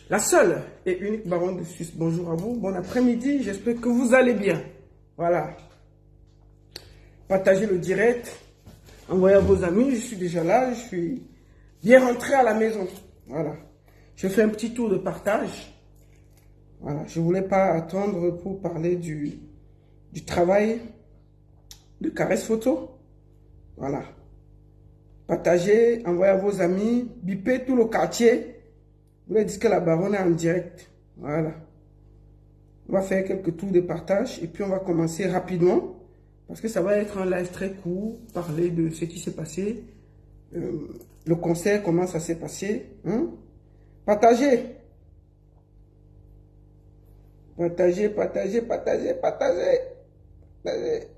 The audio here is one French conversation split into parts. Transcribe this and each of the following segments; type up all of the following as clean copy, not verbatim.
La seule et unique baronne de Suisse. Bonjour à vous, bon après-midi, j'espère que vous allez bien. Voilà. Partagez le direct, envoyez à vos amis, je suis déjà là, je suis bien rentré à la maison. Voilà. Je fais un petit tour de partage. Voilà, je ne voulais pas attendre pour parler du travail de Caresse Photo. Voilà. Partagez, envoyez à vos amis, bipez tout le quartier. Vous leur dites que la baronne est en direct. Voilà. On va faire quelques tours de partage et puis on va commencer rapidement parce que ça va être un live très court, parler de ce qui s'est passé, le concert, comment ça s'est passé. Hein? Partagez. Partagez, partagez, partagez, partagez. Partagez.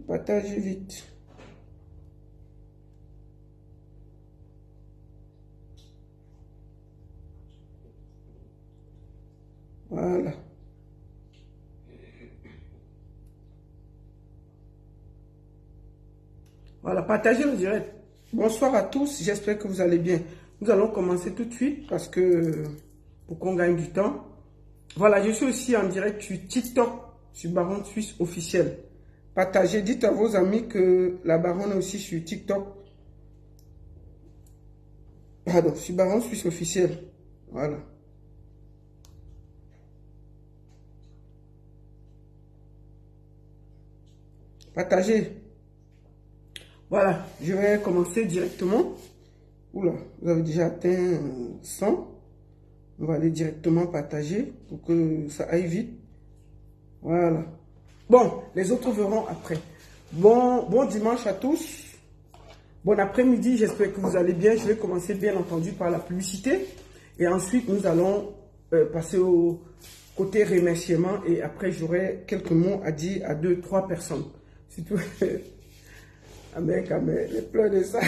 Partagez vite. Voilà. Voilà, partagez le direct. Bonsoir à tous, j'espère que vous allez bien. Nous allons commencer tout de suite parce que pour qu'on gagne du temps. Voilà, je suis aussi en direct sur TikTok, sur Baronne Suisse officiel. Partagez, dites à vos amis que la baronne est aussi sur TikTok. Pardon, sur Baronne Suisse officiel. Voilà. Partagez. Voilà, je vais commencer directement. Oula, vous avez déjà atteint 100. On va aller directement partager pour que ça aille vite. Voilà. Bon, les autres verront après. Bon dimanche à tous. Bon après-midi, j'espère que vous allez bien. Je vais commencer bien entendu par la publicité. Et ensuite, nous allons passer au côté remerciement. Et après, j'aurai quelques mots à dire à 2-3 personnes. Surtout, Amen, les pleurs de ça.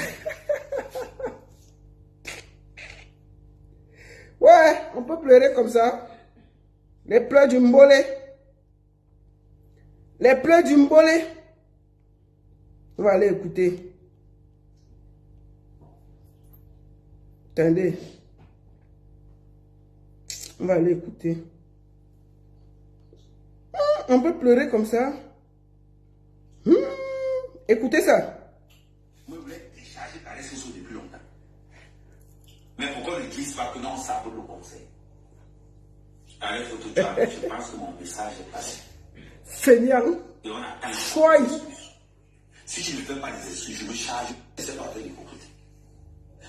Ouais, on peut pleurer comme ça. Les pleurs du mbolé. Les pleurs du mbolé. On va aller écouter. Attendez. On va aller écouter. On peut pleurer comme ça. Écoutez ça. Je voulais décharger ta ressource depuis longtemps. Mais pourquoi ne disent pas que non, ça vaut le conseil? Avec photo, je pense que mon message est passé. Seigneur. Et on a Choix. Si tu ne fais pas des excuses, je me charge. C'est pas fait l'hypocrisie.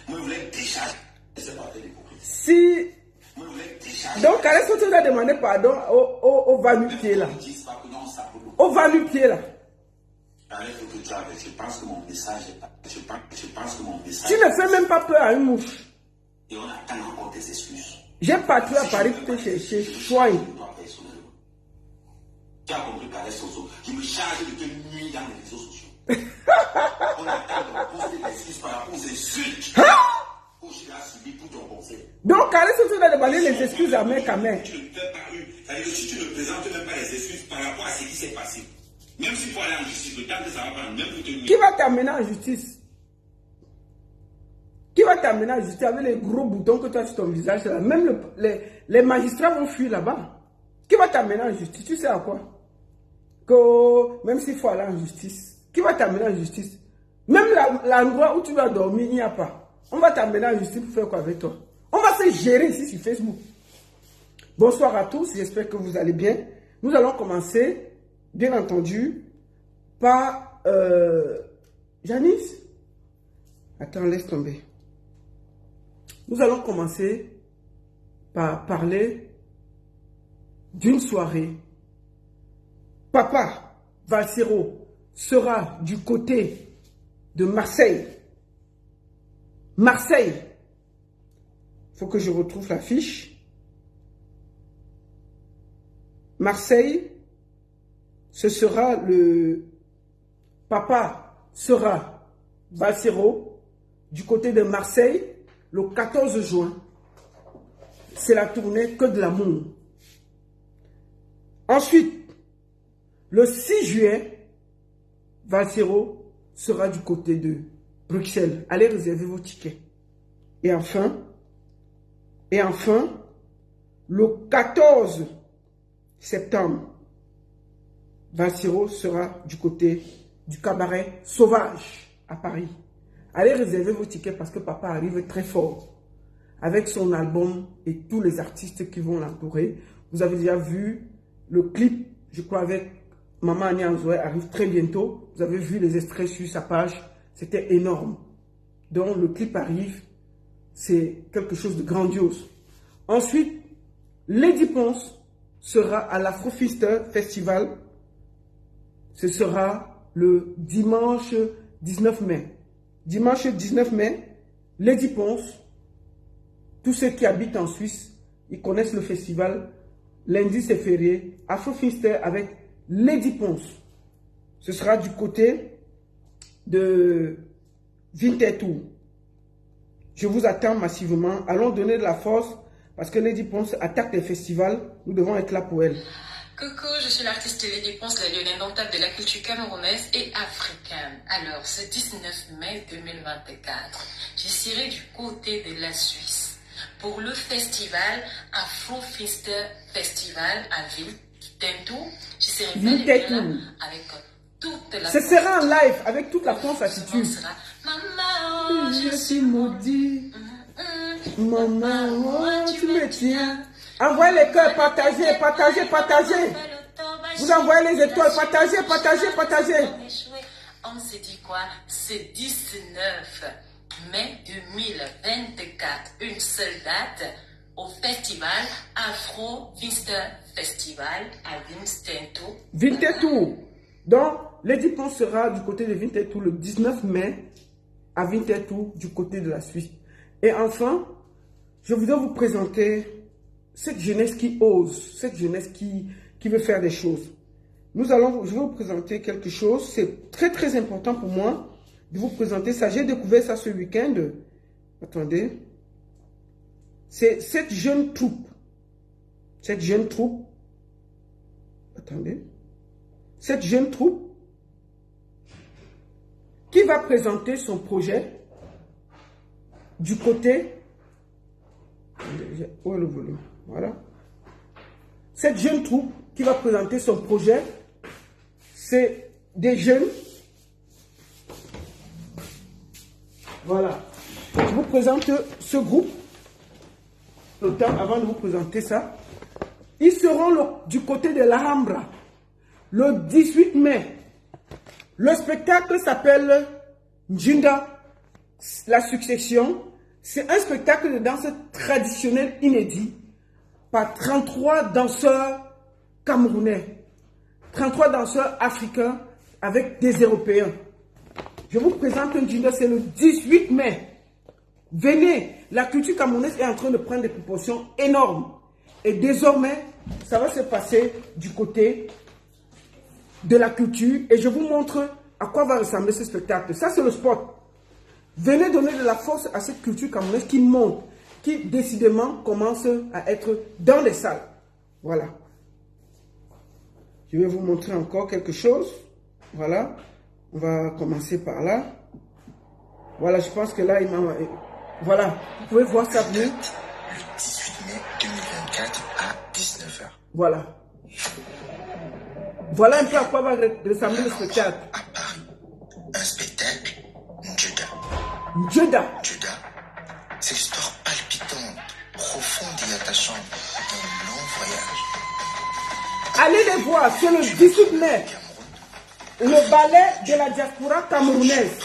Moi, je voulais décharger. C'est pas fait l'hypocrisie. Si. Moi, je voulais décharger. Donc, Caresse Photo a demandé pardon au Vanupier là. Au Vanupier là. Avec photo, je pense que mon message est passé. Je pense que mon message. Tu ne fais même pas peur à une mouche. Et on attend encore des excuses. J'ai parti à Paris pour te chercher. Choix. Tu as compris Caresse Photo. Je me charge de te nuire dans les réseaux sociaux. On attend de poster des excuses par rapport aux insultes que tu as subies pour ton conseil. Donc, Caresse Photo a demandé les excuses à mec à mec. Tu ne fais pas c'est-à-dire que si tu ne présentes même pas les excuses par rapport à ce qui s'est passé, même s'il faut aller en justice, le temps que ça va prendre, même pour te nuire. Qui va t'amener en justice? Qui va t'amener en justice avec les gros boutons que tu as sur ton visage là? Même les magistrats vont fuir là-bas. Qui va t'amener en justice? Tu sais à quoi? Que même s'il faut aller en justice, qui va t'amener en justice? Même l'endroit où tu vas dormir, il n'y a pas. On va t'amener en justice pour faire quoi avec toi? On va se gérer ici sur Facebook. Bonsoir à tous, j'espère que vous allez bien. Nous allons commencer, bien entendu, par Janice. Attends, laisse tomber. Nous allons commencer par parler d'une soirée. Papa Valsero sera du côté de Marseille. Marseille. Il faut que je retrouve la fiche. Marseille, ce sera le... Papa sera Valsero du côté de Marseille le 14 juin. C'est la tournée Que de l'amour. Ensuite, le 6 juillet, Valsero sera du côté de Bruxelles. Allez réserver vos tickets. Et enfin, Et enfin, le 14 septembre, Vansiro sera du côté du cabaret Sauvage à Paris. Allez réserver vos tickets parce que papa arrive très fort avec son album et tous les artistes qui vont l'entourer. Vous avez déjà vu le clip, je crois, avec Maman Annie Anzoé arrive très bientôt. Vous avez vu les extraits sur sa page. C'était énorme. Donc le clip arrive. C'est quelque chose de grandiose. Ensuite, Lady Ponce sera à l'Afrofister Festival. Ce sera le dimanche 19 mai. Dimanche 19 mai, Lady Ponce, tous ceux qui habitent en Suisse, ils connaissent le festival. Lundi, c'est férié. Afrofister avec Lady Ponce. Ce sera du côté de Winterthur. Je vous attends massivement. Allons donner de la force parce que Lady Ponce attaque les festivals. Nous devons être là pour elle. Coucou, je suis l'artiste Lady Ponce, la lionne indomptable de la culture camerounaise et africaine. Alors, ce 19 mai 2024, je serai du côté de la Suisse pour le festival Afrofister Festival à Winterthur. Je serai bel et bien là avec toute la... Ce sera en live avec toute la France attitude. Maman, Je suis maudit. Maman, oh, tu me tiens. Envoyez les cœurs, partagez, partagez, partagez. Vous envoyez les étoiles, partagez, partagez, partagez. On s'est dit quoi? C'est 19 mai 2024. Une seule date au festival Afrofister Festival à Winterthur. Winterthur. Donc, Lady Ponce sera du côté de Winterthur le 19 mai à Winterthur du côté de la Suisse. Et enfin, je voudrais vous présenter cette jeunesse qui ose, cette jeunesse qui veut faire des choses. Je vais vous présenter quelque chose, c'est très très important pour moi de vous présenter ça. J'ai découvert ça ce week-end. Attendez. C'est cette jeune troupe. Cette jeune troupe. Attendez. Cette jeune troupe qui va présenter son projet du côté... Où est le volume? Voilà. Cette jeune troupe qui va présenter son projet, c'est des jeunes. Voilà. Je vous présente ce groupe. Le temps avant de vous présenter ça. Ils seront du côté de l'Alhambra le 18 mai. Le spectacle s'appelle Njinda, la succession. C'est un spectacle de danse traditionnelle inédit par 33 danseurs camerounais, 33 danseurs africains avec des Européens. Je vous présente un Njinda, c'est le 18 mai. Venez, la culture camerounaise est en train de prendre des proportions énormes. Et désormais, ça va se passer du côté de la culture. Et je vous montre à quoi va ressembler ce spectacle. Ça, c'est le sport. Venez donner de la force à cette culture camerounaise qui monte, qui décidément commence à être dans les salles. Voilà. Je vais vous montrer encore quelque chose. Voilà. On va commencer par là. Voilà, je pense que là, il m'a... Voilà. Vous pouvez voir ça bien. Le 18 mai 2024 à 19 h. Voilà. Voilà un peu à quoi va ressembler le spectacle. À Paris, un spectacle Njinda. Njinda. Njinda, c'est l'histoire palpitante, profonde et attachante d'un long voyage. Allez les voir, c'est le 18 mai. Le ballet de la diaspora camerounaise.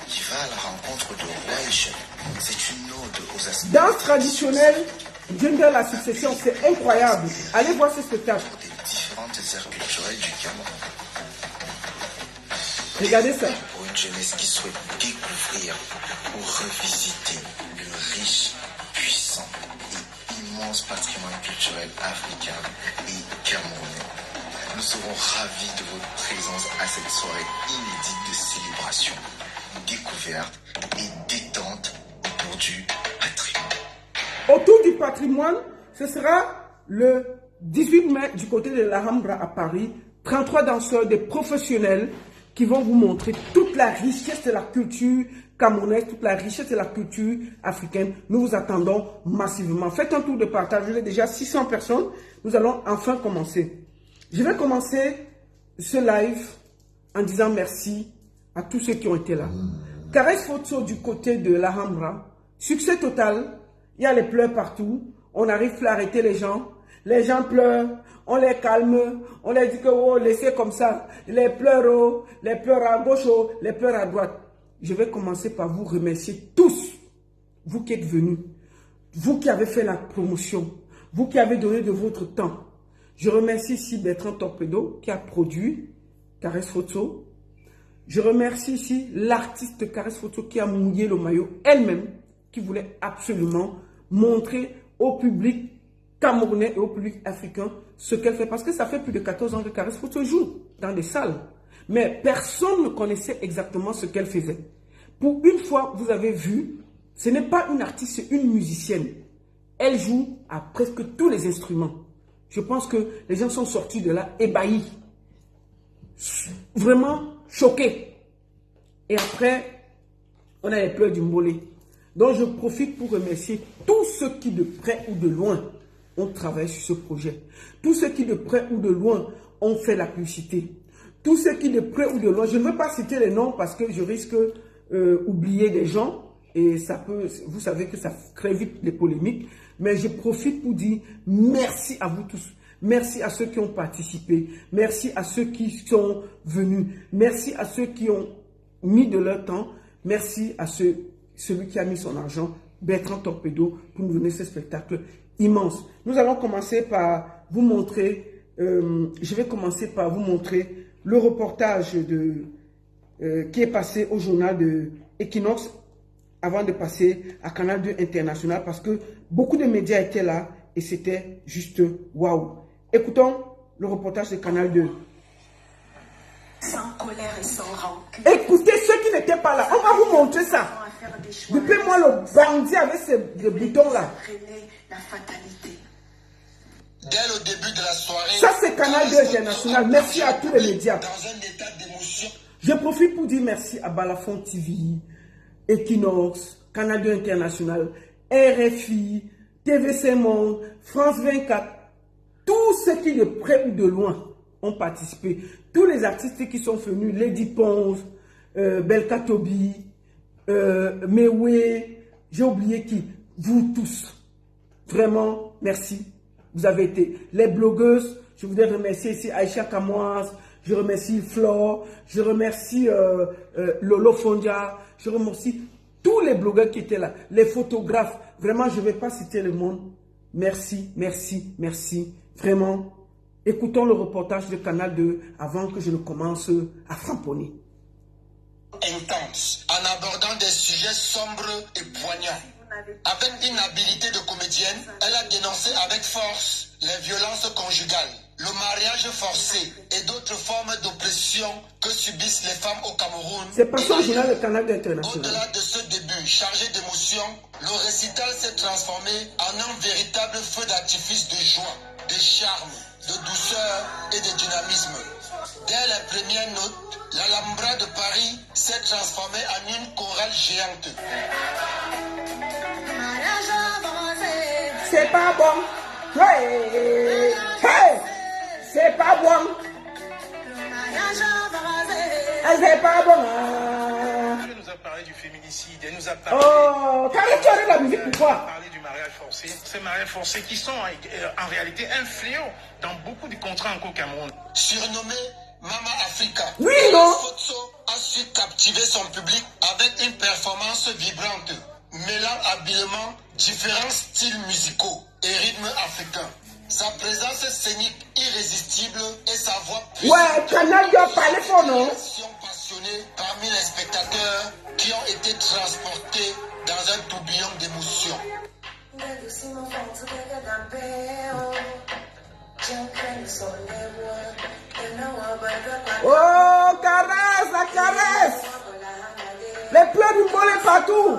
Qui va à la rencontre de rois et chefs. C'est une ode aux aspects. Danse traditionnelle, Njinda, la succession, c'est incroyable. Allez voir ce spectacle. Des différentes aires culturelles du Cameroun. Regardez ça. Pour une jeunesse qui souhaite découvrir ou revisiter le riche, puissant et immense patrimoine culturel africain et camerounais. Nous serons ravis de votre présence à cette soirée inédite de célébration, découverte et détente autour du patrimoine. Autour du patrimoine, ce sera le 18 mai du côté de l'Alhambra à Paris. 33 danseurs, des professionnels qui vont vous montrer toute la richesse de la culture camerounaise, toute la richesse de la culture africaine. Nous vous attendons massivement. Faites un tour de partage. Vous êtes déjà 600 personnes. Nous allons enfin commencer. Je vais commencer ce live en disant merci à tous ceux qui ont été là. Caresse Photo du côté de l'Alhambra. Succès total. Il y a les pleurs partout. On arrive à arrêter les gens. Les gens pleurent. On les calme. On les dit que oh, laissez comme ça. Les pleurs oh, les pleurs à gauche, oh, les pleurs à droite. Je vais commencer par vous remercier tous. Vous qui êtes venus. Vous qui avez fait la promotion. Vous qui avez donné de votre temps. Je remercie ici Bertrand Torpedo qui a produit Caresse Photo. Je remercie ici l'artiste Caresse Photo qui a mouillé le maillot elle-même, qui voulait absolument montrer au public camerounais et au public africain ce qu'elle fait. Parce que ça fait plus de 14 ans que Caresse Photo joue dans des salles. Mais personne ne connaissait exactement ce qu'elle faisait. Pour une fois, vous avez vu, ce n'est pas une artiste, c'est une musicienne. Elle joue à presque tous les instruments. Je pense que les gens sont sortis de là ébahis. Vraiment choqués. Et après, on a les pleurs du Mbolé. Donc je profite pour remercier tous ceux qui de près ou de loin ont travaillé sur ce projet. Tous ceux qui de près ou de loin ont fait la publicité. Tous ceux qui de près ou de loin, je ne veux pas citer les noms parce que je risque d'oublier des gens. Et ça peut, vous savez que ça crée vite des polémiques. Mais je profite pour dire merci à vous tous. Merci à ceux qui ont participé. Merci à ceux qui sont venus. Merci à ceux qui ont mis de leur temps. Merci à celui qui a mis son argent, Bertrand Torpedo, pour nous donner ce spectacle immense. Nous allons commencer par vous montrer, je vais commencer par vous montrer le reportage qui est passé au journal de Equinox avant de passer à Canal 2 International parce que beaucoup de médias étaient là et c'était juste waouh. Écoutons le reportage de Canal 2. Sans colère et sans rancune. Écoutez ceux qui n'étaient pas là, on va vous montrer ça. Coupez-moi le bandit avec ces boutons-là. La fatalité. Dès le début de la soirée, Ça c'est Canal 2 International. Merci à tous les médias. dans un état d'émotion, Je profite pour dire merci à Balafon TV, Equinox, Canal 2 International, RFI, TVC Monde, France 24, tous ceux qui de près ou de loin ont participé, tous les artistes qui sont venus, Lady Pons, Belka Tobi, Mewe, j'ai oublié qui, vous tous, vraiment merci, vous avez été les blogueuses, je voudrais remercier ici Aïcha Kamoise, je remercie Flore, je remercie Lolo Fondia, je remercie tous les blogueurs qui étaient là, les photographes. Vraiment, je ne vais pas citer le monde. Merci, merci, merci. Vraiment, écoutons le reportage de Canal 2 avant que je ne commence à framponner. intense, en abordant des sujets sombres et poignants. Avec une habileté de comédienne, elle a dénoncé avec force les violences conjugales, le mariage forcé et d'autres formes d'oppression que subissent les femmes au Cameroun. C'est pas ça au journal de Canal International. Au-delà de ce début chargé d'émotion, le récital s'est transformé en un véritable feu d'artifice de joie, de charme, de douceur et de dynamisme. Dès les premières notes, l'Alhambra de Paris s'est transformée en une chorale géante. C'est pas bon. Hey, hey, c'est pas bon. C'est pas bon. Elle nous a parlé du féminicide, elle nous a parlé, Carré, tu arrêtes la musique, pourquoi? parlé du mariage forcé. Ces mariages forcés qui sont en réalité un fléau dans beaucoup de contrats en Cameroun. Surnommée Mama Africa, Oui, non? Fotso a su captiver son public avec une performance vibrante, mêlant habilement différents styles musicaux et rythmes africains. Sa présence scénique irrésistible et sa voix Ouais, Canal doit parler fort, non? passionnée parmi les spectateurs qui ont été transportés dans un tourbillon d'émotions. Oh, caresse, la caresse. Les pleurs du mollet partout.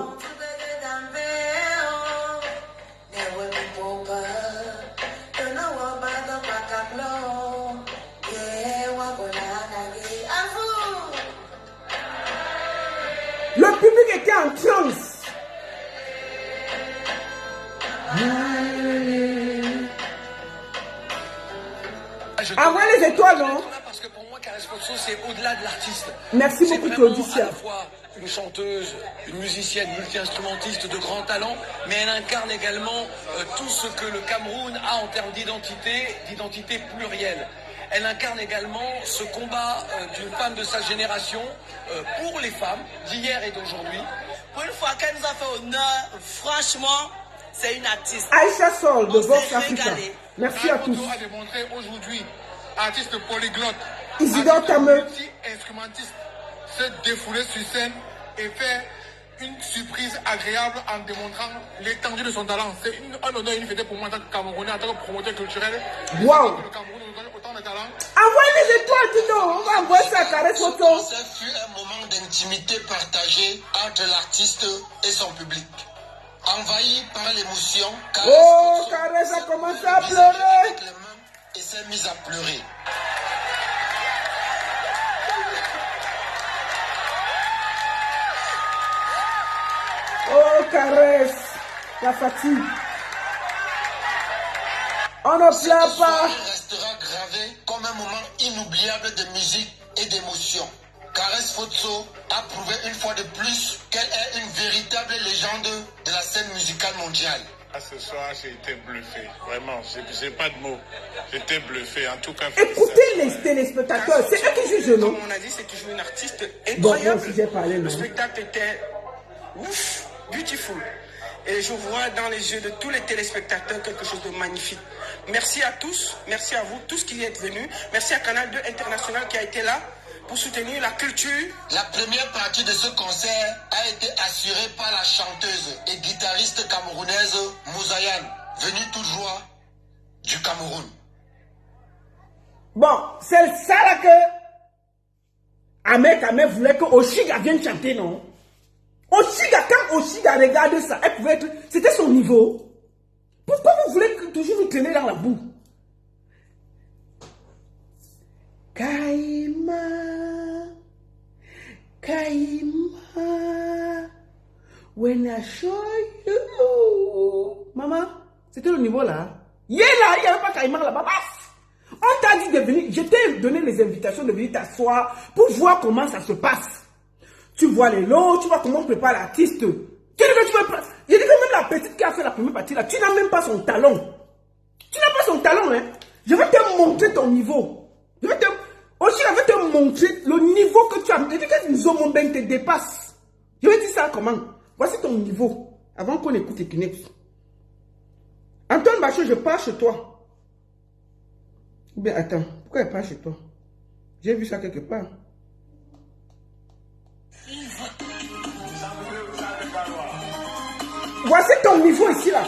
les étoiles, non? Parce que pour moi, Caresse Fosso, c'est au-delà de l'artiste. Merci beaucoup, Claudicia. C'est à la fois une chanteuse, une musicienne, multi-instrumentiste de grand talent, mais elle incarne également tout ce que le Cameroun a en termes d'identité plurielle. Elle incarne également ce combat d'une femme de sa génération pour les femmes d'hier et d'aujourd'hui. Pour une fois qu'elle nous a fait honneur, franchement, c'est une artiste. Aïcha Sol de On Vox s'est Africa. régalé. Merci à tous. a démontré aujourd'hui, artiste polyglotte, Isidore Tameux. multi-instrumentiste, se défouler sur scène et faire une surprise agréable en démontrant l'étendue de son talent. C'est un honneur et une fierté pour moi en tant que Camerounais, en tant que promoteur culturel. Wow. Le Cameroun nous donne autant de talent. Envoyez les étoiles, Tito. On va envoyer ça à Caresse Ce Fosso. concert fut un moment d'intimité partagée entre l'artiste et son public. Envahi par l'émotion, Oh, Caresse a commencé à pleurer. avec les mains et s'est mise à pleurer. Oh, Caresse. La fatigue. On ne Cette pleure pas. soirée restera gravée comme un moment inoubliable de musique et d'émotion. Caresse Fosso a prouvé une fois de plus qu'elle est une véritable légende de la scène musicale mondiale. Ce soir, j'ai été bluffé. Vraiment, j'ai pas de mots. J'étais bluffé. En tout cas, Écoutez les téléspectateurs. C'est eux qui jugent, non? Comme on a dit, c'est toujours une artiste Bon, moi incroyable. aussi j'ai parlé, non? Le spectacle était ouf, beautiful. Et je vois dans les yeux de tous les téléspectateurs quelque chose de magnifique. Merci à tous, merci à vous, tous qui êtes venus. Merci à Canal 2 International qui a été là pour soutenir la culture. La première partie de ce concert a été assurée par la chanteuse et guitariste camerounaise Mouzayane, venue tout droit du Cameroun. Bon, c'est ça là que Ahmed voulait que Oshiga vienne chanter, non? Oshiga, quand Oshiga regarde ça, elle pouvait être... C'était son niveau. Pourquoi vous voulez toujours nous traîner dans la boue? Kaima, when I show you. Maman, c'était le niveau là. Il n'y avait pas Kaima là-bas. On t'a dit de venir, je t'ai donné les invitations de venir t'asseoir pour voir comment ça se passe. Tu vois les lots, tu vois comment on prépare l'artiste. Tu dis que tu veux pas. Je dis que même la petite qui a fait la première partie là, tu n'as même pas son talon. Tu n'as pas son talon, hein. Je vais te montrer ton niveau. Je vais te montrer le niveau que tu as. Je dis que Nzomobeng te dépasse. Je vais dire ça comment. Voici ton niveau. Avant qu'on écoute les Kinex. Antoine Bachot, je pars chez toi. Ou bien, attends, pourquoi elle part chez toi? J'ai vu ça quelque part. Voici ton niveau ici là.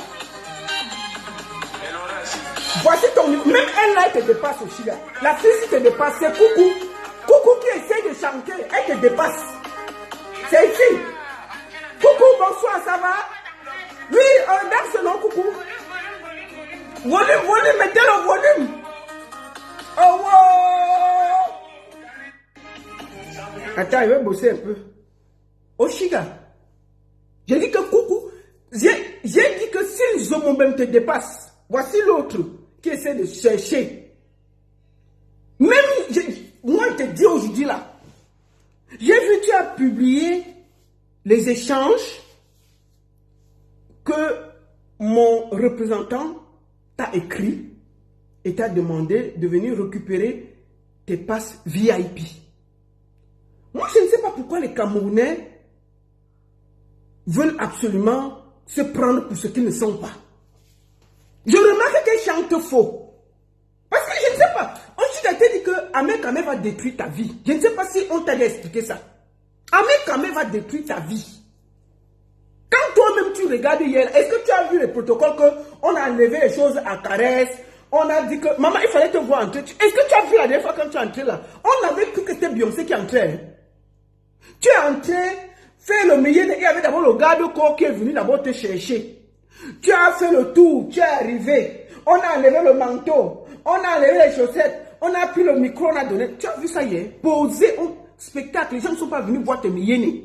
Voici ton niveau. Même elle là, elle te dépasse aussi là. La fille qui te dépasse, c'est Coucou. Coucou qui essaie de chanter, elle te dépasse. C'est ici. Coucou, bonsoir, ça va? Oui, dans ce nom, Coucou. Volume, mettez le volume. Oh, wow. Attends, il va bosser un peu. Oshiga. J'ai dit que Coucou. J'ai dit que si Nzomobeng te dépasse, voici l'autre qui essaie de chercher. Même, moi, je te dis aujourd'hui là, j'ai vu que tu as publié les échanges que mon représentant t'a écrit et t'a demandé de venir récupérer tes passes VIP. Moi, je ne sais pas pourquoi les Camerounais veulent absolument se prendre pour ce qu'ils ne sont pas. Je remarque qu'elle chante faux. Parce que je ne sais pas. On t'a dit que Ahmed Kamé va détruire ta vie. Je ne sais pas si on t'a expliqué ça. Ahmed Kamé va détruire ta vie. Quand toi-même tu regardes hier, est-ce que tu as vu le protocole qu'on a enlevé les choses à Caresse? On a dit que, maman, il fallait te voir entrer. Est-ce que tu as vu la dernière fois quand tu es entré là? On avait cru que c'était Beyoncé qui entrait. Hein? Tu es entré, fait le milieu, il y avait d'abord le garde-corps qui est venu d'abord te chercher. Tu as fait le tour, tu es arrivé. On a enlevé le manteau, on a enlevé les chaussettes, on a pris le micro, on a donné. Tu as vu ça hier? Posé au spectacle, les gens ne sont pas venus voir tes milieux.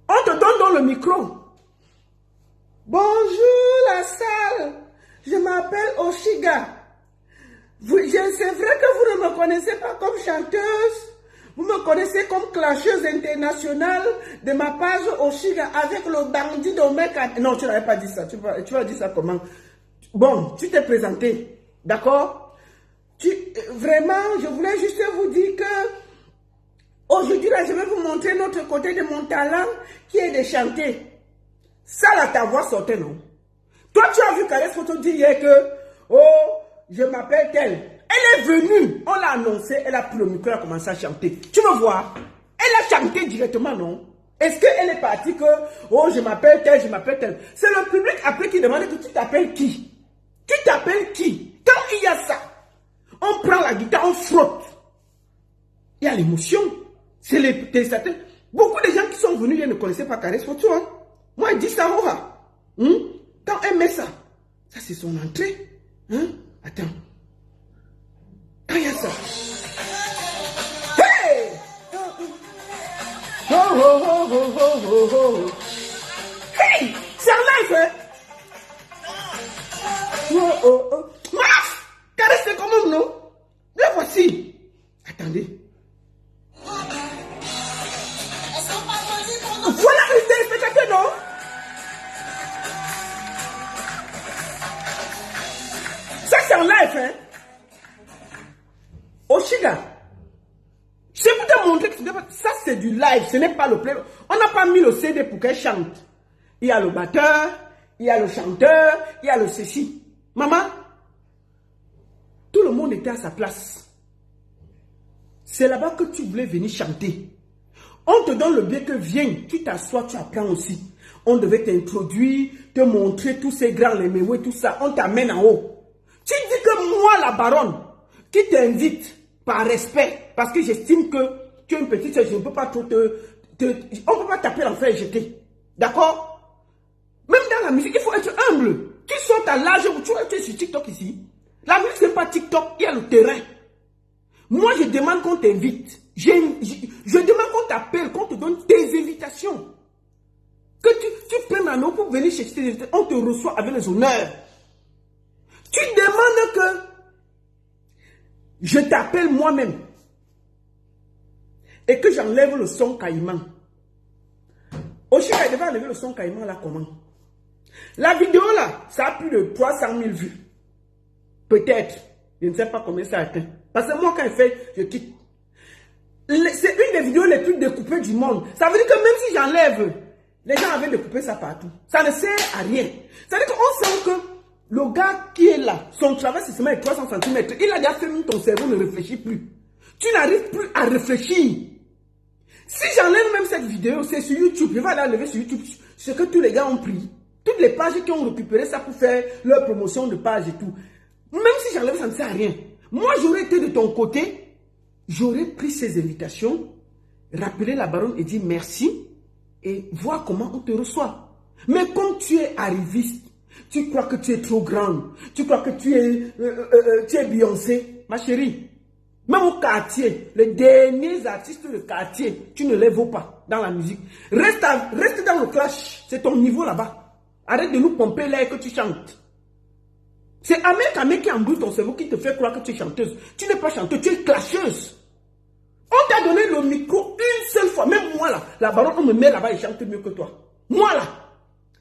On te donne dans le micro. Bonjour la salle, je m'appelle Oshiga. C'est vrai que vous ne me connaissez pas comme chanteuse. Vous me connaissez comme clasheuse internationale de ma page Oshiga avec le bandit de Omeka. Non, tu n'avais pas dit ça. Tu vas dire ça comment? Bon, tu t'es présenté. D'accord? Vraiment, je voulais juste vous dire que aujourd'hui, là, je vais vous montrer notre côté de mon talent qui est de chanter. Ça, là, ta voix sortait, non? Toi, tu as vu Caresse Photo dire hier que, oh, je m'appelle telle. Elle est venue, on l'a annoncé, elle a pris le micro, elle a commencé à chanter. Tu me vois? Elle a chanté directement, non? Est-ce qu'elle est partie que, oh, je m'appelle telle, je m'appelle telle? C'est le public après qui demande que tu t'appelles qui? Tu t'appelles qui? Quand il y a ça, on prend la guitare, on frotte. Il y a l'émotion. C'est les téléspectateurs. Beaucoup de gens qui sont venus, ils ne connaissaient pas Caresse Photo. Hein? Moi, je dis ça, quand elle met ça, ça c'est son entrée. Hein? Attends. Quand il y a ça. Hey! Oh, oh, oh, oh, oh, oh. Hey! C'est en live, hein? Oh, oh, oh. Maf! Caresse, c'est comment, non? Le voici. Attendez. Voilà le téléspectateur, non? Ça, c'est en live, hein? Oshiga, c'est pour te montrer que ça, c'est du live, ce n'est pas le play. On n'a pas mis le CD pour qu'elle chante. Il y a le batteur, il y a le chanteur, il y a le ceci. Maman, tout le monde était à sa place. C'est là-bas que tu voulais venir chanter. On te donne le bien que viens, tu t'assois, tu apprends aussi. On devait t'introduire, te montrer tous ces grands léméoués, tout ça. On t'amène en haut. Tu dis que moi, la baronne, qui t'invite par respect, parce que j'estime que tu es une petite soeur, je ne peux pas trop on ne peut pas taper l'enfer et jeter. D'accord? Même dans la musique, il faut être humble. Tu sautes à l'âge où tu es sur TikTok ici. La musique, ce n'est pas TikTok, il y a le terrain. Moi, je demande qu'on t'invite. Je demande qu'on t'appelle, qu'on te donne tes invitations. Que tu prennes un nom pour venir chercher tes invitations. On te reçoit avec les honneurs. Tu demandes que je t'appelle moi-même et que j'enlève le son caïman. Oshiga, il devait enlever le son caïman là comment? La vidéo là, ça a plus de 300 000 vues. Peut-être. Je ne sais pas combien ça a atteint. Parce que moi, quand il fait, je quitte. C'est une des vidéos les plus découpées du monde. Ça veut dire que même si j'enlève, les gens avaient découpé ça partout. Ça ne sert à rien. Ça veut dire qu'on sent que le gars qui est là, son travail c'est seulement 300 cm. Il a déjà fait même ton cerveau ne réfléchit plus. Tu n'arrives plus à réfléchir. Si j'enlève même cette vidéo, c'est sur YouTube. Je vais aller enlever sur YouTube ce que tous les gars ont pris. Toutes les pages qui ont récupéré ça pour faire leur promotion de page et tout. Même si j'enlève, ça ne sert à rien. Moi, j'aurais été de ton côté. J'aurais pris ces invitations, rappelé la baronne et dit merci et voir comment on te reçoit. Mais comme tu es arriviste, tu crois que tu es trop grande, tu crois que tu es Beyoncé, ma chérie. Même au quartier, les derniers artistes du quartier, tu ne les vaux pas dans la musique. Reste dans le clash, c'est ton niveau là-bas. Arrête de nous pomper l'air que tu chantes. C'est Ahmed qui embrouille ton cerveau, qui te fait croire que tu es chanteuse. Tu n'es pas chanteuse, tu es clasheuse. On t'a donné le micro une seule fois. Même moi là, la baronne, on me met là-bas et chante mieux que toi. Moi là.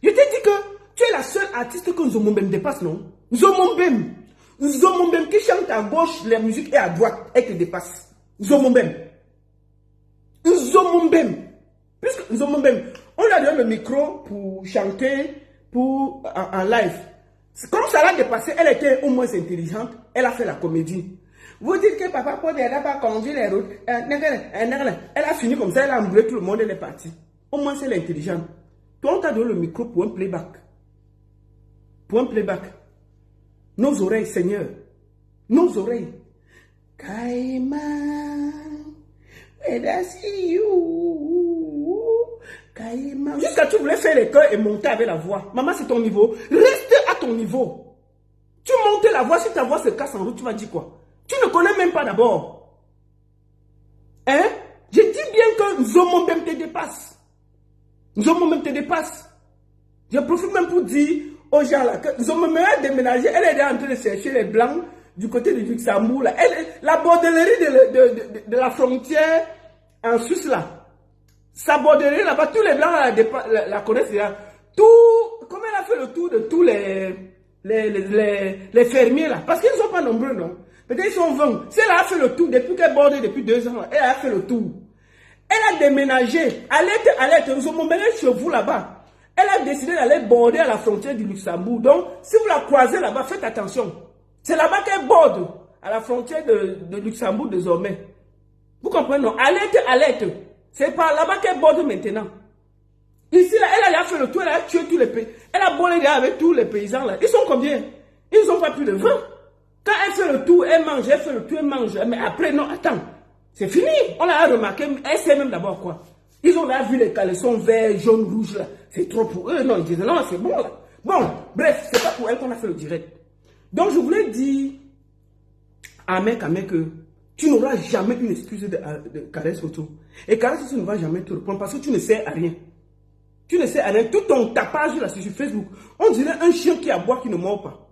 Je t'ai dit que tu es la seule artiste que Nzomombem dépasse, non? Nzomombem qui chante à gauche, la musique est à droite, elle te dépasse. Nzomombem. Puisque Nzomombem, on lui a donné le micro pour chanter en live. Comme ça l'a dépassé, elle était au moins intelligente, elle a fait la comédie. Vous dites que papa Pod n'a pas conduit les routes. Elle a fini comme ça, elle a embrouillé tout le monde, elle est partie. Au moins c'est l'intelligente. Toi, on t'a donné le micro pour un playback. Pour un playback. Nos oreilles, Seigneur. Nos oreilles. Caïman, and I see you. Caïman. Jusqu'à tu voulais faire les chœurs et monter avec la voix. Maman, c'est ton niveau. Reste à ton niveau. Tu montes la voix, si ta voix se casse en route, tu vas dire quoi? Tu ne connais même pas d'abord. Hein? Je dis bien que Nzomombem te dépasse. Nzomombem te dépasse. Je profite même pour dire aux gens là que Nzomombem a déménagé. Elle est en train de chercher les blancs du côté du Luxembourg, là, la bordellerie de la frontière en Suisse, là, sa bordellerie là-bas, tous les Blancs la connaissent déjà. Comment elle a fait le tour de tous les fermiers, là? Parce qu'ils ne sont pas nombreux, non? Peut-être ils sont 20. Si elle a fait le tour depuis qu'elle borde depuis 2 ans, elle a fait le tour. Elle a déménagé. Alerte, nous sommes emmenés chez vous là-bas. Elle a décidé d'aller border à la frontière du Luxembourg. Donc, si vous la croisez là-bas, faites attention. C'est là-bas qu'elle borde, à la frontière de Luxembourg désormais. Vous comprenez, non? Alerte. C'est par là-bas qu'elle borde maintenant. Ici, là, elle a fait le tour, elle a tué tous les pays. Elle a bordé avec tous les paysans là. Ils sont combien? Ils n'ont pas plus de 20. Quand elle fait le tour, elle mange, elle fait le tour, elle mange. Mais après, non, attends. C'est fini. On l'a remarqué. Elle sait même d'abord quoi. Ils ont là vu les caleçons verts, jaunes, rouges là. C'est trop pour eux. Non, ils disent non, c'est bon là. Bon, bref, c'est pas pour elle qu'on a fait le direct. Donc, je voulais dire à mec que tu n'auras jamais une excuse de caresse photo. Et caresse photo ne va jamais te répondre parce que tu ne sais à rien. Tu ne sais à rien. Tout ton tapage là sur Facebook, on dirait un chien qui aboie qui ne mord pas.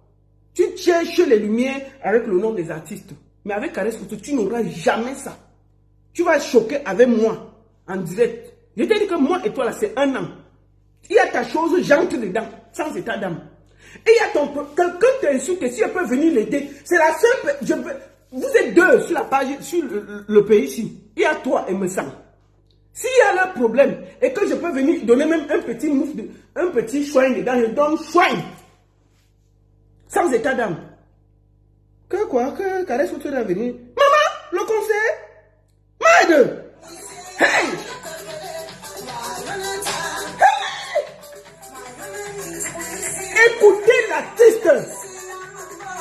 Tu cherches les lumières avec le nom des artistes. Mais avec caresse photo, tu n'auras jamais ça. Tu vas choquer avec moi en direct. Je t'ai dit que moi et toi là, c'est un an. Il y a ta chose, j'entre dedans, sans état d'âme. Et il y a ton... Quelqu'un t'insulte, si je peux venir l'aider, c'est la seule... Vous êtes 2 sur la page, sur le pays ici. Il y a toi et me sang. S'il y a un problème et que je peux venir donner même un petit mouf, un petit choin dedans, je donne choin. Sans état d'âme. Que quoi? Que caresse photo doit venir? Maman, le conseil? M'aide! Hey! Écoutez l'artiste.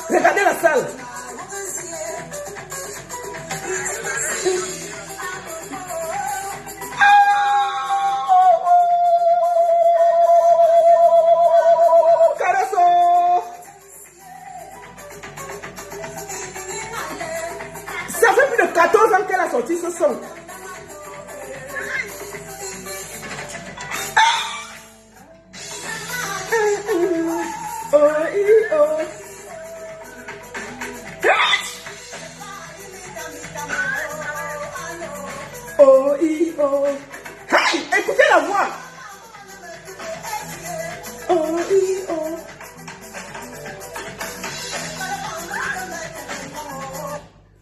Regardez la salle. Ça fait plus de 14 ans qu'elle a sorti ce son. Hey, écoutez la voix.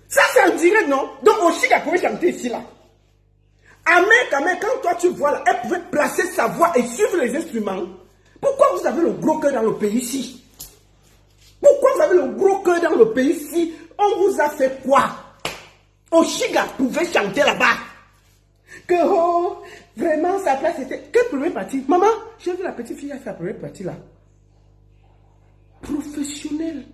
Ça c'est un direct, non? Donc Oshiga pouvait chanter ici là. Amen, quand toi tu vois là, elle pouvait placer sa voix et suivre les instruments. Pourquoi vous avez le gros cœur dans le pays ici? Pourquoi vous avez le gros cœur dans le pays ici? On vous a fait quoi? Oshiga pouvait chanter là-bas. Que oh, vraiment sa place était... Quelle première partie? Maman, j'ai vu la petite fille a fait la première partie là. Professionnelle.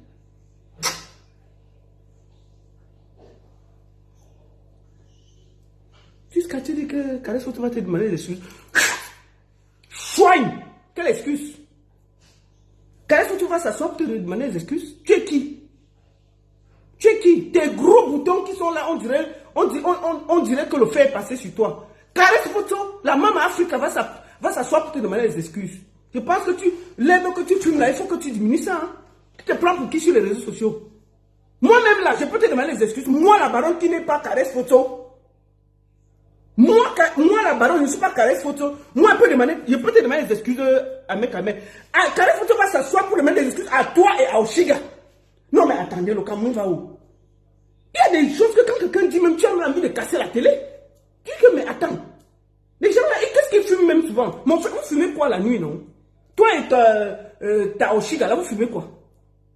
Jusqu'à tu dis que Caresse Photo va te demander des excuses. Soigne! Quelle excuse? Caresse Photo va s'asseoir pour te demander des excuses. Tu es qui? Tu es qui? Tes gros boutons qui sont là, on dirait que le fer est passé sur toi. Caresse Photo, la maman Afrique va s'asseoir pour te demander des excuses. Je pense que l'aide que tu fumes là, il faut que tu diminues ça. Hein? Tu te prends pour qui sur les réseaux sociaux? Moi-même là, je peux te demander des excuses. Moi, la baronne qui n'est pas Caresse Photo. Moi, la baronne, je ne suis pas Caresse Photo. Moi, je peux te demander des excuses à mes caméras. Caresse Photo va s'asseoir pour demander des excuses à toi et à Oshiga. Non, mais attendez, le Cameroun va où? Il y a des choses que quand quelqu'un dit, même tu as envie de casser la télé. Tu dis que, mais attends. Les gens là, qu'est-ce qu'ils fument même souvent? Mon frère, vous fumez quoi la nuit, non? Toi et ta Oshiga, là, vous fumez quoi?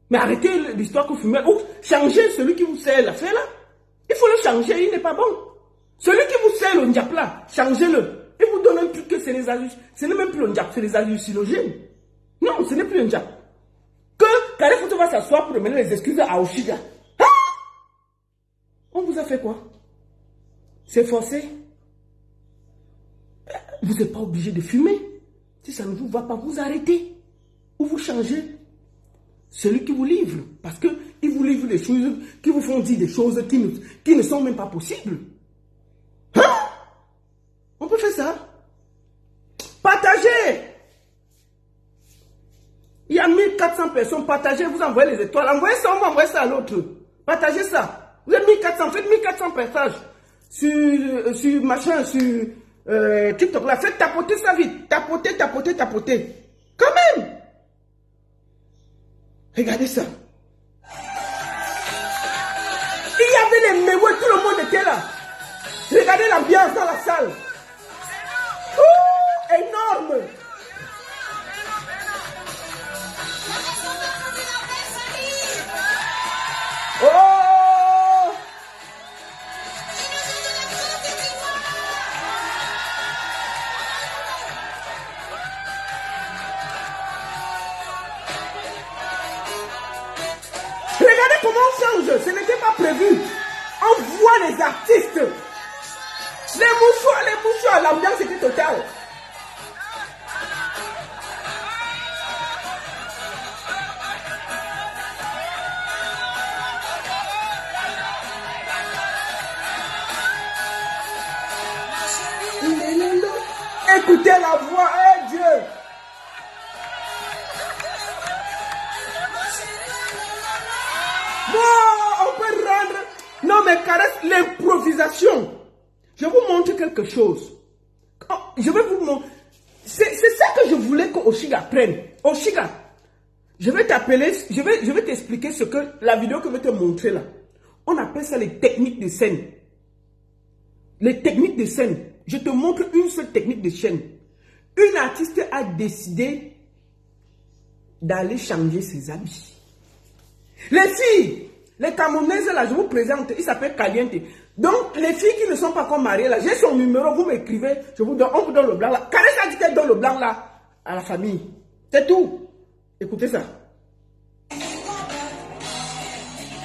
Mais arrêtez l'histoire que vous fumez. Ou changez celui qui vous sert l'affaire là. Il faut le changer, il n'est pas bon. Celui qui vous sert le ndiap là, changez-le. Il vous donne un truc que c'est les hallucinogènes. Ce n'est même plus le ndiap, c'est les hallucinogènes. Non, ce n'est plus un ndiap. Que Caresse Photo va s'asseoir pour demander les excuses à Oshiga. Ah! On vous a fait quoi? C'est forcé. Vous n'êtes pas obligé de fumer. Si ça ne vous va pas, vous arrêtez. Ou vous changez celui qui vous livre. Parce qu'il vous livre des choses qui vous font dire des choses qui ne sont même pas possibles. Hein? On peut faire ça. Partagez. Il y a 1400 personnes. Partagez, vous envoyez les étoiles. Envoyez ça, on va envoyer ça à l'autre. Partagez ça. Vous êtes 1400, faites 1400 partages sur machin, sur TikTok là. Faites tapoter ça vite. Tapoter, tapoter, tapoter. Quand même. Regardez ça. Il y avait les mémouets, tout le monde était là. Regardez l'ambiance dans la salle. Ouh, énorme. Oh! Regardez comment on change. Ce n'était pas prévu. On voit les artistes. Les mouchoirs, l'ambiance était totale. Écoutez la voix, hein, Dieu. Bon, on peut rendre... Non, mais caresse l'improvisation. Je vous montre quelque chose. Oh, je vais vous montrer. C'est ça que je voulais que Oshiga prenne. Oshiga, je vais t'appeler, je vais t'expliquer ce que la vidéo que je vais te montrer là. On appelle ça les techniques de scène. Les techniques de scène. Je te montre une seule technique de scène. Une artiste a décidé d'aller changer ses habits. Les filles, les Camerounaises là, je vous présente, il s'appelle Caliente. Donc, les filles qui ne sont pas encore mariées là, j'ai son numéro, vous m'écrivez, je vous donne, on vous donne le blanc là. Caresse a dit qu'elle donne le blanc là à la famille. C'est tout. Écoutez ça.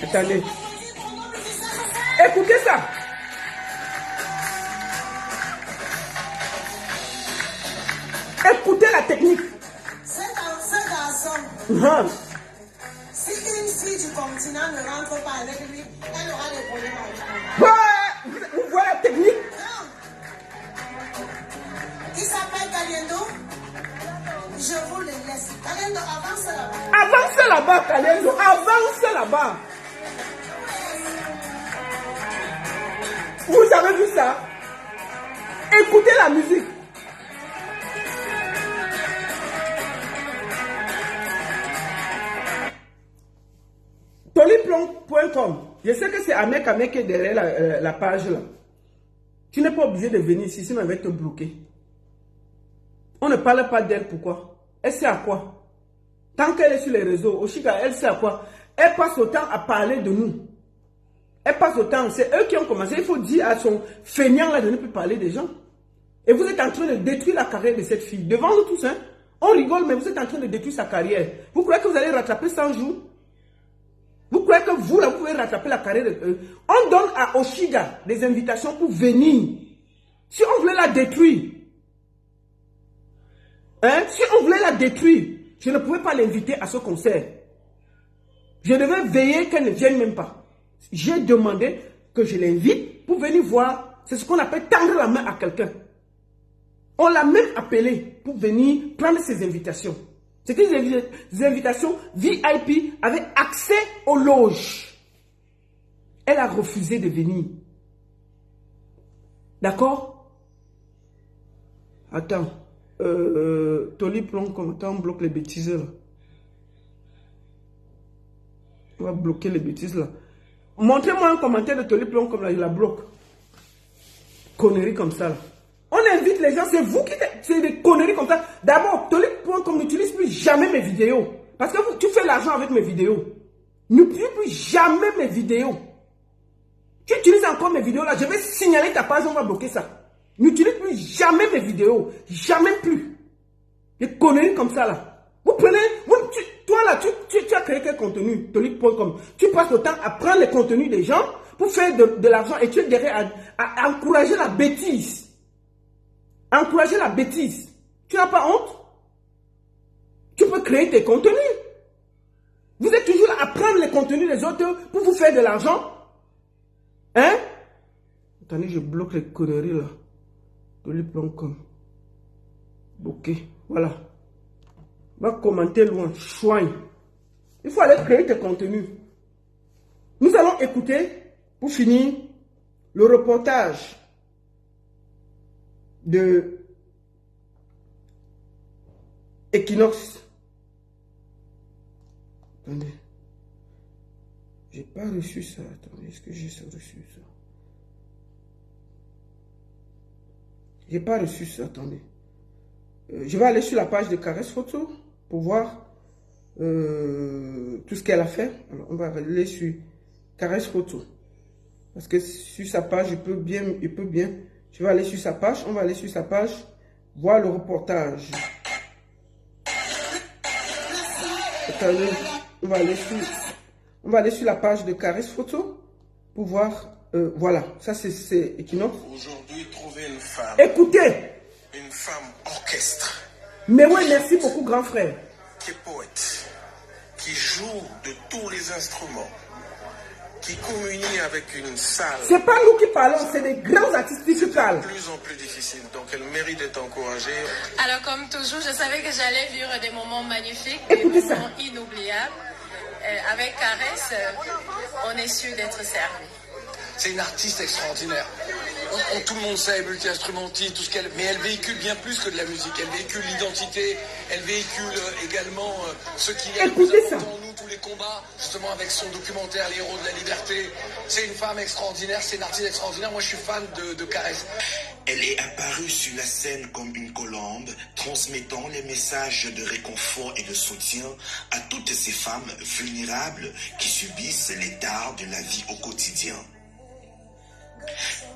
Attendez. Écoutez ça. Écoutez la technique. Ce garçon, si une fille du continent ne rentre pas avec lui, elle aura des problèmes avec lui. Ouais, vous voyez la technique? Non. Il s'appelle Caliendo. Je vous le laisse. Caliendo, avance là-bas. Avance là-bas, Caliendo. Avance là-bas. Vous avez vu ça? Écoutez la musique. Toliplon.com. Je sais que c'est Amek qui est derrière la page là. Tu n'es pas obligé de venir ici, sinon elle va te bloquer. On ne parle pas d'elle, pourquoi? Elle sait à quoi? Tant qu'elle est sur les réseaux, Oshiga, elle sait à quoi? Elle passe autant à parler de nous. Elle passe autant, c'est eux qui ont commencé. Il faut dire à son feignant là de ne plus parler des gens. Et vous êtes en train de détruire la carrière de cette fille. Devant nous tous, hein? On rigole, mais vous êtes en train de détruire sa carrière. Vous croyez que vous allez rattraper 100 jours? Vous croyez que vous, là, vous pouvez rattraper la carrière de... On donne à Oshiga des invitations pour venir. Si on voulait la détruire, hein, si on voulait la détruire, je ne pouvais pas l'inviter à ce concert. Je devais veiller qu'elle ne vienne même pas. J'ai demandé que je l'invite pour venir voir. C'est ce qu'on appelle tendre la main à quelqu'un. On l'a même appelé pour venir prendre ses invitations. C'était des invitations VIP avec accès aux loges. Elle a refusé de venir. D'accord? Attends. Toliplon, comment on bloque les bêtises là? On va bloquer les bêtises là. Montrez-moi un commentaire de Toliplon comme là, je la bloque. Conneries comme ça là. On invite les gens, c'est vous qui... C'est des conneries comme ça. D'abord, Toliplon.com n'utilise plus jamais mes vidéos. Parce que tu fais l'argent avec mes vidéos. N'utilise plus jamais mes vidéos. Tu utilises encore mes vidéos là, je vais signaler ta page, on va bloquer ça. N'utilise plus jamais mes vidéos. Jamais plus. Des conneries comme ça là. Vous prenez... toi là, tu as créé quel contenu? Toliplon.com. Tu passes le temps à prendre les contenus des gens pour faire de l'argent et tu es derrière à encourager la bêtise. Encourager la bêtise. Tu n'as pas honte? Tu peux créer tes contenus. Vous êtes toujours là à prendre les contenus des autres pour vous faire de l'argent. Hein? Attendez, je bloque les conneries là. Toliplon.com. Ok, voilà. Va commenter loin. Chouin. Il faut aller créer tes contenus. Nous allons écouter, pour finir, le reportage de Equinox. Attendez. J'ai pas reçu ça. Attendez, est-ce que j'ai reçu ça? J'ai pas reçu ça, attendez. Je vais aller sur la page de Caresse Photo pour voir tout ce qu'elle a fait. Alors, on va aller sur Caresse Photo. Parce que sur sa page, il peut bien. Je vais aller sur sa page. On va aller sur sa page, voir le reportage. Attendez, on va aller sur la page de Caresse Photo pour voir. Voilà, ça c'est Equinox. Aujourd'hui, trouver une femme. Écoutez. Une femme orchestre. Mais oui, merci beaucoup, grand frère. Qui est poète, qui joue de tous les instruments, qui communie avec une salle. C'est pas nous qui parlons, c'est des grands artistes qui parlent. De plus en plus difficile, donc elle mérite d'être encouragée. Alors, comme toujours, je savais que j'allais vivre des moments magnifiques, Écoutez des moments inoubliables. Avec Caresse, on est sûr d'être servi. C'est une artiste extraordinaire. Tout le monde sait, multi-instrumentiste, tout ce qu'elle... Mais elle véhicule bien plus que de la musique. Elle véhicule l'identité, elle véhicule également ce qui est dans nous, tous les combats, justement avec son documentaire Les Héros de la Liberté. C'est une femme extraordinaire, c'est une artiste extraordinaire. Moi, je suis fan de Caresse. Elle est apparue sur la scène comme une colombe, transmettant les messages de réconfort et de soutien à toutes ces femmes vulnérables qui subissent les tares de la vie au quotidien.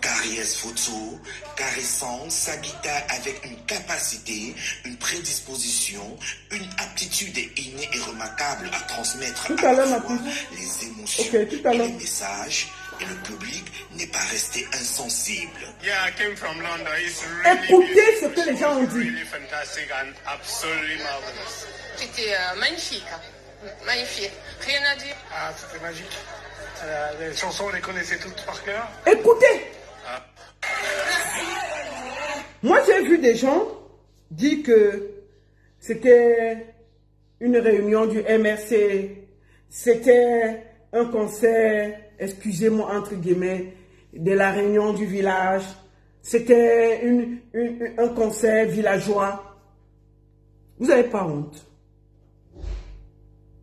Caresse Photo, caressant sa guitare avec une capacité, une prédisposition, une aptitude innée et remarquable à transmettre à la fois les émotions et les messages, et le public n'est pas resté insensible. Yeah, I came from London. It's really Écoutez ce que les gens ont dit. really fantastic and absolutely marvelous. C'était magnifique. Magnifique. Rien à dire. Ah, c'était magique. Les chansons, on les connaissait toutes par cœur. Écoutez. Moi, j'ai vu des gens dire que c'était une réunion du MRC, c'était un concert, excusez-moi, entre guillemets, de la réunion du village, c'était un concert villageois. Vous n'avez pas honte.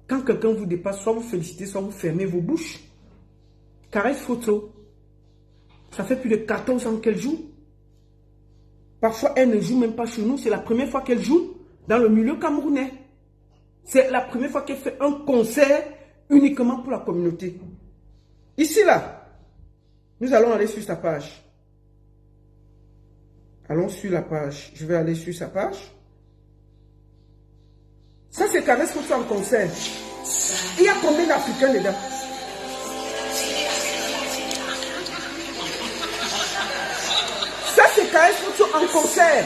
Quand quelqu'un vous dépasse, soit vous félicitez, soit vous fermez vos bouches. Caresse Photo, ça fait plus de 14 ans qu'elle joue. Parfois, elle ne joue même pas chez nous. C'est la première fois qu'elle joue dans le milieu camerounais. C'est la première fois qu'elle fait un concert uniquement pour la communauté. Ici, là, nous allons aller sur sa page. Allons sur la page. Je vais aller sur sa page. Ça, c'est Caresse Photo en concert. Il y a combien d'Africains dedans? Ça, c'est Caresse Photo en concert.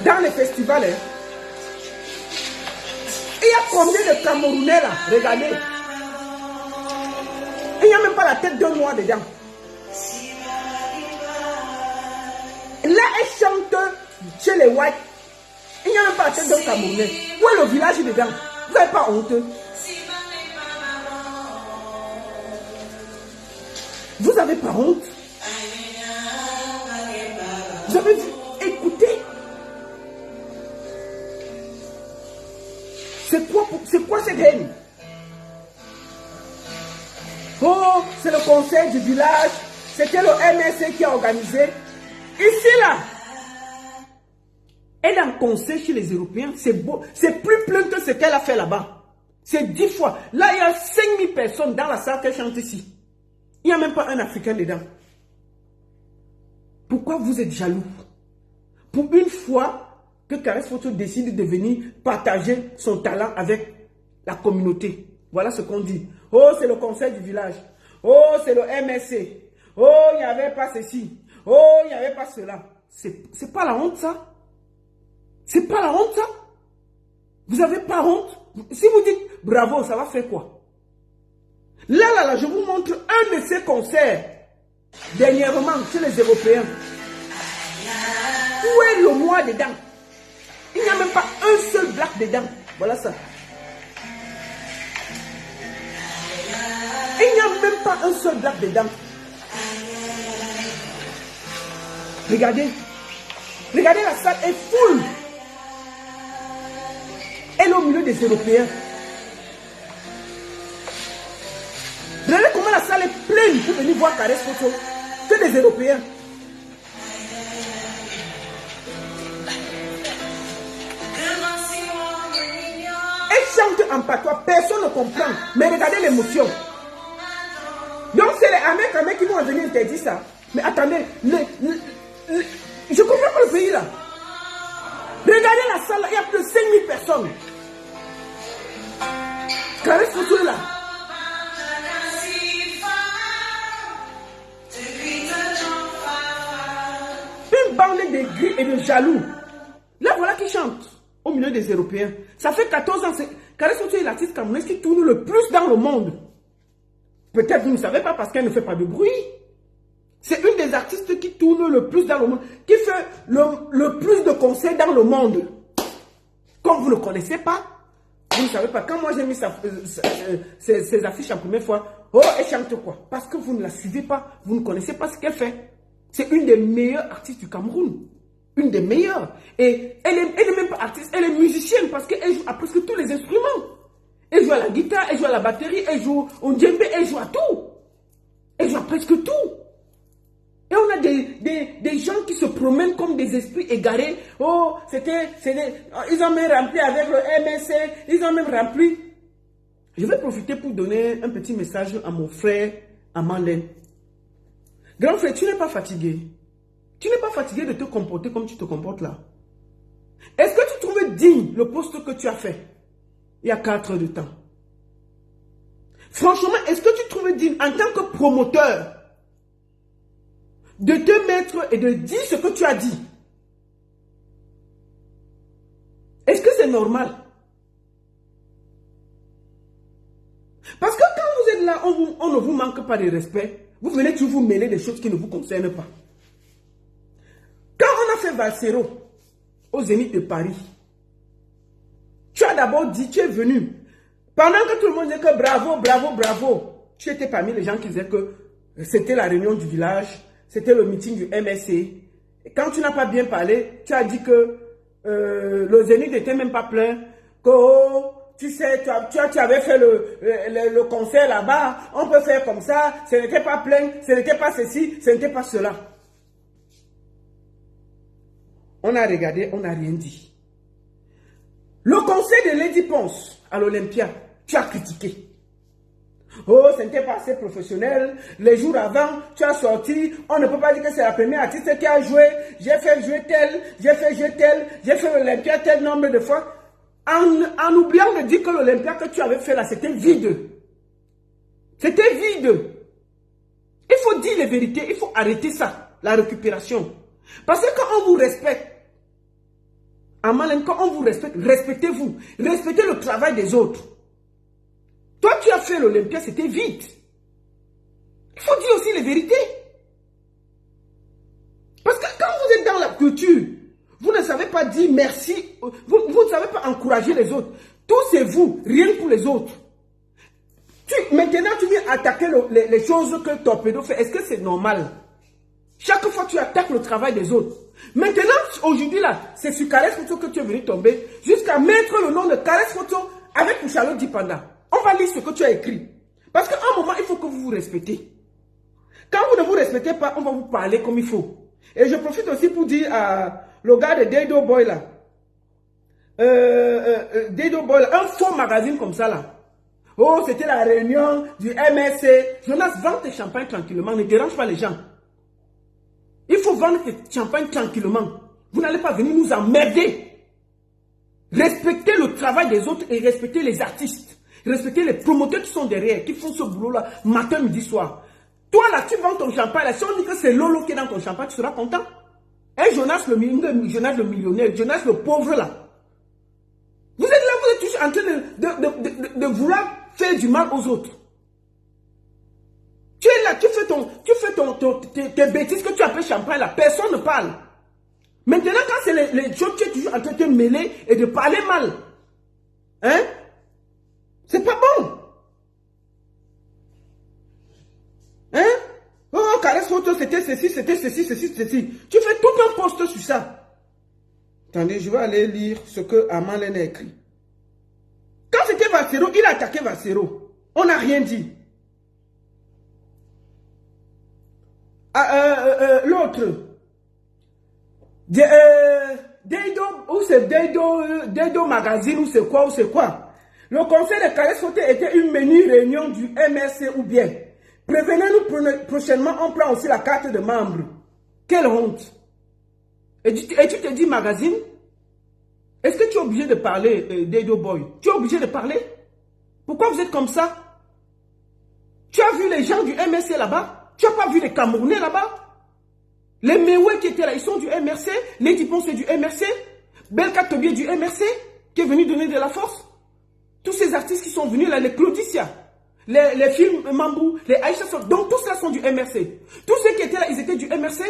Dans les festivals. Hein. Il y a combien de Camerounais là? Regardez. Il n'y a même pas la tête d'un noir dedans. Là, elle chante chez les Whites. Il n'y a même pas la tête d'un Camerounais. Où est le village dedans? Vous n'avez pas honte? Vous n'avez pas honte? Vous avez vu? Écoutez. C'est quoi cette haine? Oh, c'est le conseil du village. C'était le MSC qui a organisé. Ici, là. Elle est en conseil chez les Européens. C'est beau. C'est plus plein que ce qu'elle a fait là-bas. C'est 10 fois. Là, il y a 5000 personnes dans la salle qu'elle chante ici. Il n'y a même pas un Africain dedans. Pourquoi vous êtes jaloux? Pour une fois que Caresse Photo décide de venir partager son talent avec la communauté. Voilà ce qu'on dit. Oh, c'est le conseil du village. Oh, c'est le MSC. Oh, il n'y avait pas ceci. Oh, il n'y avait pas cela. C'est pas la honte, ça? C'est pas la honte, ça? Vous n'avez pas honte? Si vous dites bravo, ça va faire quoi? Là, je vous montre un de ces concerts. Dernièrement, chez les Européens. Où est le noir dedans? Il n'y a même pas un seul black dedans. Voilà ça. Il n'y a même pas un seul black dedans. Regardez. Regardez, la salle est full. Elle est au milieu des Européens. Regardez comment la salle est pleine pour venir voir Caresse Photo. Que des Européens. Elle chante en patois, personne ne comprend. Mais regardez l'émotion. Donc c'est les Américains qui vont venir interdire ça. Mais attendez, je comprends pas le pays là. Regardez la salle, il y a plus de 5000 personnes. Caresse Photo est là. Une bande de gris et de jaloux. Là voilà qui chante au milieu des Européens. Ça fait 14 ans. Caresse Photo est l'artiste camerounaise qui tourne le plus dans le monde. Peut-être vous ne savez pas parce qu'elle ne fait pas de bruit. C'est une des artistes qui tourne le plus dans le monde, qui fait le plus de concerts dans le monde. Comme vous ne connaissez pas, vous ne savez pas. Quand moi j'ai mis ses affiches la première fois, oh, elle chante quoi? Parce que vous ne la suivez pas, vous ne connaissez pas ce qu'elle fait. C'est une des meilleures artistes du Cameroun. Une des meilleures. Et elle est même pas artiste, elle est musicienne parce qu'elle joue à presque tous les instruments. Elle joue à la guitare, elle joue à la batterie, elle joue au djembé, elle joue à tout. Elle joue à presque tout. Et on a des gens qui se promènent comme des esprits égarés. Oh, ils ont même rempli avec le MSC, ils ont même rempli. Je vais profiter pour donner un petit message à mon frère Amandine. Grand frère, tu n'es pas fatigué. Tu n'es pas fatigué de te comporter comme tu te comportes là. Est-ce que tu trouves digne le poste que tu as fait il y a 4 heures de temps? Franchement, est-ce que tu trouves digne en tant que promoteur de te mettre et de dire ce que tu as dit? Est-ce que c'est normal? Parce que quand vous êtes là, on ne vous manque pas de respect. Vous venez toujours vous mêler des choses qui ne vous concernent pas. Quand on a fait Valsero au Zénith de Paris, tu as d'abord dit, tu es venu. Pendant que tout le monde disait que bravo, bravo, bravo, tu étais parmi les gens qui disaient que c'était la réunion du village, c'était le meeting du MSC. Et quand tu n'as pas bien parlé, tu as dit que le Zénith n'était même pas plein, que oh, tu sais, tu avais fait le concert là-bas, on peut faire comme ça, ce n'était pas plein, ce n'était pas ceci, ce n'était pas cela. On a regardé, on n'a rien dit. Le concert de Lady Ponce à l'Olympia, tu as critiqué. Oh, ce n'était pas assez professionnel. Les jours avant, tu as sorti. On ne peut pas dire que c'est la première artiste qui a joué. J'ai fait jouer tel, j'ai fait jouer tel, j'ai fait l'Olympia tel nombre de fois. En oubliant de dire que l'Olympia que tu avais fait là, c'était vide. C'était vide. Il faut dire les vérités, il faut arrêter ça, la récupération. Parce que quand on vous respecte, quand on vous respecte, respectez-vous. Respectez le travail des autres. Toi, tu as fait l'Olympia, c'était vite. Il faut dire aussi les vérités. Parce que quand vous êtes dans la culture, vous ne savez pas dire merci, vous ne savez pas encourager les autres. Tout c'est vous, rien pour les autres. Maintenant, tu viens attaquer les choses que Torpedo fait. Est-ce que c'est normal? Chaque fois, tu attaques le travail des autres. Maintenant, aujourd'hui, là, c'est sur Caresse Photo que tu es venu tomber, jusqu'à mettre le nom de Caresse Photo avec Charlotte Dipanda. On va lire ce que tu as écrit. Parce qu'à un moment, il faut que vous vous respectez. Quand vous ne vous respectez pas, on va vous parler comme il faut. Et je profite aussi pour dire à le gars de Dedo Boy là. Dedo Boy là, un faux magazine comme ça là. Oh, c'était la réunion du MSC. Jonas, vends tes champagnes tranquillement, ne dérange pas les gens. Il faut vendre tes champagnes tranquillement. Vous n'allez pas venir nous emmerder. Respectez le travail des autres et respectez les artistes. Respectez les promoteurs qui sont derrière, qui font ce boulot-là matin, midi, soir. Toi, là, tu vends ton champagne. Là, si on dit que c'est Lolo qui est dans ton champagne, tu seras content. Et Jonas le millionnaire, Jonas le pauvre, là. Vous êtes là, vous êtes toujours en train de vouloir faire du mal aux autres. Tu es là, tu fais tes bêtises que tu appelles champagne, là. Personne ne parle. Maintenant, quand c'est les choses, tu es toujours en train de te mêler et de parler mal. Hein? C'est pas bon. Hein? Oh, Caresse Photo, c'était ceci, c'était ceci, ceci, ceci. Tu fais tout un post sur ça. Attendez, je vais aller lire ce que Amalène a écrit. Quand c'était Vassero, il a attaqué Vassero. On n'a rien dit. L'autre. Deido, ou c'est Deido Magazine, ou c'est quoi. Le conseil de Caresse Photo était une mini réunion du MRC ou bien. Prévenez-nous prochainement, on prend aussi la carte de membre. Quelle honte. Et tu te dis magazine? Est-ce que tu es obligé de parler, Deido Boy? Tu es obligé de parler? Pourquoi vous êtes comme ça? Tu as vu les gens du MRC là-bas? Tu n'as pas vu les Camerounais là-bas? Les Mewe qui étaient là, ils sont du MRC. Lady Ponce c'est du MRC. Belka Tobier du MRC, qui est venu donner de la force. Tous ces artistes qui sont venus là, les Claudicia, les films Mambou, les Aïcha, donc tous là sont du MRC. Tous ceux qui étaient là, ils étaient du MRC.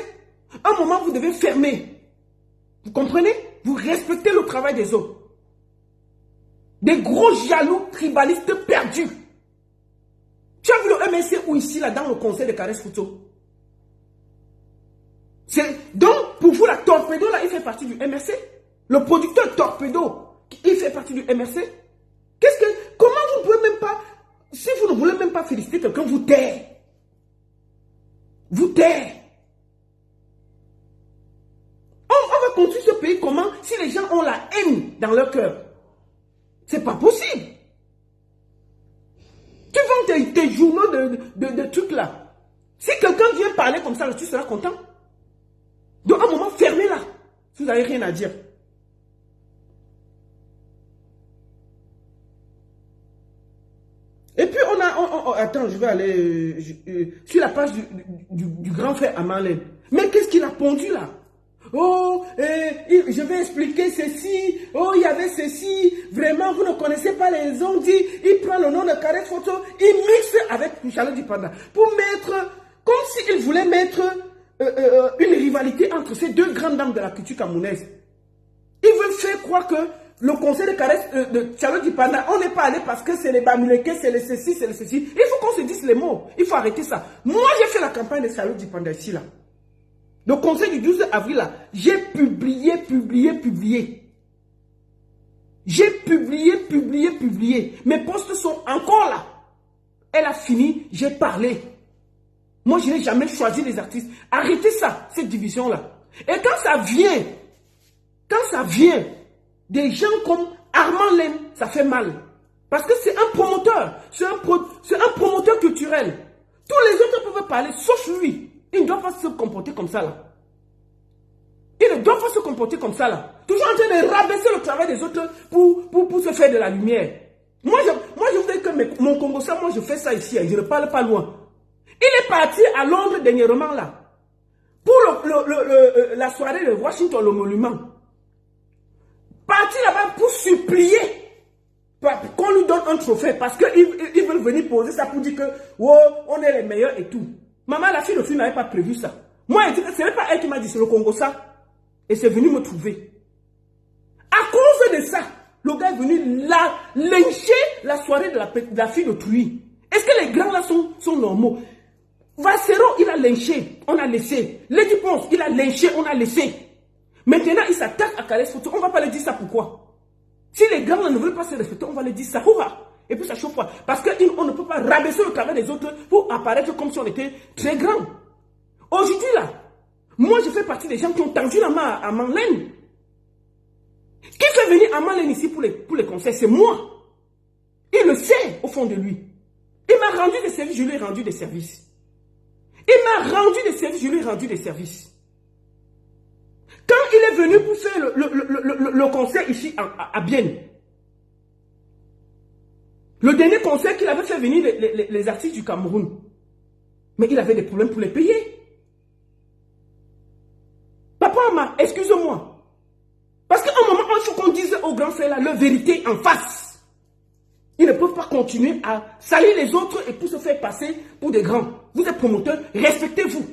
À un moment, vous devez fermer. Vous comprenez? Vous respectez le travail des autres. Des gros jaloux tribalistes perdus. Tu as vu le MRC ou ici, là, dans le conseil de Caresse Photo? Donc, pour vous, la Torpedo, là, il fait partie du MRC. Le producteur Torpedo, il fait partie du MRC. Comment vous pouvez même pas, si vous ne voulez même pas féliciter quelqu'un, vous taire. Vous taire. On va construire ce pays comment? Si les gens ont la haine dans leur cœur. C'est pas possible. Tu vends tes journaux de trucs là. Si quelqu'un vient parler comme ça, tu seras content. Donc à un moment, fermez-la. Si vous n'avez rien à dire. Et puis on a... attends, je vais aller sur la page du grand frère Amalène. Mais qu'est-ce qu'il a pondu là? Oh, je vais expliquer ceci. Oh, il y avait ceci. Vraiment, vous ne connaissez pas les ondes. Il prend le nom de Caresse Photo, il mixe avec Charlotte Dipanda. Pour mettre... Comme s'il voulait mettre une rivalité entre ces deux grandes dames de la culture camerounaise. Ils veulent faire croire que le conseil de Caresse de Charlotte Dipanda, on n'est pas allé parce que c'est les Bamileke, c'est les ceci, c'est les ceci. Il faut qu'on se dise les mots. Il faut arrêter ça. Moi, j'ai fait la campagne de Charlotte Dipanda ici, là. Le conseil du 12 avril, là, j'ai publié. J'ai publié. Mes posts sont encore là. Elle a fini, j'ai parlé. Moi, je n'ai jamais choisi les artistes. Arrêtez ça, cette division-là. Et quand ça vient des gens comme Armand Lem, ça fait mal. Parce que c'est un promoteur. C'est un promoteur culturel. Tous les autres peuvent parler, sauf lui. Il ne doit pas se comporter comme ça, là. Il ne doit pas se comporter comme ça, là. Toujours en train de rabaisser le travail des autres pour se faire de la lumière. Moi, je voudrais que mon Congo, ça, moi, je fais ça ici. Je ne parle pas loin. Il est parti à Londres dernièrement, là. Pour la soirée de Washington, le monument. Parti là-bas pour supplier qu'on lui donne un trophée. Parce qu'ils veulent venir poser ça pour dire que, oh, on est les meilleurs et tout. Maman, la fille de film n'avait pas prévu ça. Moi, ce n'est pas elle qui m'a dit, c'est le Congo ça. Et c'est venu me trouver. À cause de ça, le gars est venu lyncher la soirée de la fille de Truy. Est-ce que les grands là sont normaux? Vassero, il a lynché, on a laissé. Lady Ponce, il a lynché, on a laissé. Maintenant, il s'attaque à Caresse Photo. On ne va pas lui dire ça, pourquoi? Si les grands là ne veulent pas se respecter, on va lui dire ça. Et puis ça chauffe pas. Parce qu'on ne peut pas rabaisser le travail des autres pour apparaître comme si on était très grand. Aujourd'hui là, moi je fais partie des gens qui ont tendu la main à Amalène. Qui fait venir Amalène ici pour les conseils? C'est moi. Il le sait au fond de lui. Il m'a rendu des services, je lui ai rendu des services. Il m'a rendu des services, je lui ai rendu des services. Quand il est venu pour faire le conseil ici à Bienne, le dernier conseil qu'il avait fait venir les artistes du Cameroun, mais il avait des problèmes pour les payer. Papa, maman, excuse-moi. Parce qu'à un moment, il faut qu'on dise aux grands frères là, leur vérité en face. Ils ne peuvent pas continuer à salir les autres et pour se faire passer pour des grands. Vous êtes promoteurs, respectez-vous.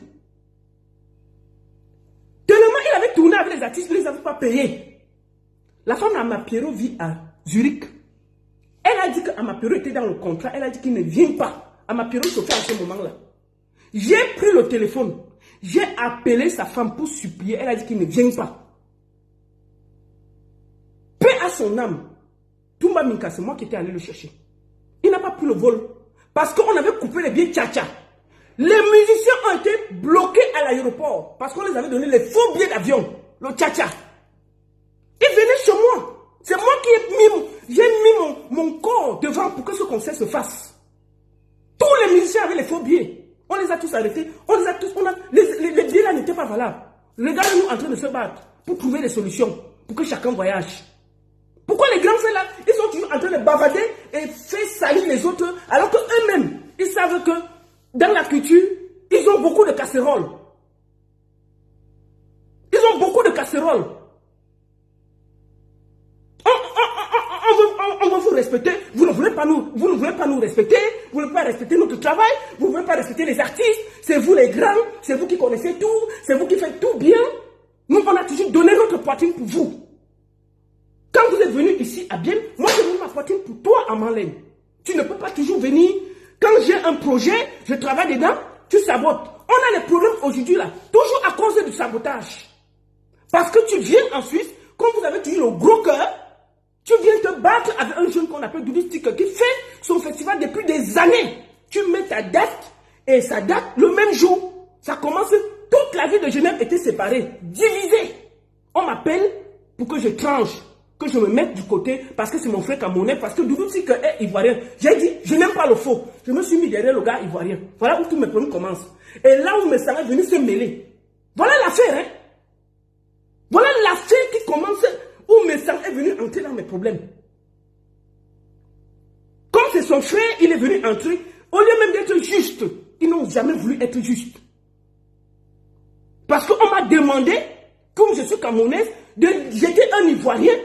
Tellement il avait tourné avec les artistes, il ne les avait pas payés. La femme d'Amapero vit à Zurich. Elle a dit qu'Amapero était dans le contrat, elle a dit qu'il ne vient pas. Amapero chauffait à ce moment-là. J'ai pris le téléphone. J'ai appelé sa femme pour supplier. Elle a dit qu'il ne vient pas. Paix à son âme. Toumba Minka, c'est moi qui étais allé le chercher. Il n'a pas pris le vol. Parce qu'on avait coupé les billets tcha-tcha. Les musiciens ont été bloqués à l'aéroport. Parce qu'on les avait donné les faux billets d'avion. Le tcha-tcha. Ils venaient chez moi. C'est moi qui j'ai mis mon corps devant pour que ce concert se fasse. Tous les musiciens avaient les faux billets. On les a tous arrêtés. On les a tous. Les billets là n'étaient pas valables. Regardez-nous en train de se battre pour trouver des solutions. Pour que chacun voyage. Pourquoi les grands frères là, ils sont toujours en train de bavader et faire salir les autres, alors qu'eux-mêmes, ils savent que dans la culture, ils ont beaucoup de casseroles. Ils ont beaucoup de casseroles. On va vous respecter. Vous ne voulez pas nous respecter. Vous ne voulez pas respecter notre travail. Vous ne voulez pas respecter les artistes. C'est vous les grands. C'est vous qui connaissez tout. C'est vous qui faites tout bien. Nous, on a toujours donné notre poitrine pour vous. Quand vous êtes venu ici à Bienne, moi j'ai donné ma poitrine pour toi à Marlène. Tu ne peux pas toujours venir. Quand j'ai un projet, je travaille dedans, tu sabotes. On a des problèmes aujourd'hui là, toujours à cause du sabotage. Parce que tu viens en Suisse, comme vous avez toujours le gros cœur, tu viens te battre avec un jeune qu'on appelle Doudou Sticker qui fait son festival depuis des années. Tu mets ta date et sa date le même jour. Ça commence, toute la ville de Genève était séparée, divisée. On m'appelle pour que je tranche. Que je me mette du côté, parce que c'est mon frère camerounais, parce que Doudou Sticker est ivoirien. J'ai dit, je n'aime pas le faux. Je me suis mis derrière le gars ivoirien. Voilà où tous mes problèmes commencent. Et là où mes salariés venaient se mêler. Voilà l'affaire, hein. Voilà l'affaire qui commence, où mes salariés est venu entrer dans mes problèmes. Comme c'est son frère, il est venu entrer, au lieu même d'être juste, ils n'ont jamais voulu être justes. Parce qu'on m'a demandé, comme je suis camerounaise, de jeter un ivoirien.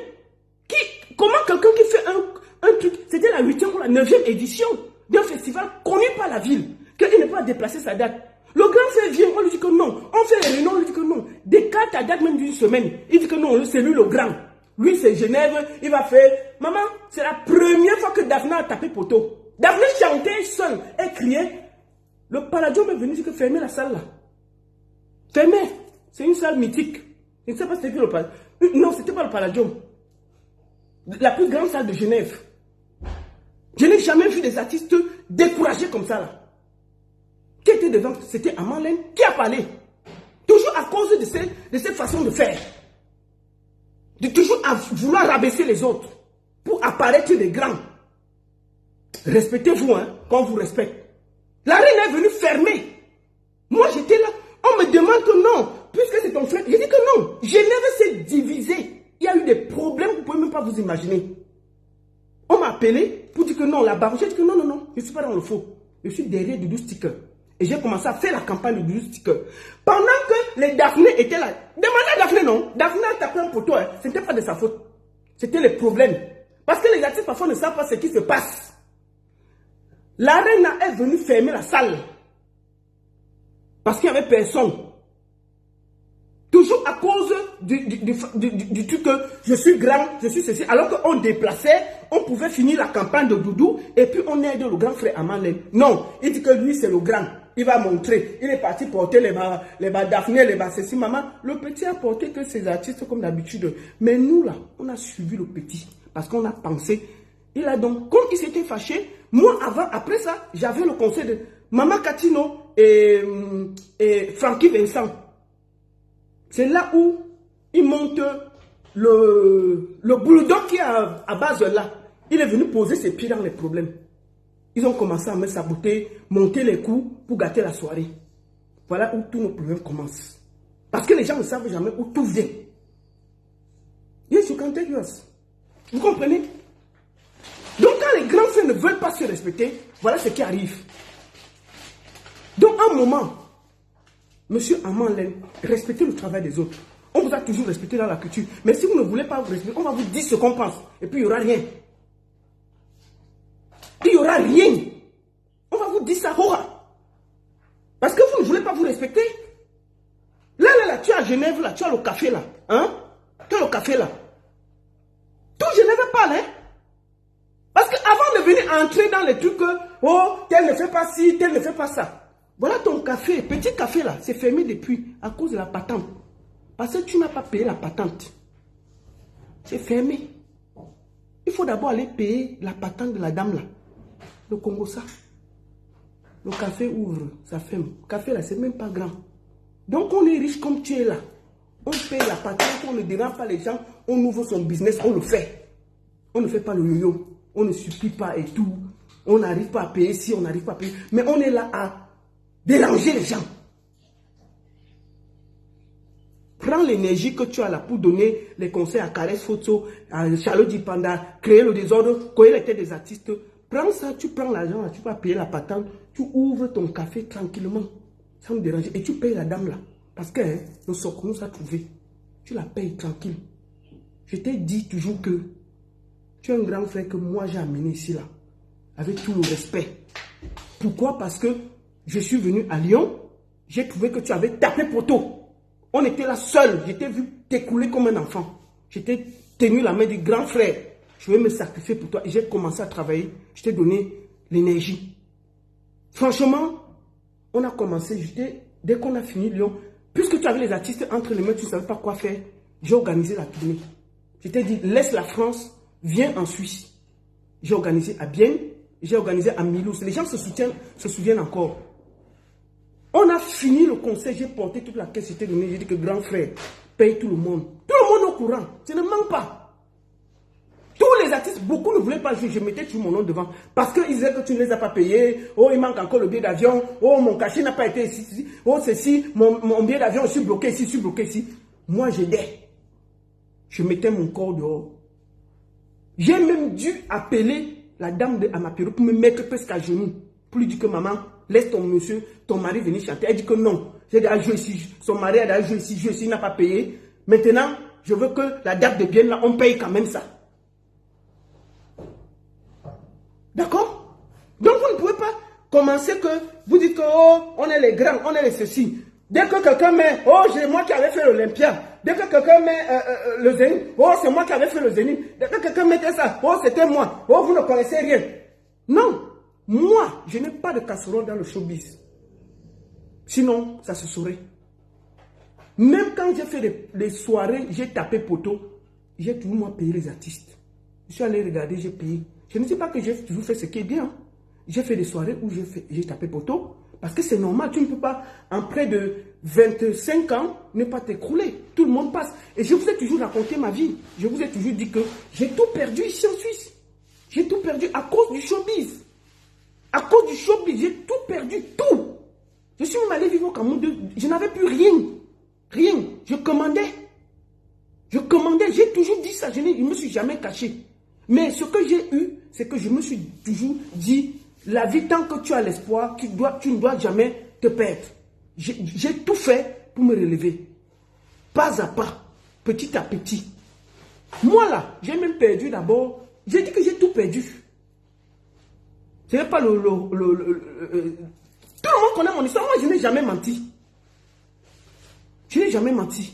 Comment quelqu'un qui fait un truc, c'était la 8e ou la 9e édition d'un festival connu par la ville, qu'il ne peut pas déplacer sa date. Le grand frère vient, on lui dit que non. On fait les réunions, on lui dit que non. Décale ta date même d'une semaine. Il dit que non, c'est lui le grand. Lui c'est Genève, il va faire. Maman, c'est la première fois que Daphné a tapé poteau. Daphné chantait seule, elle criait. Le Palladium est venu dire que fermez la salle là. Fermez. C'est une salle mythique. Je ne sais pas si c'était le Palladium. Non, c'était pas le Palladium. La plus grande salle de Genève. Je n'ai jamais vu des artistes découragés comme ça là. Qui était devant? C'était Amarlène qui a parlé. Toujours à cause de cette façon de faire. De toujours à vouloir rabaisser les autres. Pour apparaître des grands. Respectez-vous, hein, quand on vous respecte. La reine est venue fermer. Moi j'étais là. On me demande que non. Puisque c'est ton frère. J'ai dit que non. Genève s'est divisée. Il y a eu des problèmes que vous ne pouvez même pas vous imaginer. On m'a appelé pour dire que non, là-bas. J'ai dit que non, non, non, je ne suis pas dans le faux. Je suis derrière Doudou Sticker. Et j'ai commencé à faire la campagne de Doudou Sticker. Pendant que les Daphné étaient là. Demandez à Daphné, non. Daphné a tapé un poteau. Hein. Ce n'était pas de sa faute. C'était les problèmes. Parce que les artistes parfois ne savent pas ce qui se passe. La reine est venue fermer la salle. Parce qu'il n'y avait personne. Toujours à cause du truc que je suis grand, je suis ceci. Alors qu'on déplaçait, on pouvait finir la campagne de Doudou et puis on aide le grand frère Amarlène. Non, il dit que lui c'est le grand. Il va montrer. Il est parti porter les bas Daphné, les bas ceci. Maman, le petit a porté que ses artistes comme d'habitude. Mais nous là, on a suivi le petit parce qu'on a pensé. Il a donc, comme il s'était fâché, moi avant, après ça, j'avais le conseil de Maman Catino et Francky Vincent. C'est là où il monte le bulldog qui est à base là. Il est venu poser ses pieds dans les problèmes. Ils ont commencé à me saboter, monter les coups pour gâter la soirée. Voilà où tous nos problèmes commencent. Parce que les gens ne savent jamais où tout vient. Yes, you can take yours. Vous comprenez? Donc quand les grands frères ne veulent pas se respecter, voilà ce qui arrive. Donc à un moment, Monsieur Amarlène, respectez le travail des autres. On vous a toujours respecté dans la culture. Mais si vous ne voulez pas vous respecter, on va vous dire ce qu'on pense. Et puis il n'y aura rien. Il n'y aura rien. On va vous dire ça. Parce que vous ne voulez pas vous respecter. Là, tu es à Genève, là, tu as le café là. Hein? Tu as le café là. Tout Genève parle, hein? Parce qu'avant de venir entrer dans les trucs, oh, tel ne fait pas ci, tel ne fait pas ça. Voilà ton café, petit café là, c'est fermé depuis à cause de la patente. Parce que tu n'as pas payé la patente. C'est fermé. Il faut d'abord aller payer la patente de la dame là. Le Congo ça. Le café ouvre, ça ferme. Le café là, c'est même pas grand. Donc on est riche comme tu es là. On paye la patente, on ne dérange pas les gens, on ouvre son business, on le fait. On ne fait pas le yo-yo, on ne supplie pas et tout. On n'arrive pas à payer si on n'arrive pas à payer. Mais on est là à déranger les gens. Prends l'énergie que tu as là pour donner les conseils à Caresse Photo, à Charlotte Dipanda, créer le désordre, coller les têtes des artistes. Prends ça, tu prends l'argent, tu vas payer la patente, tu ouvres ton café tranquillement, sans me déranger. Et tu payes la dame là. Parce que le socle nous a trouvé. Tu la payes tranquille. Je t'ai dit toujours que tu es un grand frère que moi j'ai amené ici là. Avec tout le respect. Pourquoi? Parce que je suis venu à Lyon, j'ai trouvé que tu avais tapé poteau. On était là seul, je t'ai vu t'écouler comme un enfant. Je t'ai tenu la main du grand frère. Je vais me sacrifier pour toi. Et j'ai commencé à travailler. Je t'ai donné l'énergie. Franchement, on a commencé, dès qu'on a fini Lyon, puisque tu avais les artistes entre les mains, tu ne savais pas quoi faire, j'ai organisé la tournée. Je t'ai dit, laisse la France, viens en Suisse. J'ai organisé à Bienne, j'ai organisé à Mulhouse. Les gens se souviennent encore. On a fini le concert, j'ai porté toute la caisse, j'étais donné, j'ai dit que grand frère, paye tout le monde. Tout le monde est au courant, ça ne manque pas. Tous les artistes, beaucoup ne voulaient pas jouer, je mettais tout mon nom devant. Parce qu'ils disaient que tu ne les as pas payés, oh il manque encore le billet d'avion, oh mon cachet n'a pas été ici, oh ceci, mon billet d'avion, je suis bloqué ici, je suis bloqué ici. Moi j'aidais. Je mettais mon corps dehors. J'ai même dû appeler la dame de Amapiro pour me mettre presque à genoux. Pour lui dire que maman, laisse ton monsieur, ton mari venir chanter. Elle dit que non. J'ai déjà joué ici. Son mari a déjà joué ici, il n'a pas payé. Maintenant, je veux que la date de Bienne, là, on paye quand même ça. D'accord? Donc vous ne pouvez pas commencer que vous dites que oh, on est les grands, on est les ceci. Dès que quelqu'un met, oh, c'est moi qui avais fait l'Olympia. Dès que quelqu'un met le Zénith, oh, c'est moi qui avais fait le Zénith. Dès que quelqu'un mettait ça, oh, c'était moi. Oh, vous ne connaissez rien. Non, moi, je n'ai pas de casserole dans le showbiz. Sinon, ça se saurait. Même quand j'ai fait les soirées, j'ai tapé poteau, j'ai toujours moi payé les artistes. Je suis allé regarder, j'ai payé. Je ne dis pas que j'ai toujours fait ce qui est bien. J'ai fait des soirées où j'ai tapé poteau. Parce que c'est normal, tu ne peux pas, en près de 25 ans, ne pas t'écrouler. Tout le monde passe. Et je vous ai toujours raconté ma vie. Je vous ai toujours dit que j'ai tout perdu ici en Suisse. J'ai tout perdu à cause du showbiz. À cause du showbiz, j'ai tout perdu, tout. Je suis même allé vivre au Cameroun. Je n'avais plus rien. Rien. Je commandais. J'ai toujours dit ça. Je ne me suis jamais caché. Mais ce que j'ai eu, c'est que je me suis toujours dit, la vie, tant que tu as l'espoir, tu ne dois jamais te perdre. J'ai tout fait pour me relever. Pas à pas, petit à petit. Moi là, j'ai même perdu d'abord. J'ai dit que j'ai tout perdu. Ce n'est pas tout le monde connaît mon histoire. Moi, je n'ai jamais menti. Je n'ai jamais menti.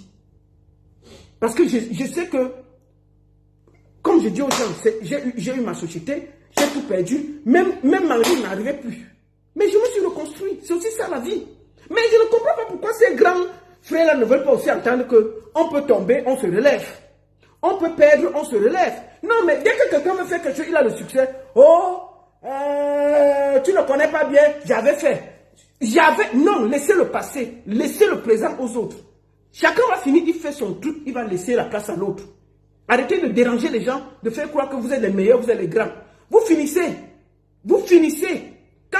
Parce que je sais que, comme je dis aux gens, j'ai eu ma société, j'ai tout perdu, même ma vie n'arrivait plus. Mais je me suis reconstruit, c'est aussi ça la vie. Mais je ne comprends pas pourquoi ces grands frères-là ne veulent pas aussi entendre qu'on peut tomber, on se relève. On peut perdre, on se relève. Non, mais dès que quelqu'un me fait quelque chose, il a le succès. Oh, tu ne connais pas bien, j'avais fait. Non, laissez le passé, laissez le présent aux autres. Chacun va finir, il fait son truc, il va laisser la place à l'autre. Arrêtez de déranger les gens, de faire croire que vous êtes les meilleurs, vous êtes les grands. Vous finissez. Vous finissez. Quand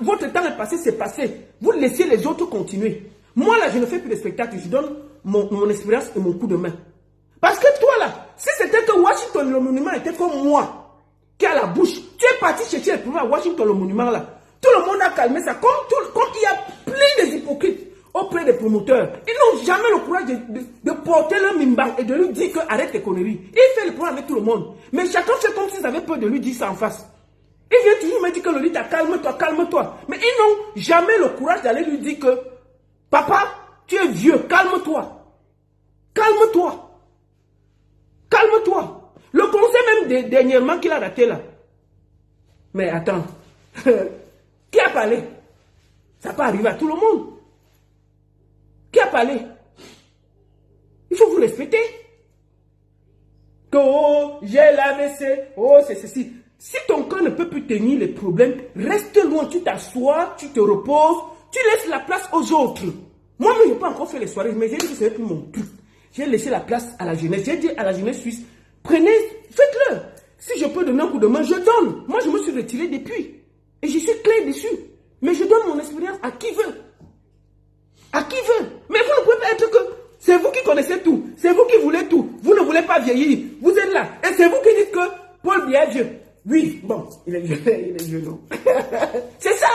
votre temps est passé, c'est passé. Vous laissez les autres continuer. Moi, là, je ne fais plus de spectacle. Je donne mon expérience et mon coup de main. Parce que toi, là, si c'était que Washington, le monument était comme moi, qui a la bouche, tu es parti chercher les problèmes à Washington, le monument, là. Tout le monde a calmé ça. Comme il y a plein des hypocrites auprès des promoteurs. Ils n'ont jamais le courage de porter leur mimba et de lui dire que arrête tes conneries. Il fait le problème avec tout le monde. Mais chacun fait comme s'ils avaient peur de lui dire ça en face. Il vient toujours me dire que Lolita, calme-toi, calme-toi. Mais ils n'ont jamais le courage d'aller lui dire que papa, tu es vieux, calme-toi. Calme-toi. Calme-toi. Le conseil même dernièrement qu'il a raté là. Mais attends. Qui a parlé? Ça peut arriver à tout le monde. Qui a parlé? Il faut vous respecter. Que oh, j'ai l'AVC, oh, c'est ceci. Si ton corps ne peut plus tenir les problèmes, reste loin, tu t'assois, tu te reposes, tu laisses la place aux autres. Moi, je n'ai pas encore fait les soirées, mais j'ai dit que c'est pour mon truc. J'ai laissé la place à la jeunesse. J'ai dit à la jeunesse suisse, prenez, faites-le. Si je peux donner un coup de main, je donne. Moi, je me suis retiré depuis. Et je suis clair dessus. Mais je donne mon expérience à qui veut. À qui veut. Mais vous ne pouvez pas être que... C'est vous qui connaissez tout. C'est vous qui voulez tout. Vous ne voulez pas vieillir. Vous êtes là. Et c'est vous qui dites que Paul Biya est vieux. Oui, bon, il est vieux. Il est vieux, non. C'est ça.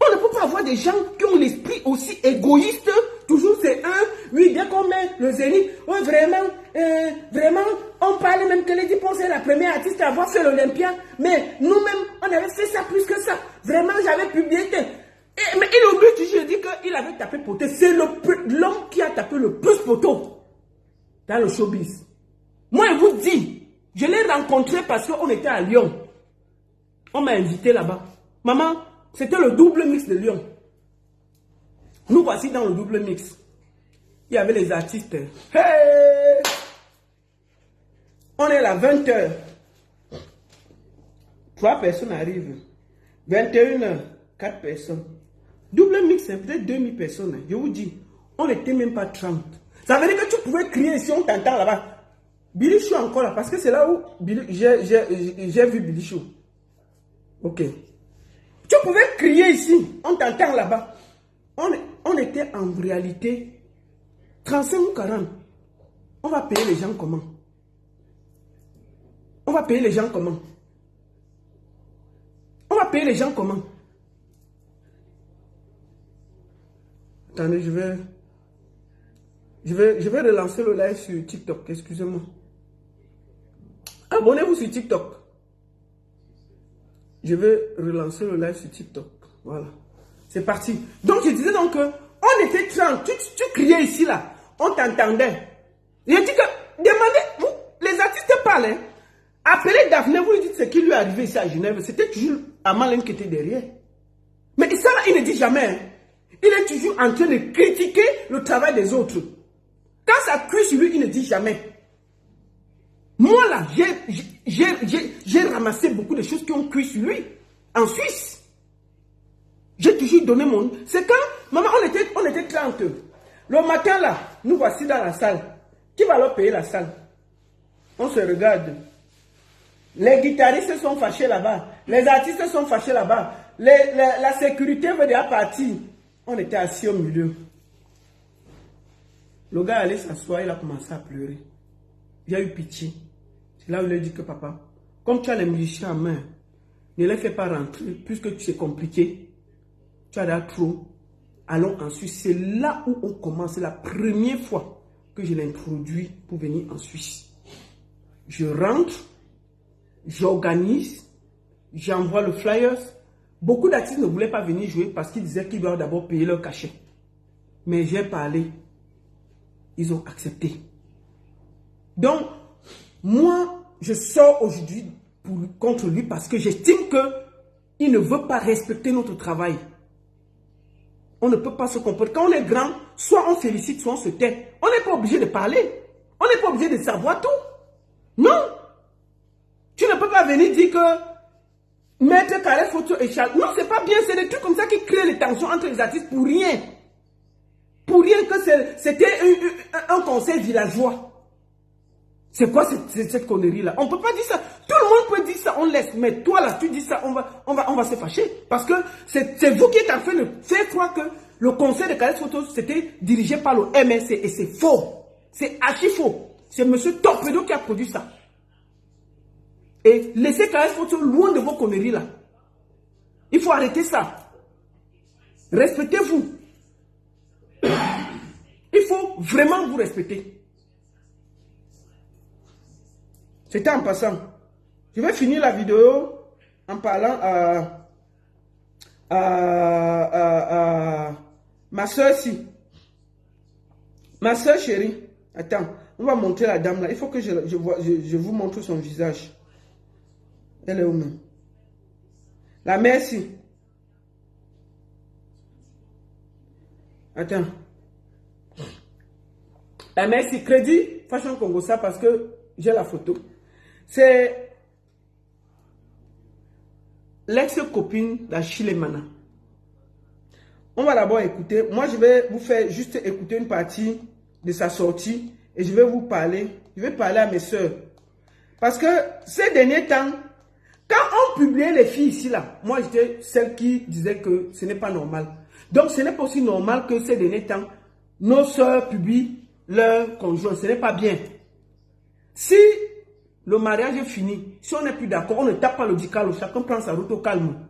On ne peut pas avoir des gens qui ont l'esprit aussi égoïste. Toujours c'est un. Oui, dès qu'on met le zénith. Oui, vraiment, on parle même que les Dipons c'est la première artiste à avoir fait l'Olympia. Mais nous-mêmes, on avait fait ça plus que ça. Vraiment, j'avais publié. Mais il oublie toujours de dire qu'il avait tapé poteau. C'est l'homme qui a tapé le plus poteau dans le showbiz. Moi, je vous dis, je l'ai rencontré parce qu'on était à Lyon. On m'a invité là-bas. Maman, c'était le double mix de Lyon. Nous voici dans le double mix. Il y avait les artistes. Hey! On est là, 20h. 3 personnes arrivent. 21h, 4 personnes. Double mix, c'est peut-être 2000 personnes. Je vous dis, on n'était même pas 30. Ça veut dire que tu pouvais crier si on t'entend là-bas. Billy Show encore là, parce que c'est là où j'ai vu Billy Show. Ok. Tu pouvais crier ici, on t'entend là-bas. On était en réalité 35 ou 40. On va payer les gens comment? On va payer les gens comment? On va payer les gens comment? Attendez, je vais relancer le live sur TikTok, excusez-moi. Abonnez-vous sur TikTok. Je vais relancer le live sur TikTok. Voilà. C'est parti. Donc, je disais donc que on était 30. Tu criais ici, là. On t'entendait. Je dis que, demandez, les artistes parlent. Hein. Appelez Daphné, vous lui dites ce qui lui est arrivé ici à Genève. C'était toujours Amalin qui était derrière. Mais ça, là, il ne dit jamais. Hein. Il est toujours en train de critiquer le travail des autres. Quand ça cuit sur lui, il ne dit jamais. Moi, là, j'ai ramassé beaucoup de choses qui ont cuit sur lui. En Suisse. J'ai toujours donné mon... C'est quand, maman, on était 30. Le matin, là, nous voici dans la salle. Qui va leur payer la salle? On se regarde. Les guitaristes sont fâchés là-bas. Les artistes sont fâchés là-bas. La sécurité veut déjà partir. On était assis au milieu. Le gars allait s'asseoir, il a commencé à pleurer. Il a eu pitié. C'est là où il a dit que papa, comme tu as les musiciens en main, ne les fais pas rentrer, puisque c'est compliqué. Tu as déjà trop. Allons en Suisse. C'est là où on commence. C'est la première fois que je l'introduis pour venir en Suisse. Je rentre, j'organise, j'envoie le flyers. Beaucoup d'artistes ne voulaient pas venir jouer parce qu'ils disaient qu'ils doivent d'abord payer leur cachet. Mais j'ai parlé. Ils ont accepté. Donc, moi, je sors aujourd'hui contre lui parce que j'estime qu'il ne veut pas respecter notre travail. On ne peut pas se comporter. Quand on est grand, soit on félicite, soit on se tait. On n'est pas obligé de parler. On n'est pas obligé de savoir tout. Non. Tu ne peux pas venir dire que mettre carré photo et Charles. Non, c'est pas bien. C'est des trucs comme ça qui créent les tensions entre les artistes pour rien. Pour rien que c'était un conseil villageois. C'est quoi cette connerie-là? On ne peut pas dire ça. Tout le monde peut dire ça, on laisse. Mais toi, là, tu dis ça, on va se fâcher. Parce que c'est vous qui êtes en train de faire croire que le conseil de caresse photo, c'était dirigé par le MSC. Et c'est faux. C'est archi faux. C'est M. Torpedo qui a produit ça. Et laissez caresse photo loin de vos conneries-là. Il faut arrêter ça. Respectez-vous. Il faut vraiment vous respecter. C'était en passant. Je vais finir la vidéo en parlant à ma soeur ici. Ma soeur chérie. Attends, on va montrer la dame là. Il faut que je vous montre son visage. Elle est où même? La mère ici. Attends. Ah, merci. Crédit Fashion Congo, ça parce que j'ai la photo. C'est l'ex-copine d'Achille Mana. On va d'abord écouter. Moi, je vais vous faire juste écouter une partie de sa sortie et je vais vous parler. Je vais parler à mes soeurs. Parce que ces derniers temps, quand on publiait les filles ici, là, moi, j'étais celle qui disait que ce n'est pas normal. Donc, ce n'est pas aussi normal que ces derniers temps, nos soeurs publient leur conjoint. Ce n'est pas bien. Si le mariage est fini, si on n'est plus d'accord, on ne tape pas le dicalo. Chacun prend sa route au calme.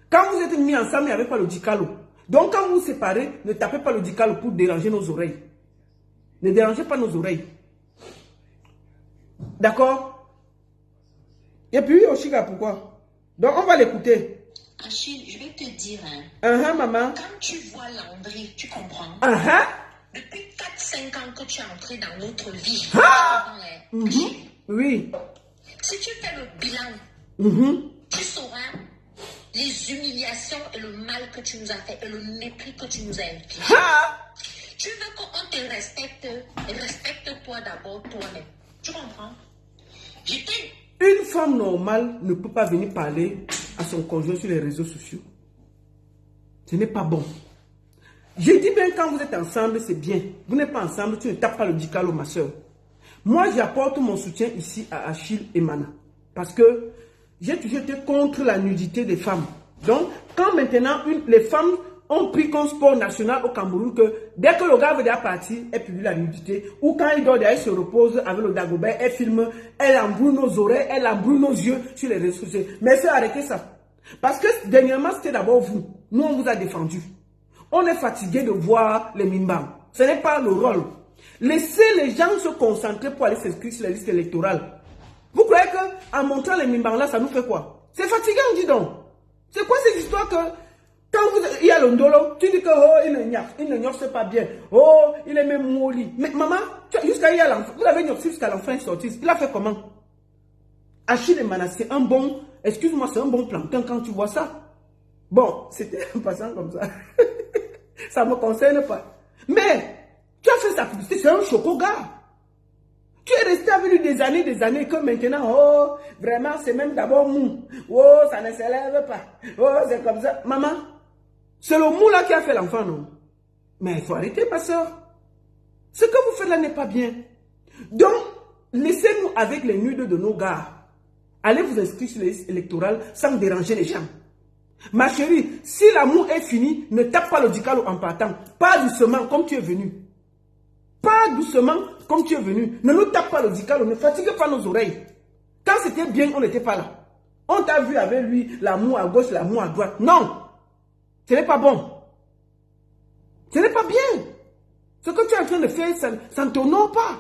Quand vous êtes mis ensemble, il n'y avait pas le dicalo. Donc, quand vous vous séparez, ne tapez pas le dicalo pour déranger nos oreilles. Ne dérangez pas nos oreilles. D'accord? Et puis, Oshika, pourquoi? Donc, on va l'écouter. Achille, je vais te dire, maman. Quand tu vois Landry, tu comprends? Depuis 4-5 ans que tu es entré dans notre vie. Oui. Si tu fais le bilan, tu sauras les humiliations et le mal que tu nous as fait et le mépris que tu nous as infligé. Tu veux qu'on te respecte, respecte-toi d'abord toi-même. Tu comprends? Une femme normale ne peut pas venir parler à son conjoint sur les réseaux sociaux. Ce n'est pas bon. Je dis bien quand vous êtes ensemble, c'est bien. Vous n'êtes pas ensemble, tu ne tapes pas le dicalo, ma soeur. Moi, j'apporte mon soutien ici à Achille et Mana. Parce que j'ai toujours été contre la nudité des femmes. Donc, quand maintenant les femmes ont pris comme sport national au Cameroun que dès que le gars veut partir, elle publie la nudité. Ou quand il dort, elle se repose avec le Dagobert, elle filme, elle embrouille nos oreilles, elle embrouille nos yeux sur les réseaux sociaux. Mais c'est arrêtez ça. Parce que dernièrement, c'était d'abord vous. Nous, on vous a défendu. On est fatigué de voir les mimbams. Ce n'est pas le rôle. Laissez les gens se concentrer pour aller s'inscrire sur les listes électorales. Vous croyez qu'en montrant les mimbams là, ça nous fait quoi? C'est fatigant, dis donc. C'est quoi cette histoire que quand il y a le ndolo, tu dis que oh, il ne gnoxe pas bien. Oh, il est même molli. Mais maman, jusqu'à hier, vous l'avez gnoxé jusqu'à l'enfant sorti. Il a fait comment? Achille et Mana, c'est un bon, excuse-moi, c'est un bon plantain quand tu vois ça. Bon, c'était un passant comme ça. Ça ne me concerne pas. Mais, tu as fait sa publicité, c'est un choco-gars. Tu es resté avec lui des années, que maintenant, oh, vraiment, c'est même d'abord mou. Oh, ça ne s'élève pas. Oh, c'est comme ça. Maman, c'est le mou là qui a fait l'enfant, non? Mais il faut arrêter, ma soeur. Ce que vous faites là n'est pas bien. Donc, laissez-nous avec les nudes de nos gars. Allez vous inscrire sur les listes électorales sans déranger les gens. Ma chérie, si l'amour est fini, ne tape pas le dicalo en partant. Pas doucement comme tu es venu. Pas doucement comme tu es venu. Ne nous tape pas le dicalo, ne fatigue pas nos oreilles. Quand c'était bien, on n'était pas là. On t'a vu avec lui, l'amour à gauche, l'amour à droite. Non, ce n'est pas bon. Ce n'est pas bien. Ce que tu es en train de faire, ça ne t'honore pas.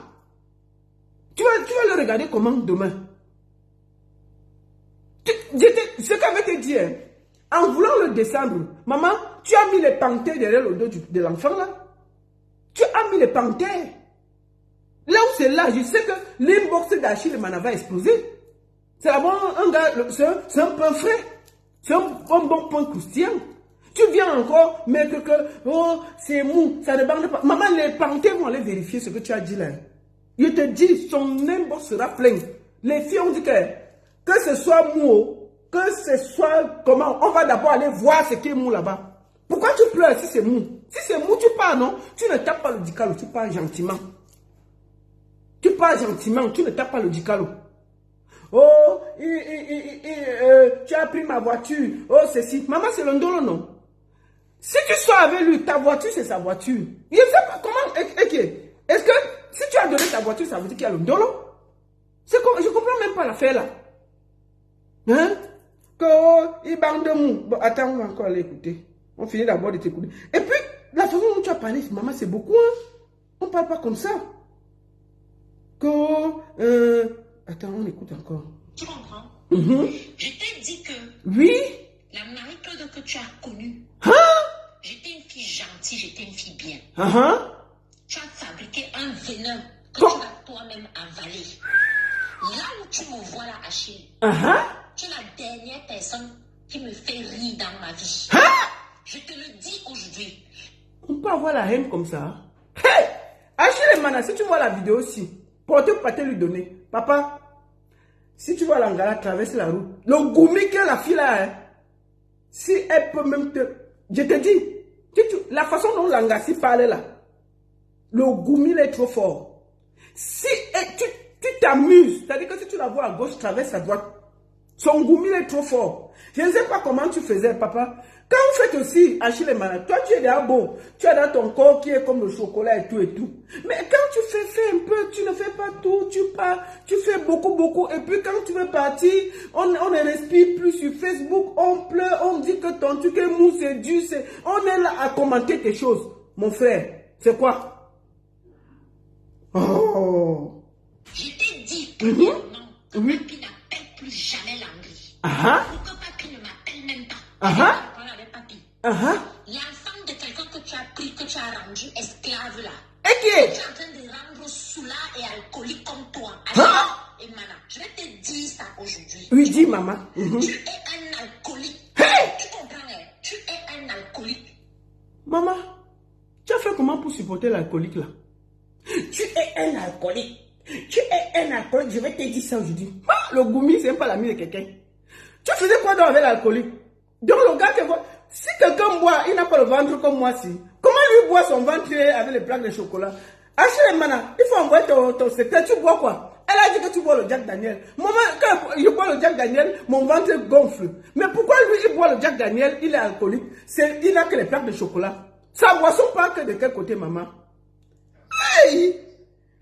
Tu vas le regarder comment demain. Ce qu'avait te dit, en voulant le descendre, maman, tu as mis les panthères derrière le dos de l'enfant là. Tu as mis les panthères. Là où c'est là, je sais que l'inbox d'Achille Mana va exploser. C'est d'abord un gars, c'est un pain frais. C'est un bon pain croustillant. Tu viens encore mettre que, oh, c'est mou, ça ne bande pas. Maman, les panthères vont aller vérifier ce que tu as dit là. Je te dis, son inbox sera plein. Les filles ont dit que ce soit mou, que ce soit comment, on va d'abord aller voir ce qui est mou là-bas. Pourquoi tu pleures si c'est mou? Si c'est mou, tu pars, non? Tu ne tapes pas le dicalo, tu pars gentiment. Tu pars gentiment, tu ne tapes pas le dicalo. Oh, tu as pris ma voiture. Oh, ceci. Maman, c'est le ndolo, non? Si tu sors avec lui, ta voiture, c'est sa voiture. Je ne sais pas comment. Est-ce que si tu as donné ta voiture, ça veut dire qu'il y a le ndolo? Je ne comprends même pas l'affaire là. Hein? Que, oh, il bande de mou. Bon, attends, on va encore l'écouter. On finit d'abord de t'écouter. Et puis, la façon dont tu as parlé, maman, c'est beaucoup. Hein? On ne parle pas comme ça. Que, attends, on écoute encore. Tu comprends? Je t'ai dit que... Oui? La Marie-Claude que tu as connue. Hein? J'étais une fille gentille, j'étais une fille bien. Tu as fabriqué un venin que tu as toi-même avalé. Là où tu me vois là, Achille, tu es la dernière personne qui me fait rire dans ma vie. Je te le dis aujourd'hui. On peut avoir la haine comme ça. Hey! Achille Mana, si tu vois la vidéo aussi, portez pas te lui donner. Papa, si tu vois l'Angala traverser la route, le goumi que la fille là, hein, si elle peut même te... Je te dis, la façon dont l'Angassi parlait là, le goumi est trop fort. Si tu t'amuses, c'est-à-dire que si tu la vois à gauche, traverse à droite, son goumi est trop fort. Je ne sais pas comment tu faisais, papa. Quand vous faites aussi Achille Mana, toi tu es déjà beau, tu as dans ton corps qui est comme le chocolat et tout et tout. Mais quand tu fais un peu, tu ne fais pas tout, tu pars, tu fais beaucoup. Et puis quand tu veux partir, on ne respire plus sur Facebook, on pleure, on dit que ton truc est mou, c'est dur, on est là à commenter tes choses. Mon frère, c'est quoi? Oh. Je t'ai dit, premièrement, que Oui. papi n'appelle plus jamais Langri. Ah Ou que papi ne m'appelle même pas. Ah. Je parle avec papi. ah. L'enfant de quelqu'un que tu as pris, que tu as rendu esclave là. Et qui est? Tu es en train de rendre saoulard et alcoolique comme toi. Ah. Et Mana, je vais te dire ça aujourd'hui. Oui, dis maman. Tu es un alcoolique. Hey. Tu comprends, hein? Tu es un alcoolique. Maman, tu as fait comment pour supporter l'alcoolique là? Tu es un alcoolique. Tu es un alcoolique. Je vais te dire ça aujourd'hui. Ah, le goumi, c'est pas l'ami de quelqu'un. Tu faisais quoi donc avec l'alcoolique? Donc le gars te voit. Si quelqu'un boit, il n'a pas le ventre comme moi si. Comment lui boit son ventre avec les plaques de chocolat? Achille Mana, il faut envoyer ton secteur. Tu bois quoi? Elle a dit que tu bois le Jack Daniel. Maman, quand je bois le Jack Daniel, mon ventre gonfle. Mais pourquoi lui, il boit le Jack Daniel, il est alcoolique? Il n'a que les plaques de chocolat. Sa boisson part que de quel côté, maman? Hey!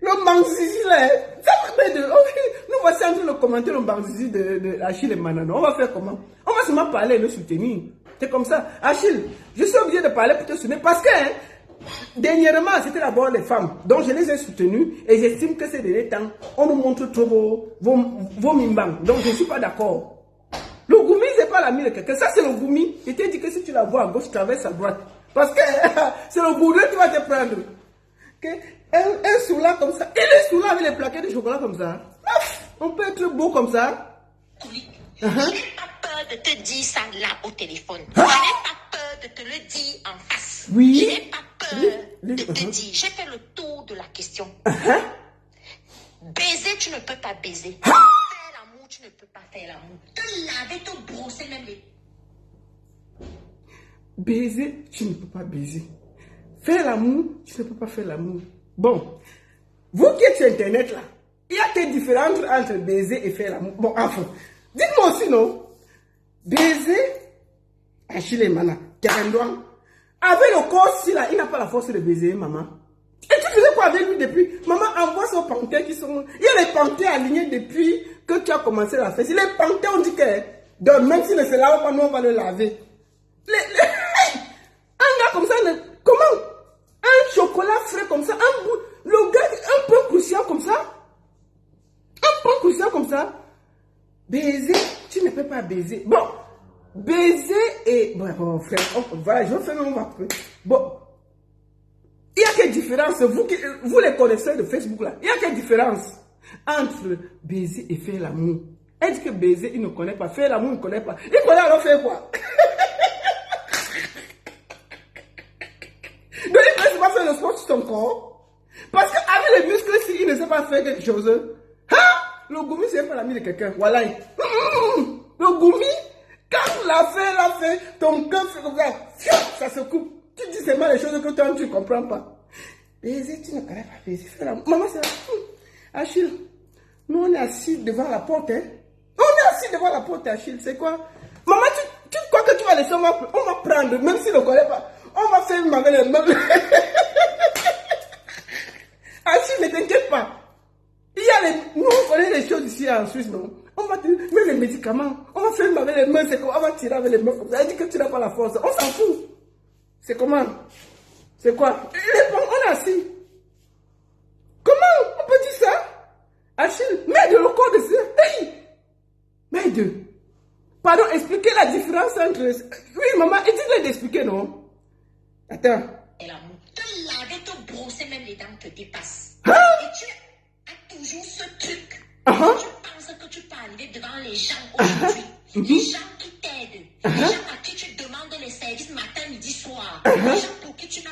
Le Mangzizi là, ça permet de... Nous voici en train de commenter le Mangzizi de Achille Mana. On va faire comment? On va seulement parler et le soutenir. C'est comme ça. Achille, je suis obligé de parler pour te soutenir parce que dernièrement, c'était d'abord les femmes. Donc je les ai soutenues et j'estime que ces derniers temps, on nous montre trop vos mimbang. Donc je ne suis pas d'accord. Le goumi, c'est pas l'ami de quelqu'un. Ça, c'est le goumi. Je t'ai dit que si tu la vois à gauche, traverse à droite. Parce que c'est le gourou qui va te prendre. Okay? Un soulard comme ça. Il est soulard avec les plaquettes de chocolat comme ça. On peut être beau comme ça. Je n'ai pas peur de te dire ça là au téléphone. Je n'ai pas peur de te le dire en face. Oui. Je n'ai pas peur de te dire. J'ai fait le tour de la question. Baiser, tu ne peux pas baiser. Faire l'amour, tu ne peux pas faire l'amour. Te laver, te brosser même les... Baiser, tu ne peux pas baiser. Faire l'amour, tu ne peux pas faire l'amour. Bon, vous qui êtes sur Internet là, il y a des différences entre baiser et faire l'amour. Bon, enfin, dites-moi aussi, non? Baiser, Achille Mana, Kerendouan, avec le corps-ci là, il n'a pas la force de baiser, maman. Et tu faisais quoi avec lui depuis? Maman, envoie son panthère qui sont... Il y a les panthères alignés depuis que tu as commencé la fête. Les panthères, on dit que, donc, même s'il ne se lave pas, nous on va le laver. Un gars comme ça, comment? Un chocolat frais comme ça, le gars un peu croustillant comme ça, un peu croustillant comme ça. Baiser, tu ne peux pas baiser. Bon, baiser et... Bon, frère, voilà, je vais faire un peu. Bon, il y a quelle différence, vous les connaissez de Facebook là, il y a quelle différence entre baiser et faire l'amour? Elle dit que baiser, il ne connaît pas, faire l'amour, il ne connaît pas. Il connaît alors faire quoi? Donc il ne sait pas faire le sport sur son corps. Parce qu'avec les muscles, s'il ne sait pas faire quelque chose, le goumi, c'est pas l'ami de quelqu'un. Voilà. Le goumi, quand l'a fait, ton cœur fait comme ça, ça se coupe. Tu dis seulement les choses que toi, tu ne comprends pas. Baiser, tu ne connais pas baiser. Maman, c'est là. Achille, nous on est assis devant la porte. Hein? On est assis devant la porte, Achille. C'est quoi? Maman, tu crois que tu vas laisser, on va prendre, même s'il ne connaît pas. On va faire une avec les mains. Achille, ne t'inquiète pas. Il y a nous, on connaît les choses ici en Suisse, non? On va tirer, même les médicaments. On va faire une avec les mains, c'est quoi? On va tirer avec les mains comme ça. Elle dit que tu n'as pas la force. On s'en fout. C'est comment? C'est quoi? On est assis. Comment on peut dire ça? Achille, mets de le corps de ça. Hey! Mets de. Pardon, expliquez la différence entre... Oui, maman, dites-le d'expliquer, non? Attends. Et l'amour. Te laver, te brosser, même les dents te dépassent. Hein? Et tu as toujours ce truc. Tu penses que tu peux arriver devant les gens aujourd'hui. Les gens qui t'aident. Les gens à qui tu demandes les services matin, midi, soir. Les gens pour qui tu n'as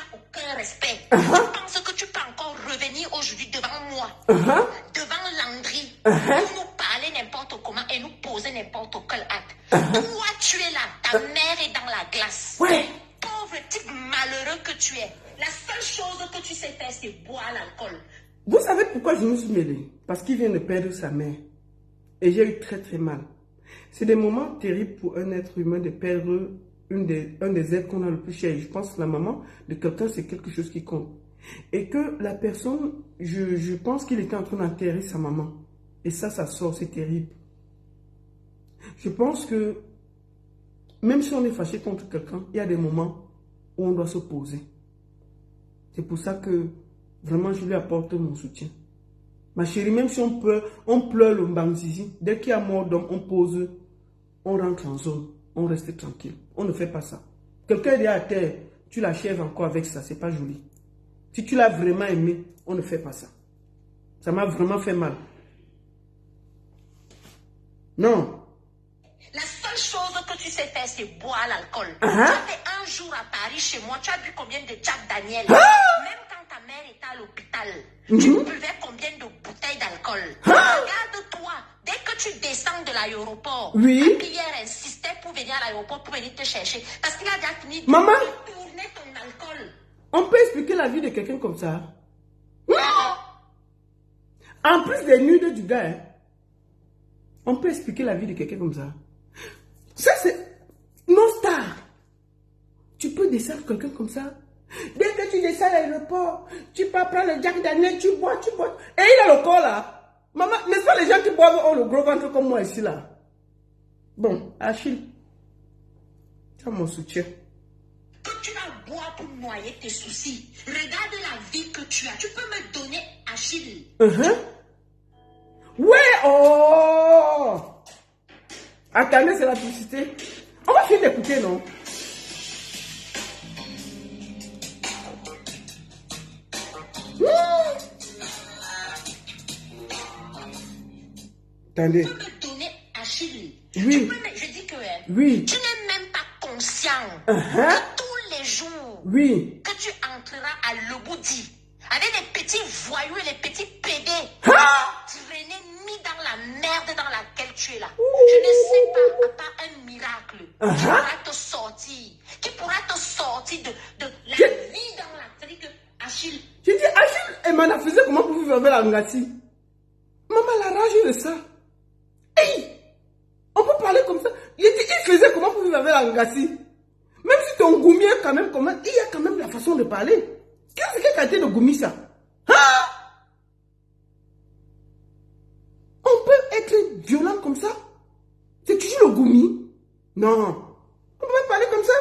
pour nous parler n'importe comment et nous poser n'importe quel acte. Toi, tu es là, ta mère est dans la glace. Ouais. Pauvre type malheureux que tu es. La seule chose que tu sais faire, c'est boire l'alcool. Vous savez pourquoi je me suis mêlé? Parce qu'il vient de perdre sa mère. Et j'ai eu très très mal. C'est des moments terribles pour un être humain de perdre un des êtres qu'on a le plus cher. Je pense que la maman de quelqu'un, c'est quelque chose qui compte. Et que la personne, je pense qu'il était en train d'enterrer sa maman. Et ça sort, c'est terrible. Je pense que même si on est fâché contre quelqu'un, il y a des moments où on doit se poser. C'est pour ça que vraiment je lui apporte mon soutien. Ma chérie, même si on pleure le mbangzizi, dès qu'il y a mort d'homme, on pose, on rentre en zone, on reste tranquille. On ne fait pas ça. Quelqu'un est à terre, tu l'achèves encore avec ça, c'est pas joli. Si tu l'as vraiment aimé, on ne fait pas ça. Ça m'a vraiment fait mal. Non. La seule chose que tu sais faire, c'est boire l'alcool. Tu as fait un jour à Paris chez moi, tu as bu combien de Jack Daniel? Même quand ta mère était à l'hôpital, tu buvais combien de bouteilles d'alcool? Regarde-toi, dès que tu descends de l'aéroport, oui. Pierre insistait pour venir à l'aéroport, pour venir te chercher. Parce qu'il a déjà fini de tourner ton alcool. On peut expliquer la vie de quelqu'un comme ça? En plus des nudes du gars, hein, on peut expliquer la vie de quelqu'un comme ça. Ça, c'est non-star. Tu peux descendre quelqu'un comme ça. Dès que tu descends à l'aéroport, tu peux prendre le Jack Daniel, tu bois. Et il a le corps là. Maman, n'est-ce pas les gens qui boivent ont le gros ventre comme moi ici là? Bon, Achille, tu as mon soutien. Que tu vas boire pour noyer tes soucis. Regarde la vie que tu as. Tu peux me donner Achille. Ouais, oh! Attendez, c'est la publicité. On va finir d'écouter, non? Attendez. Tu peux me donner Achille. Oui. Je dis que oui. Tu n'es même pas conscient que tous les jours que tu entreras à Leboudi avec les petits voyous et les petits pédés traînés mis dans la merde dans laquelle tu es là. Je ne sais pas, à part un miracle, qui pourra te sortir de la vie dans la trique Achille. Je dis Achille, et Mana faisait comment pour vivre avec la Ngati? Maman l'a rage de ça. Hey! On peut parler comme ça. Il dit, il faisait comment pour vivre avec la Ngati? Même si ton goumi est quand même comment, il y a quand même la façon de parler. Qu'est-ce que qualité de goumi ça? On peut être violent comme ça? C'est toujours le goumi? Non. On peut parler comme ça?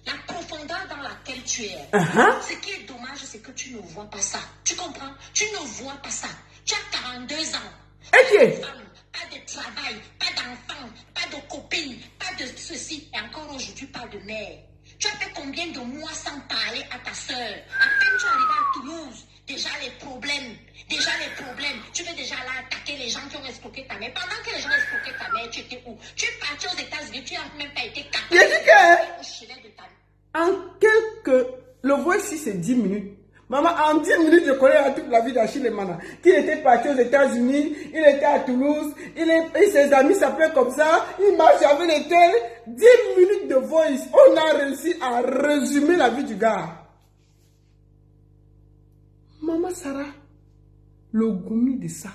La profondeur dans laquelle tu es. Ce qui est dommage, c'est que tu ne vois pas ça. Tu comprends? Tu ne vois pas ça. Tu as 42 ans. Pas de femme, pas de travail, pas d'enfant, pas de copine, pas de ceci. Et encore aujourd'hui, pas de mère. Tu as fait combien de mois sans parler à ta soeur? À peine tu es arrivé à Toulouse, déjà les problèmes. Tu veux déjà là attaquer les gens qui ont escroqué ta mère. Pendant que les gens escroquaient ta mère, tu étais où? Tu es parti aux États-Unis, tu n'as même pas été capable au chevet de ta mère. En quelques... Le voici, c'est 10 minutes. Maman, en 10 minutes, je connais toute la vie d'Achille et Mana. Qui était parti aux États-Unis, il était à Toulouse, et ses amis s'appelaient comme ça, il marche avec les tels. 10 minutes de voice, on a réussi à résumer la vie du gars. Maman Sarah, le goumi de ça.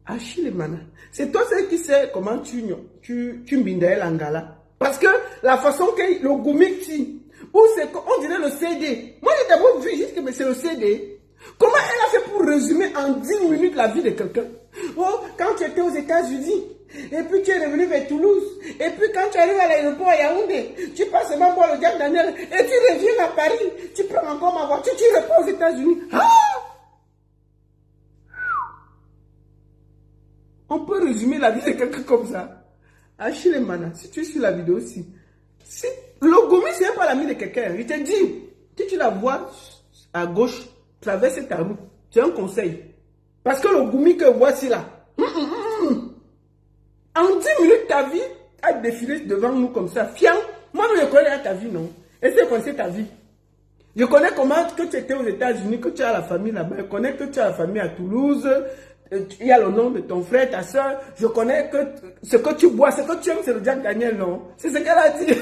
Achille et Mana. C'est toi celle qui sait comment tu mbindaye l'angala. Parce que la façon que le goumi tire, ou c'est on dirait le CD. Moi j'ai d'abord vu juste que c'est le CD. Comment elle a fait pour résumer en 10 minutes la vie de quelqu'un? Oh, quand tu étais aux États-Unis, et puis tu es revenu vers Toulouse, et puis quand tu arrives à l'aéroport à Yaoundé, tu passes seulement boire le Jack Daniel, et tu reviens à Paris, tu prends encore ma voiture, tu repars aux États-Unis. On peut résumer la vie de quelqu'un comme ça. Achille et Mana, si tu suis la vidéo aussi, si le goumi, c'est pas l'ami de quelqu'un. Il te dit, si tu la vois à gauche, traverse ta route. C'est un conseil. Parce que le goumi que voici là, en 10 minutes, ta vie a défilé devant nous comme ça. Fiant, moi je connais ta vie, non? Essaye de connaître ta vie. Je connais comment que tu étais aux États-Unis, que tu as la famille là-bas. Je connais que tu as la famille à Toulouse. Il y a le nom de ton frère, ta soeur. Je connais que ce que tu bois, ce que tu aimes, c'est le Jack Daniel, non? C'est ce qu'elle a dit.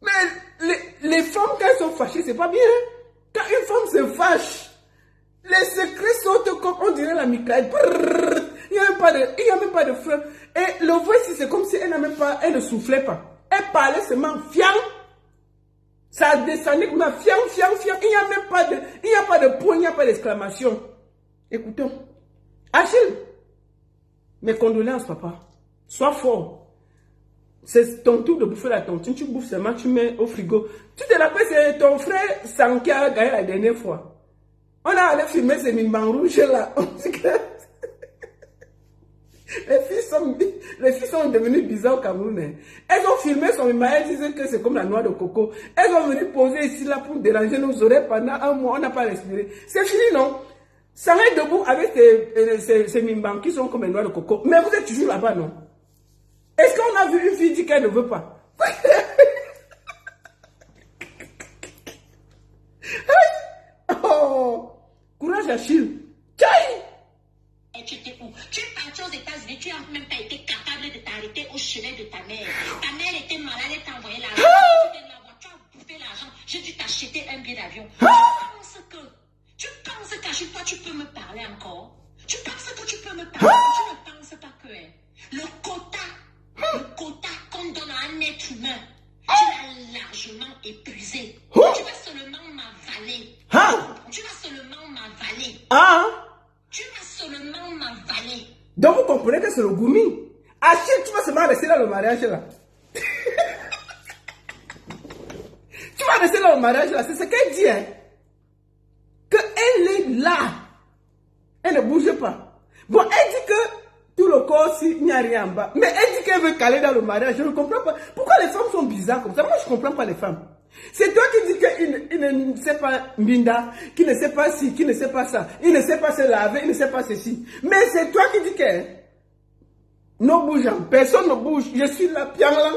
Mais les femmes, quand elles sont fâchées, c'est pas bien. Hein? Quand une femme se fâche, les secrets sautent comme on dirait la mitraille. Il n'y a même pas de feu. Et le voix ici, c'est comme si elle ne soufflait pas. Elle parlait seulement fiam. Ça descendait comme un fiam. Il n'y a même pas de point, il n'y a pas d'exclamation. Écoutons. Achille, mes condoléances, papa. Sois fort. C'est ton tour de bouffer la tontine. Tu bouffes seulement, tu mets au frigo. Tu te rappelles, c'est ton frère Sam qui a gagné la dernière fois. On a allé filmer ces mimans rouges là. Les filles sont devenues bizarres au Cameroun. Hein. Elles ont filmé son mimman, elles disaient que c'est comme la noix de coco. Elles ont venu poser ici là pour déranger nos oreilles pendant un mois, on n'a pas respiré. C'est fini, non? Ça va être debout avec ces mimbans qui sont comme les noix de coco. Mais vous êtes toujours là-bas, non? Est-ce qu'on a vu une fille dire qu'elle ne veut pas? Oh, courage Achille. Tu étais où? Tu es parti aux États-Unis, tu n'as même pas été capable de t'arrêter au chevet de ta mère. Ta mère était malade, elle t'a envoyé l'argent. Tu as bouffé l'argent, j'ai dû t'acheter un billet d'avion. Tu penses qu'Achille, toi, tu peux me parler encore? Tu penses que tu peux me parler? Tu ne penses pas que le quota qu'on donne à un être humain, tu l'as largement épuisé. Tu vas seulement m'avaler. Tu vas seulement m'avaler. Tu vas seulement m'avaler. Donc vous comprenez que c'est le goumi. Achille, tu vas seulement rester dans le mariage là. Tu vas rester dans le mariage là. C'est ce qu'elle dit. Hein? Qu'elle est là. Elle ne bouge pas. Bon, elle dit que tout le corps, il n'y a rien en bas. Mais elle dit qu'elle veut caler dans le mariage. Je ne comprends pas. Pourquoi les femmes sont bizarres comme ça? Moi, je ne comprends pas les femmes. C'est toi qui dis qu'il ne sait pas Mbinda, qui ne sait pas ci, qui ne sait pas ça. Il ne sait pas se laver, il ne sait pas ceci. Mais c'est toi qui dis que non bougeant, personne ne bouge. Je suis là, pian là.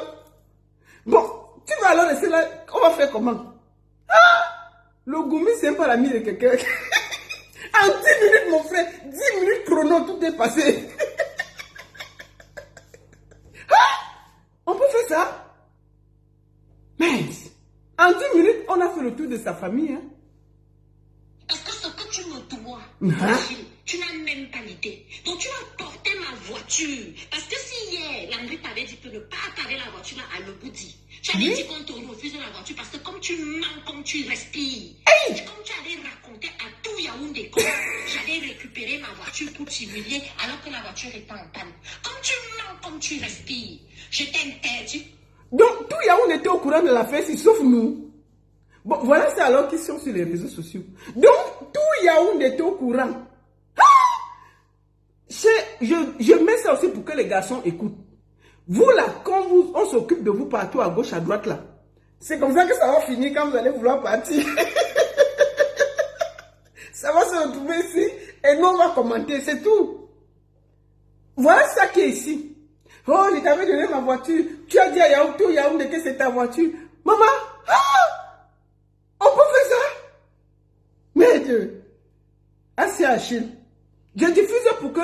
Bon, tu vas alors rester là. On va faire comment? Le goumi, c'est pas l'ami de quelqu'un. En 10 minutes, mon frère, 10 minutes chrono, tout est passé. On peut faire ça? Mais en 10 minutes, on a fait le tour de sa famille. Hein? Parce que ce que tu me dois, tu n'as même pas l'idée. Donc tu vas porter ma voiture. Parce que si hier, Landry t'avait dit que ne pas attarder la voiture à l'Oboudi, tu avais dit qu'on te refuse la voiture parce que comme tu mens, comme tu respires, comme tu avais raconté à tout Yaoundé, j'allais récupérer ma voiture pour t'humilier alors que la voiture était en panne. Comme tu mens, comme tu respires, je t'interdis. Donc, tout Yaoundé était au courant de l'affaire, sauf nous. Bon, voilà, c'est alors qu'ils sont sur les réseaux sociaux. Donc, tout Yaoundé était au courant. Je mets ça aussi pour que les garçons écoutent. Vous là, quand on s'occupe de vous partout à gauche, à droite là, c'est comme ça que ça va finir quand vous allez vouloir partir. Ça va se retrouver ici et nous on va commenter, c'est tout. Voilà ça qui est ici. Oh, je t'avais donné ma voiture. Tu as dit à Yaoundé que c'est ta voiture. Maman, on peut faire ça? Mais Dieu, c'est Achille. Je diffuse pour que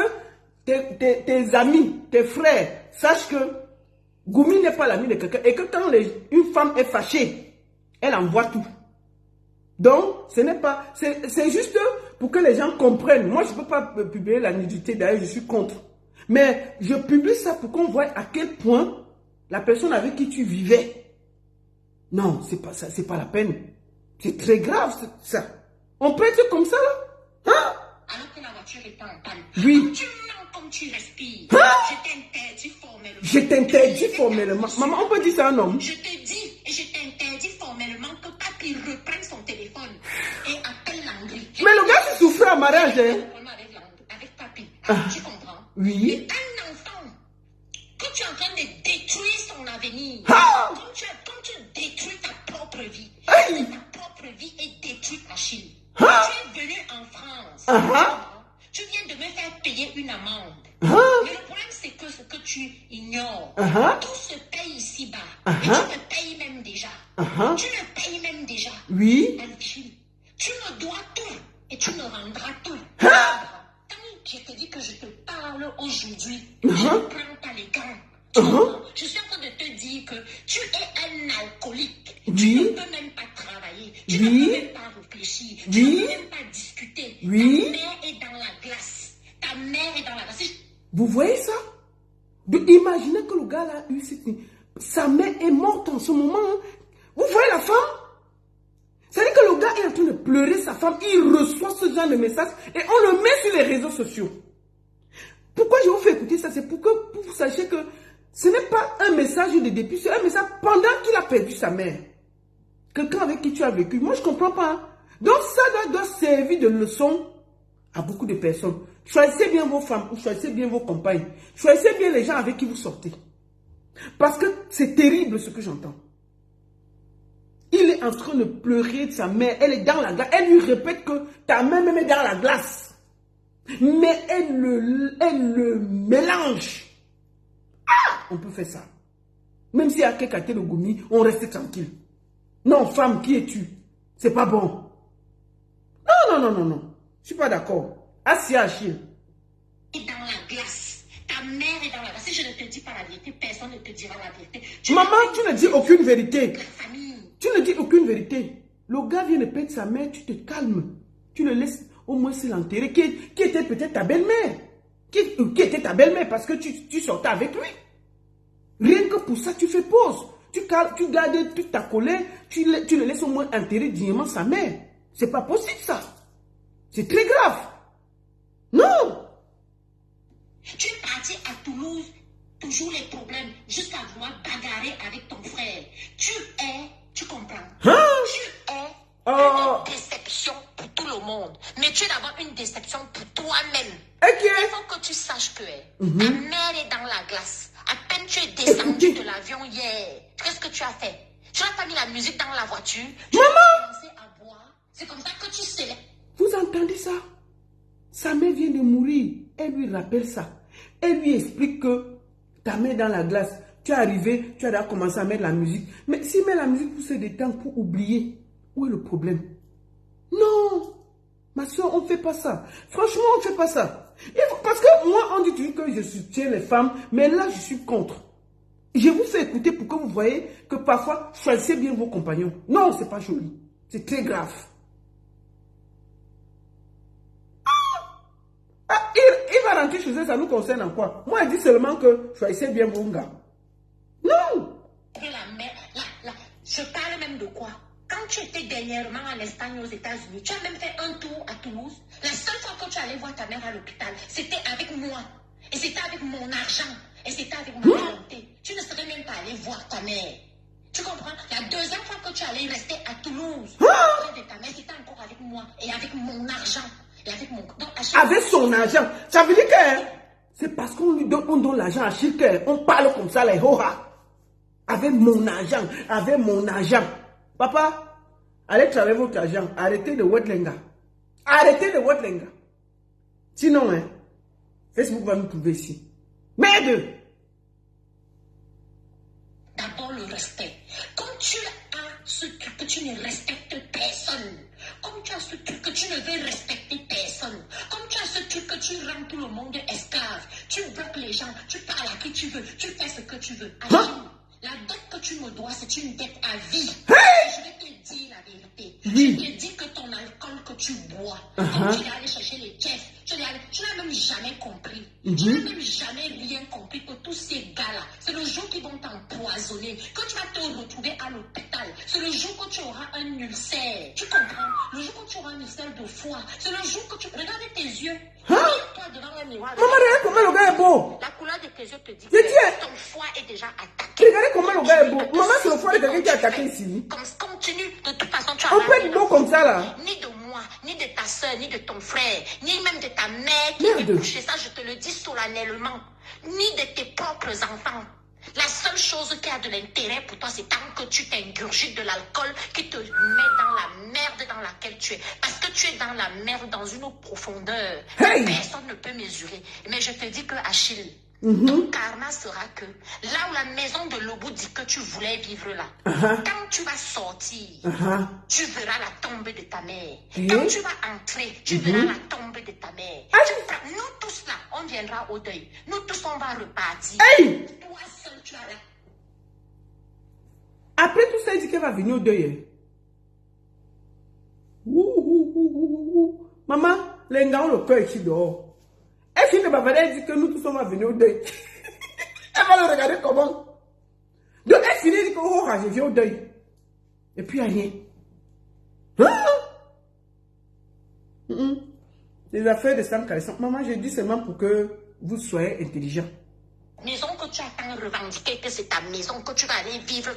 tes amis, tes frères sachent que Goumi n'est pas l'ami de quelqu'un et que quand une femme est fâchée, elle envoie tout. Donc, ce n'est pas... C'est juste pour que les gens comprennent. Moi, je ne peux pas publier la nudité, d'ailleurs, je suis contre. Mais je publie ça pour qu'on voit à quel point la personne avec qui tu vivais. Non, c'est pas ça, c'est pas la peine. C'est très grave, ça. On peut être comme ça, là? Alors que la voiture est en panne. Oui. Comme tu mens, comme tu respires. Je t'interdis formellement. Je t'interdis formellement. Maman, on peut dire ça à un homme? Je te dis et je t'interdis formellement que papi reprenne son téléphone et appelle Landry. Mais le gars, tu souffrait en mariage, hein? Avec papi. Tu comprends? Oui. Et un enfant que tu es en train de détruire son avenir. Comme tu détruis ta propre vie. Ta propre vie est détruite, Achille. Tu es venu en France. Tu viens de me faire payer une amende. Mais le problème, c'est que ce que tu ignores. Tout se paye ici-bas. Et tu me payes même déjà. Tu me payes même déjà. Oui. Achille, tu me dois tout et tu me rendras tout. Quand je te dis que je te parle aujourd'hui, je ne prends pas les gants. Je suis en train de te dire que tu es un alcoolique. Tu ne peux même pas travailler. Tu ne peux même pas réfléchir. Tu ne peux même pas discuter. Ta mère est dans la glace. Ta mère est dans la glace. Vous voyez ça? Imaginez que le gars là a eu cette nuit. Sa mère est morte en ce moment. Hein. Vous voyez la femme? C'est-à-dire que le gars est en train de pleurer sa femme. Il reçoit ce genre de message et on le met sur les réseaux sociaux. Pourquoi je vous fais écouter ça? C'est pour que vous sachiez que ce n'est pas un message de début, c'est un message pendant qu'il a perdu sa mère. Quelqu'un avec qui tu as vécu. Moi, je ne comprends pas. Hein. Donc, ça doit servir de leçon à beaucoup de personnes. Choisissez bien vos femmes ou choisissez bien vos compagnes. Choisissez bien les gens avec qui vous sortez. Parce que c'est terrible ce que j'entends. Il est en train de pleurer de sa mère. Elle est dans la glace. Elle lui répète que ta mère même est dans la glace. Mais elle le mélange. Ah, on peut faire ça. Même s'il y a quelqu'un qui est le goumi, on reste tranquille. Non, femme, qui es-tu? C'est pas bon. Non. Je suis pas d'accord. Assis Achille. Dans la glace. Ta mère est dans la glace. Si je ne te dis pas la vérité, personne ne te dira la vérité. Maman, tu ne dis aucune vérité. Tu ne dis aucune vérité. Le gars vient de perdre sa mère, tu te calmes. Tu le laisses au moins se l'enterrer. Qui était peut-être ta belle-mère. Qui était ta belle-mère parce que tu sortais avec lui. Rien que pour ça, tu fais pause. Tu gardes toute ta colère, tu le laisses au moins enterrer dignement sa mère. C'est pas possible ça. C'est très grave. Non. Tu es parti à Toulouse, toujours les problèmes, jusqu'à vouloir bagarrer avec ton frère. Tu comprends? Tu es une déception pour tout le monde. Mais tu es d'abord une déception pour toi-même. Il faut que tu saches que ta mère est dans la glace. À peine tu es descendu de l'avion hier. Qu'est-ce que tu as fait? Tu n'as pas mis la musique dans la voiture. Tu as commencé à boire. C'est comme ça que tu célèbres. Vous entendez ça? Sa mère vient de mourir. Elle lui rappelle ça. Elle lui explique que ta mère est dans la glace. Tu es arrivé, tu as commencé à mettre la musique. Mais si met la musique pour se détendre, pour oublier, où est le problème? Non! Ma soeur, on ne fait pas ça. Franchement, on ne fait pas ça. Parce que moi, on dit toujours que je soutiens les femmes, mais là, je suis contre. Je vous fais écouter pour que vous voyez que parfois, choisissez bien vos compagnons. Non, c'est pas joli. C'est très grave. Il va rentrer chez eux, ça nous concerne en quoi? Moi, je dis seulement que choisissez bien vos gars. Non! Je parle même de quoi? Quand tu étais dernièrement en Espagne, aux États-Unis, tu as même fait un tour à Toulouse. La seule fois que tu allais voir ta mère à l'hôpital, c'était avec moi. Et c'était avec mon argent. Et c'était avec ma volonté. Tu ne serais même pas allé voir ta mère. Tu comprends? La deuxième fois que tu allais rester à Toulouse, de ta mère, c'était encore avec moi. Et avec mon argent. Et avec mon... Donc, avec son argent. Ça veut dire que c'est parce qu'on lui donne l'argent à Chilke. On parle comme ça, les hoha. Avec mon argent. Avec mon argent. Papa, allez travailler votre argent. Arrêtez de Wetlenga. Arrêtez de Wetlenga. Sinon, Facebook va nous trouver ici. Merde! D'abord le respect. Comme tu as ce truc que tu ne respectes personne. Comme tu as ce truc que tu ne veux respecter personne. Comme tu as ce truc que tu rends tout le monde esclave. Tu bloques les gens. Tu parles à qui tu veux. Tu fais ce que tu veux. La dette que tu me dois, c'est une dette à vie. Je vais te dire la vérité. Je te dis que ton alcool que tu bois, quand tu vas aller chercher les chefs, tu n'as même jamais compris. Tu n'as même jamais rien compris que tous ces gars-là, c'est le jour qu'ils vont t'empoisonner, que tu vas te retrouver à l'hôpital. C'est le jour que tu auras un ulcère. Tu comprends? Le jour que tu auras un ulcère de foie. C'est le jour que tu... Regarde tes yeux. Toi devant un miroir. Maman, regarde comment le gars est beau. La couleur de tes yeux te dit que ton foie est déjà attaqué. Regardez comment le gars est beau. Maman, c'est le foie de quelqu'un qui est attaqué ici. Continue. De toute façon, tu as... On peut être beau comme ça, là. Ni de moi, ni de ta soeur, ni de ton frère, ni même de ta mère qui est couchée. Ça, je te le dis solennellement. Ni de tes propres enfants. La seule chose qui a de l'intérêt pour toi, c'est tant que tu t'ingurgites de l'alcool qui te met dans la merde dans laquelle tu es. Parce que tu es dans la merde, dans une profondeur que personne ne peut mesurer. Mais je te dis que Achille, Ton karma sera que là où la maison de Lobo dit que tu voulais vivre là, quand tu vas sortir, tu verras la tombe de ta mère. Quand tu vas entrer, tu verras la tombe de ta mère. Nous tous là, on viendra au deuil. Nous tous, on va repartir. Toi seul, tu as la... Après tout ça, il dit qu'elle va venir au deuil. Maman, les gars ont le cœur ici dehors. Elle finit de bavarder, elle dit que nous tous on va venir au deuil. Elle va le regarder comment. Donc elle finit, elle dit que oh, je viens au deuil. Et puis rien. Les affaires de Sam Kalisson. Maman, je dis seulement pour que vous soyez intelligents. Maison que tu as tant revendiqué, que c'est ta maison, que tu vas aller vivre,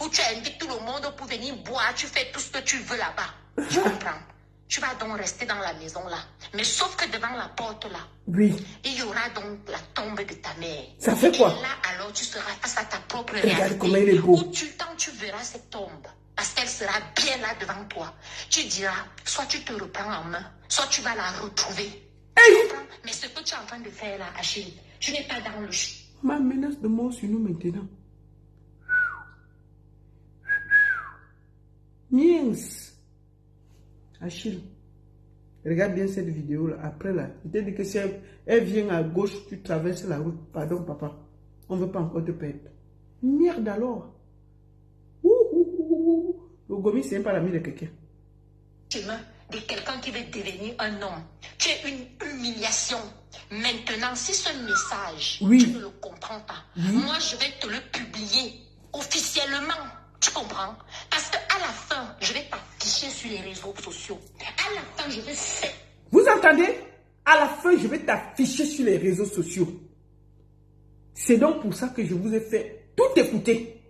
où tu invites tout le monde pour venir boire, tu fais tout ce que tu veux là-bas. Tu comprends? Tu vas donc rester dans la maison là. Mais sauf que devant la porte là, oui, il y aura donc la tombe de ta mère. Ça fait quoi? Et là, alors, tu seras face à ta propre Regarde réalité. comment il est beau. Quand tu verras cette tombe, parce qu'elle sera bien là devant toi, tu diras, soit tu te reprends en main, soit tu vas la retrouver. Mais ce que tu es en train de faire là, Achille, tu n'es pas dans le jeu. Ma menace de mort sur nous maintenant. Niens. Achille, regarde bien cette vidéo là. Après là, je t'ai dit que si elle vient à gauche, tu traverses la route. Pardon papa, on ne veut pas encore te perdre. Merde alors. Le gomi c'est pas l'ami de quelqu'un. Chemin de quelqu'un qui veut devenir un homme. Tu es une humiliation. Maintenant, si ce message, tu ne le comprends pas, moi je vais te le publier officiellement. Tu comprends? Parce qu'à la fin, je vais t'afficher sur les réseaux sociaux. À la fin, je vais faire... Vous entendez? À la fin, je vais t'afficher sur les réseaux sociaux. C'est donc pour ça que je vous ai fait tout écouter.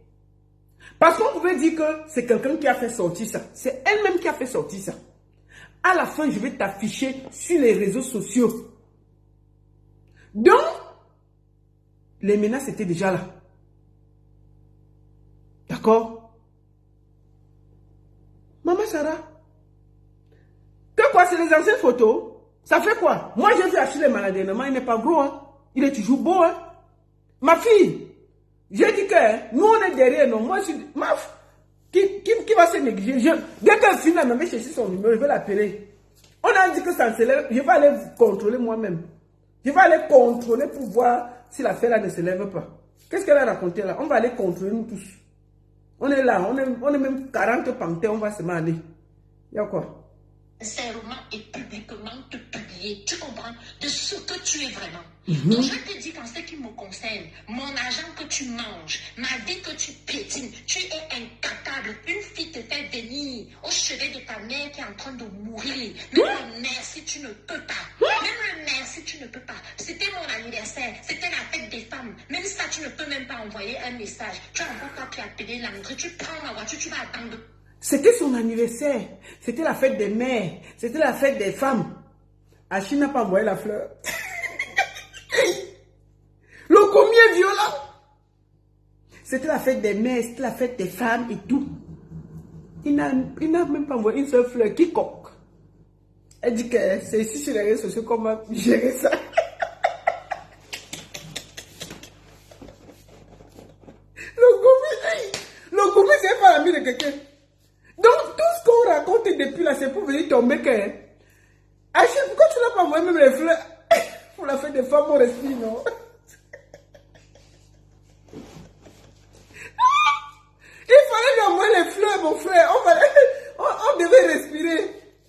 Parce qu'on pouvait dire que c'est quelqu'un qui a fait sortir ça. C'est elle-même qui a fait sortir ça. À la fin, je vais t'afficher sur les réseaux sociaux. Donc, les menaces étaient déjà là. D'accord? Maman Sarah, que quoi, c'est les anciennes photos? Ça fait quoi? Moi, j'ai vu Achille maladénement, il n'est pas gros, hein? Il est toujours beau, hein? Ma fille, j'ai dit que nous, on est derrière, non? Moi, je suis... Qui va se négliger? Dès qu'elle finit, elle m'a cherché son numéro, je vais l'appeler. On a dit que ça ne s'élève, je vais aller contrôler moi-même. Je vais aller contrôler pour voir si l'affaire là ne se lève pas. Qu'est-ce qu'elle a raconté là? On va aller contrôler nous tous. On est là, on est même 40 panthères, on va se aller. Il y a quoi? Sincèrement et publiquement te publier, tu comprends, de ce que tu es vraiment. Donc je te dis qu'en ce qui me concerne, mon argent que tu manges, ma vie que tu piétines, tu es incapable. Une fille te fait venir au chevet de ta mère qui est en train de mourir. Même le merci, tu ne peux pas. Même le merci, tu ne peux pas. C'était mon anniversaire, c'était la fête des femmes. Même ça, tu ne peux même pas envoyer un message. Tu as encore pas pu appeler l'André, tu prends ma voiture, tu vas attendre. C'était son anniversaire. C'était la fête des mères. C'était la fête des femmes. Achille n'a pas envoyé la fleur. Le combien violent. C'était la fête des mères. C'était la fête des femmes et tout. Il n'a même pas envoyé une seule fleur. Quiconque. Elle dit que c'est ici sur les réseaux sociaux qu'on va gérer ça. Le gourmet, c'est pas l'ami de quelqu'un. Donc, tout ce qu'on raconte depuis là, c'est pour venir tomber que... Achille, pourquoi tu n'as pas envoyé même les fleurs pour la fête des femmes, on respire, non? Il fallait lui envoyer les fleurs, mon frère. On devait respirer.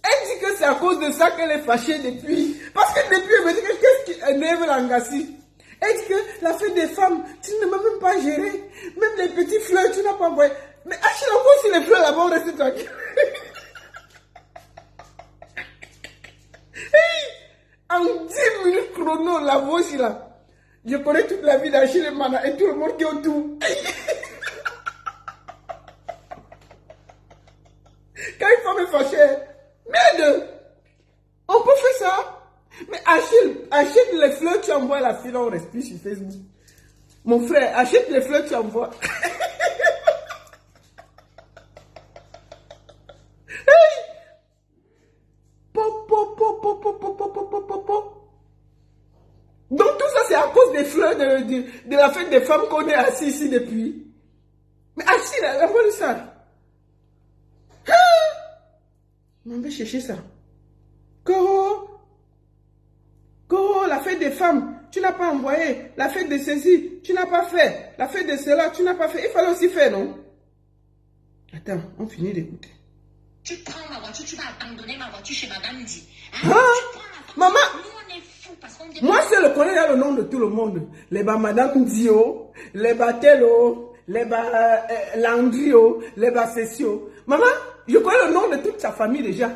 Elle dit que c'est à cause de ça qu'elle est fâchée depuis. Parce que depuis, elle me dit que qu'est-ce qui énerve l'Angassi? Elle dit que la fête des femmes, tu ne m'as même pas géré. Même les petites fleurs, tu n'as pas envoyé. Mais Achille, envoie aussi les fleurs là-bas, on reste tranquille. En 10 minutes chrono, la voici là. Je connais toute la vie d'Achille et Mana et tout le monde qui est autour. Quand une femme est fâchée, merde, on peut faire ça. Mais Achille, achète les fleurs, tu envoies la fille, on respire sur Facebook. Mon frère, achète les fleurs, tu envoies. Donc tout ça c'est à cause des des fleurs de la fête des femmes qu'on est assis ici depuis. Mais assis là, on voit ça. On va chercher ça. Coro, la fête des femmes, tu n'as pas envoyé. La fête de ceci, tu n'as pas fait. La fête de cela, tu n'as pas fait. Il fallait aussi faire, non? Attends, on finit d'écouter. Tu prends ma voiture, tu vas abandonner ma voiture chez Madame Di. Hein? Maman, nous on est fous parce qu'on dit... moi je le connais dans le nom de tout le monde. Les bas Madame Dio, les bas Tello, les bas Landrio, les bas Cessio. Maman, je connais le nom de toute sa famille déjà.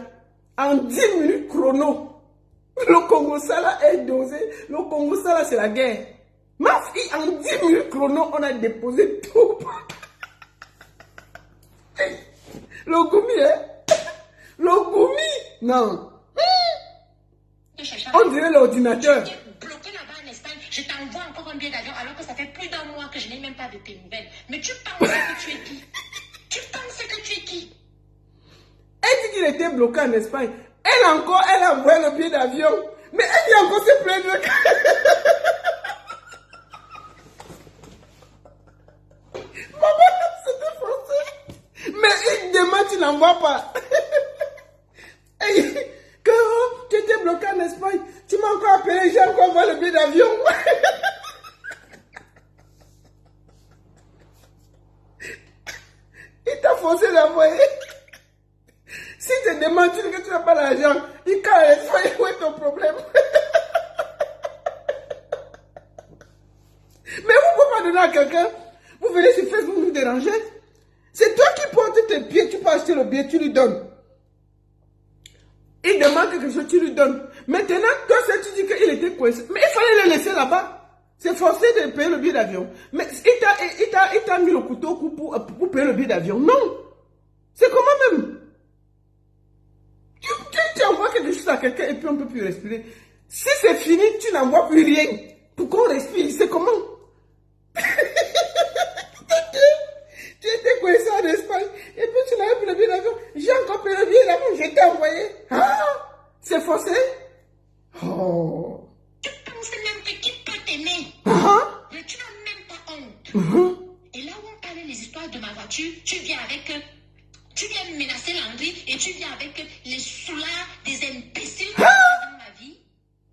En 10 minutes chrono. Le Congo Sala est dosé. Le Congo Sala c'est la guerre. Ma fille, en 10 minutes chrono, on a déposé tout. Le goumi, hein? Le goumi, non. On dirait l'ordinateur. Tu es bloqué là-bas en Espagne, je t'envoie encore un billet d'avion alors que ça fait plus d'un mois que je n'ai même pas de tes nouvelles. Mais tu penses que tu es qui? Tu penses que tu es qui? Elle dit qu'il était bloqué en Espagne. Elle a envoyé le billet d'avion. Mais elle dit encore se plaindre. Maman, c'était français. Mais il demande, tu n'envoies pas. Que tu étais bloqué en Espagne. Tu m'as encore appelé, j'ai encore envoyé le billet d'avion. Il t'a forcé d'envoyer. Si tu demandes que tu n'as pas l'argent, il caresse, où est ton problème? Mais vous ne pouvez pas donner à quelqu'un. Vous venez sur Facebook nous déranger. C'est toi qui portes tes pieds, tu peux acheter le billet, tu lui donnes. Il demande quelque chose, tu lui donnes. Maintenant, toi, tu dis qu'il était coincé. Mais il fallait le laisser là-bas. C'est forcé de payer le billet d'avion. Mais il t'a mis le couteau au cou pour payer le billet d'avion. Non. C'est comment même? Tu envoies quelque chose à quelqu'un et puis on ne peut plus respirer. Si c'est fini, tu n'envoies plus rien. Pour qu'on respire, c'est comment? Tu étais coincé en Espagne et puis tu n'avais plus le billet d'avion. J'ai encore payé le billet d'avion, je t'ai envoyé. Ah, c'est forcé? Oh. Tu penses même que qui peut t'aimer? Mais tu n'as même pas honte. Et là où on parlait les histoires de ma voiture, tu viens me menacer Landry et tu viens avec les soulards des imbéciles dans ma vie.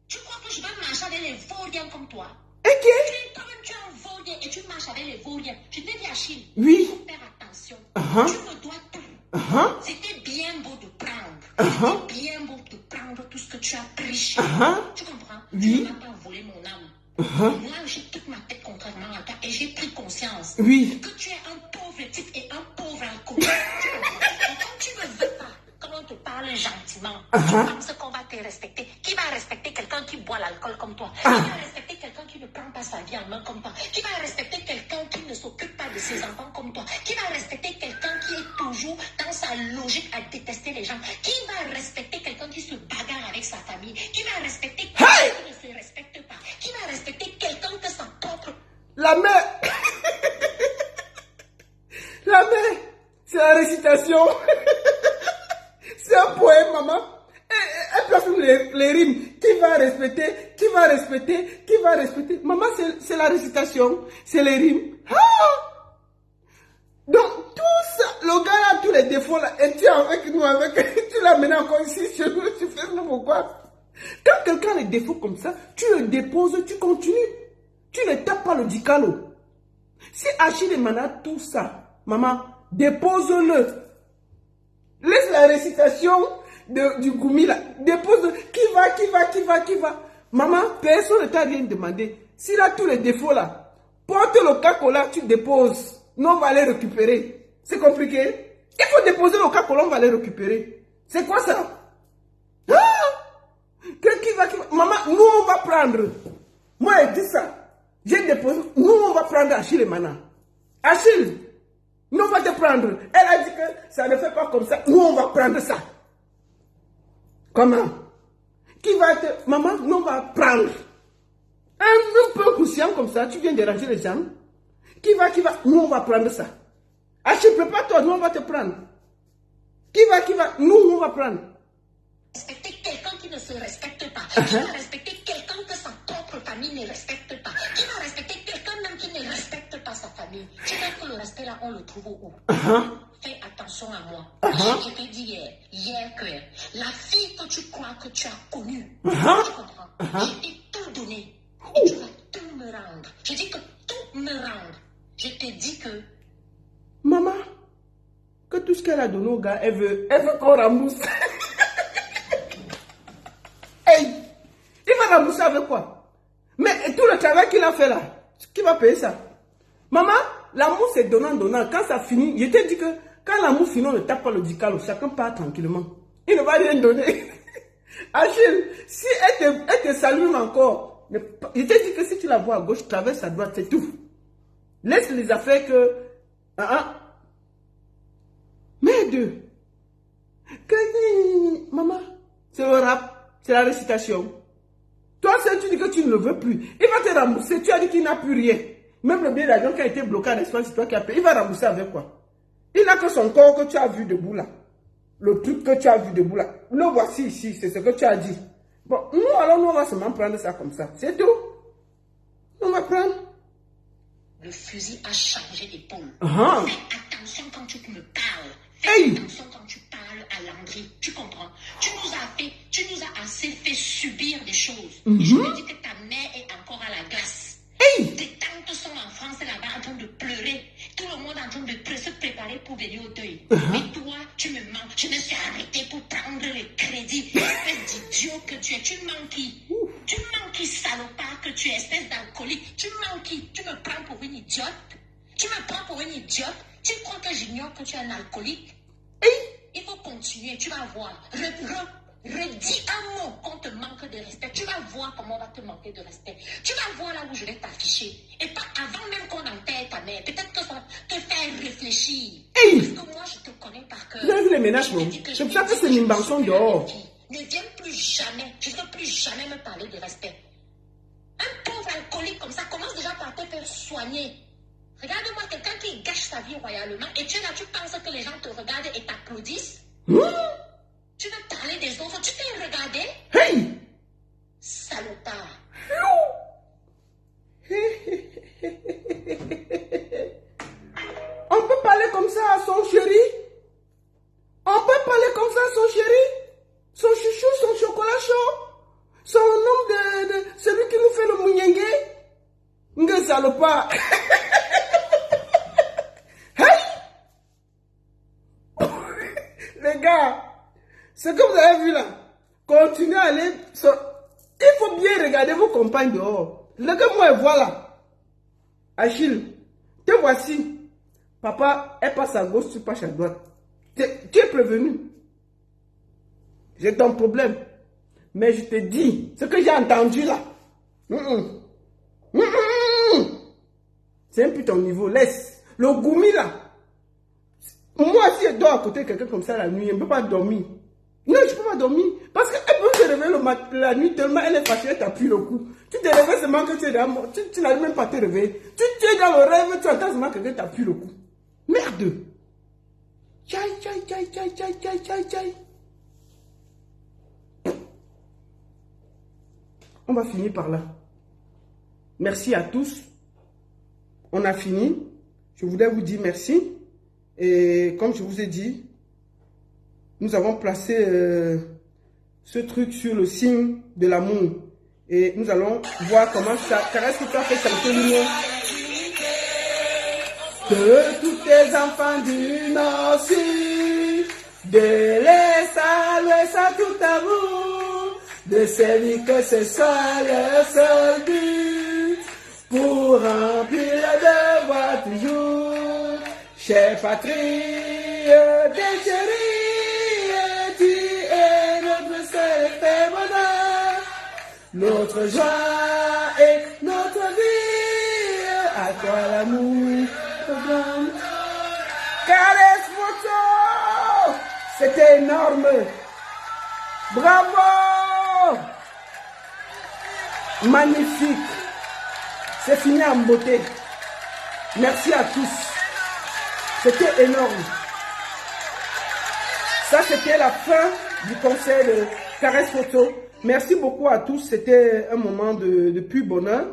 Tu crois que je vais marcher avec les vauriens comme toi? Ok. Toi-même, tu es un vaurien et tu marches avec les vauriens. Je t'ai dit, Achille, oui. il faut faire attention. Tu me dois tout. C'était bien beau de prendre. C'était bien beau de prendre tout ce que tu as pris chez moi. Tu comprends? Oui. Tu ne m'as pas volé mon âme. Moi, j'ai toute ma tête contrairement à toi et j'ai pris conscience que tu es un pauvre type et un pauvre alcoolique. Et quand tu ne veux pas, quand on te parle gentiment, tu penses qu'on va te respecter. Qui va respecter quelqu'un qui boit l'alcool comme toi? Qui va respecter quelqu'un qui ne prend pas sa vie en main comme toi? Qui va respecter quelqu'un qui ne s'occupe pas de ses enfants comme toi? Qui va respecter quelqu'un qui est toujours dans sa logique à détester les gens? Qui va respecter quelqu'un qui se bagarre avec sa famille? Qui va respecter quelqu'un qui ne se respecte pas? Qui va respecter quelqu'un que sa propre... La mère. La mère. C'est la récitation. C'est un poème, maman. Elle place les rimes. Qui va respecter? Qui va respecter? Qui va respecter? Maman, c'est la récitation. C'est les rimes. Ah! Donc, tout ça, le gars a tous les défauts là. Et tu es avec nous, tu l'as mené encore ici chez nous. Tu fais pourquoi? Quand quelqu'un a des défauts comme ça, tu le déposes, tu continues. Tu ne tapes pas le dicalo. Si Achille demande tout ça, maman, dépose-le. Laisse la récitation du goumi là. Dépose. Qui va. Maman, personne ne t'a rien demandé. S'il a tous les défauts là, porte le cacola, tu déposes. Nous, on va les récupérer. C'est compliqué. Il faut déposer le cacola, on va les récupérer. C'est quoi ça? Qui va. Maman, nous, on va prendre. Moi, elle dit ça. J'ai déposé. Nous, on va prendre Achille et Mana. Achille, nous, on va te prendre. Elle a dit que ça ne fait pas comme ça. Nous, on va prendre ça. Comment? Qui va te... Maman, nous, on va prendre. Un peu conscient comme ça, tu viens déranger les gens. Qui va? Nous, on va prendre ça. Achille, prépare-toi, nous, on va te prendre. Qui va? Nous, on va prendre. Respecter quelqu'un qui ne se respecte pas. Qui va respecter quelqu'un que sa propre famille ne respecte pas. Qui famille. Tu veux que le respect là, on le trouve où? Fais attention à moi. Je t'ai dit hier que la fille que tu crois que tu as connue, tu comprends? Je t'ai tout donné. Et tu vas tout me rendre. Je dis que tout me rendre. Je t'ai dit que... Maman, que tout ce qu'elle a donné au gars, elle veut qu'on rembourse. Hey, il va rembourser avec quoi? Mais tout le travail qu'il a fait là, qui va payer ça? Maman, l'amour c'est donnant. Quand ça finit, je t'ai dit que quand l'amour finit, on ne tape pas le dicalo. Chacun part tranquillement. Il ne va rien donner. Achille, si elle te salue encore, je t'ai dit que si tu la vois à gauche, traverse à droite, c'est tout. Laisse les affaires que... Merde. Maman, c'est le rap, c'est la récitation. Toi, tu dis que tu ne le veux plus. Il va te rembourser. Tu as dit qu'il n'a plus rien. Même le billet d'avion qui a été bloqué à l'espace, c'est toi qui as payé. Il va rembourser avec quoi? Il n'a que son corps que tu as vu debout là. Le truc que tu as vu debout là. Le voici ici, c'est ce que tu as dit. Bon, nous, alors, nous, on va seulement prendre ça comme ça. C'est tout. On va prendre. Le fusil a changé d'épaule. Fais attention quand tu me parles. Fais attention quand tu parles à Landry. Tu comprends? Tu nous as assez fait subir des choses. Je me dis que ta mère est encore à la glace. Tes tantes sont en France là-bas en train de pleurer. Tout le monde en train de se préparer pour venir au deuil. Mais toi, tu me manques. Je me suis arrêtée pour prendre le crédit. Espèce d'idiot que tu es. Tu manques qui? Tu manques qui, salopard que tu es, espèce d'alcoolique? Tu manques qui? Tu me prends pour une idiote? Tu me prends pour une idiote? Tu crois que j'ignore que tu es un alcoolique? Il faut continuer, tu vas voir. Redis un mot qu'on te manque de respect. Tu vas voir comment on va te manquer de respect. Tu vas voir là où je vais t'afficher. Et pas avant même qu'on enterre ta mère. Peut-être que ça va te faire réfléchir. Parce que moi, je te connais par cœur. Vous avez vu les ménages, non? C'est pour ça que c'est une invention dehors. Ne viens plus jamais. Je ne veux plus jamais me parler de respect. Un pauvre alcoolique comme ça commence déjà par te faire soigner. Regarde-moi quelqu'un qui gâche sa vie royalement et tu es là, tu penses que les gens te regardent et t'applaudissent? Tu veux parler des autres, tu t'es regardé? Salopard. On peut parler comme ça à son chéri? On peut parler comme ça à son chéri? Son chouchou, son chocolat chaud? Son homme de celui qui nous fait le mouniengue? Nge salopard. Les gars, ce que vous avez vu là, continuez à aller. Il faut bien regarder vos compagnes dehors. Regarde-moi, voilà. Achille, te voici. Papa, elle passe à gauche, tu passes à droite. Tu es prévenu. J'ai ton problème. Mais je te dis, ce que j'ai entendu là. C'est un peu ton niveau. Laisse. Le goumi là. Moi, si je dors à côté de quelqu'un comme ça la nuit, je ne peux pas dormir. Non, je ne peux pas dormir. Parce qu'elle peut se réveiller la nuit tellement elle est fatiguée, elle t'appuie le cou. Tu te réveilles seulement que tu es dans tu n'arrives même pas à te réveiller. Tu es dans le rêve, tu entends seulement que quelqu'un t'appuie le cou. Merde. Tchaï. On va finir par là. Merci à tous. On a fini. Je voudrais vous dire merci. Et comme je vous ai dit, nous avons placé ce truc sur le signe de l'amour. Et nous allons voir comment ça caresse que tu as fait chanter l'union. De tous tes enfants du Nord-Sud, de l'Est à l'Ouest à tout à vous, de celui que ce soit le seul but, pour remplir le devoir toujours. Chère patrie des chéris, tu es notre seul fait bonheur, notre joie et notre vie, à toi l'amour. Caresse photo, c'était énorme. Bravo, magnifique. C'est fini en beauté. Merci à tous. C'était énorme. Ça, c'était la fin du concert de Caresse Photo. Merci beaucoup à tous. C'était un moment de pur bonheur.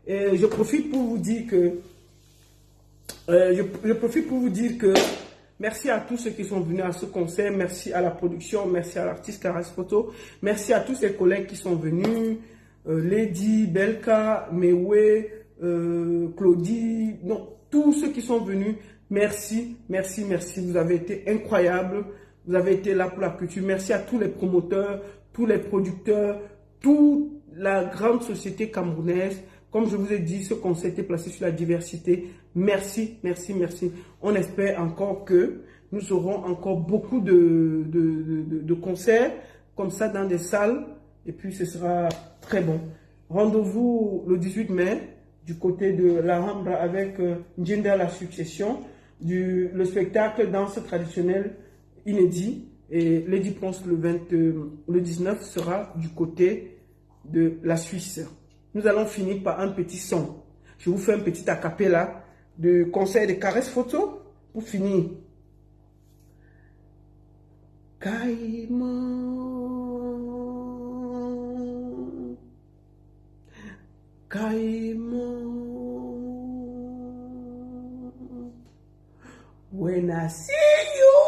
Et je profite pour vous dire que Je profite pour vous dire que merci à tous ceux qui sont venus à ce concert, merci à la production, merci à l'artiste Caresse Photo, merci à tous ces collègues qui sont venus, Lady, Belka, Mewe, Claudie, non, tous ceux qui sont venus, merci, merci, merci, vous avez été incroyables, vous avez été là pour la culture, merci à tous les promoteurs, tous les producteurs, toute la grande société camerounaise. Comme je vous ai dit, ce concert était placé sur la diversité. Merci, merci, merci. On espère encore que nous aurons encore beaucoup de concerts comme ça dans des salles. Et puis, ce sera très bon. Rendez-vous le 18 mai du côté de l'Alhambra avec Njinda la Succession, le spectacle danse traditionnelle inédit. Et Lady Prince le 19 sera du côté de la Suisse. Nous allons finir par un petit son. Je vous fais un petit a cappella de concert de Caresse Photo pour finir. Caïman, Caïman, when I see you,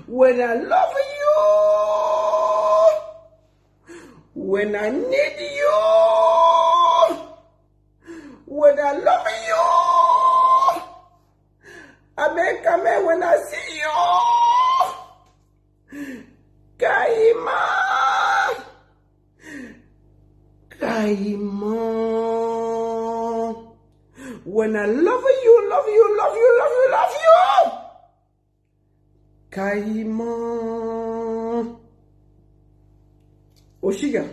when I love you, when I need you, when I love you, I make a man when I see you. Caïman, Caïman, when I love you, love you, love you, love you, love you. Caïman. Oshiga,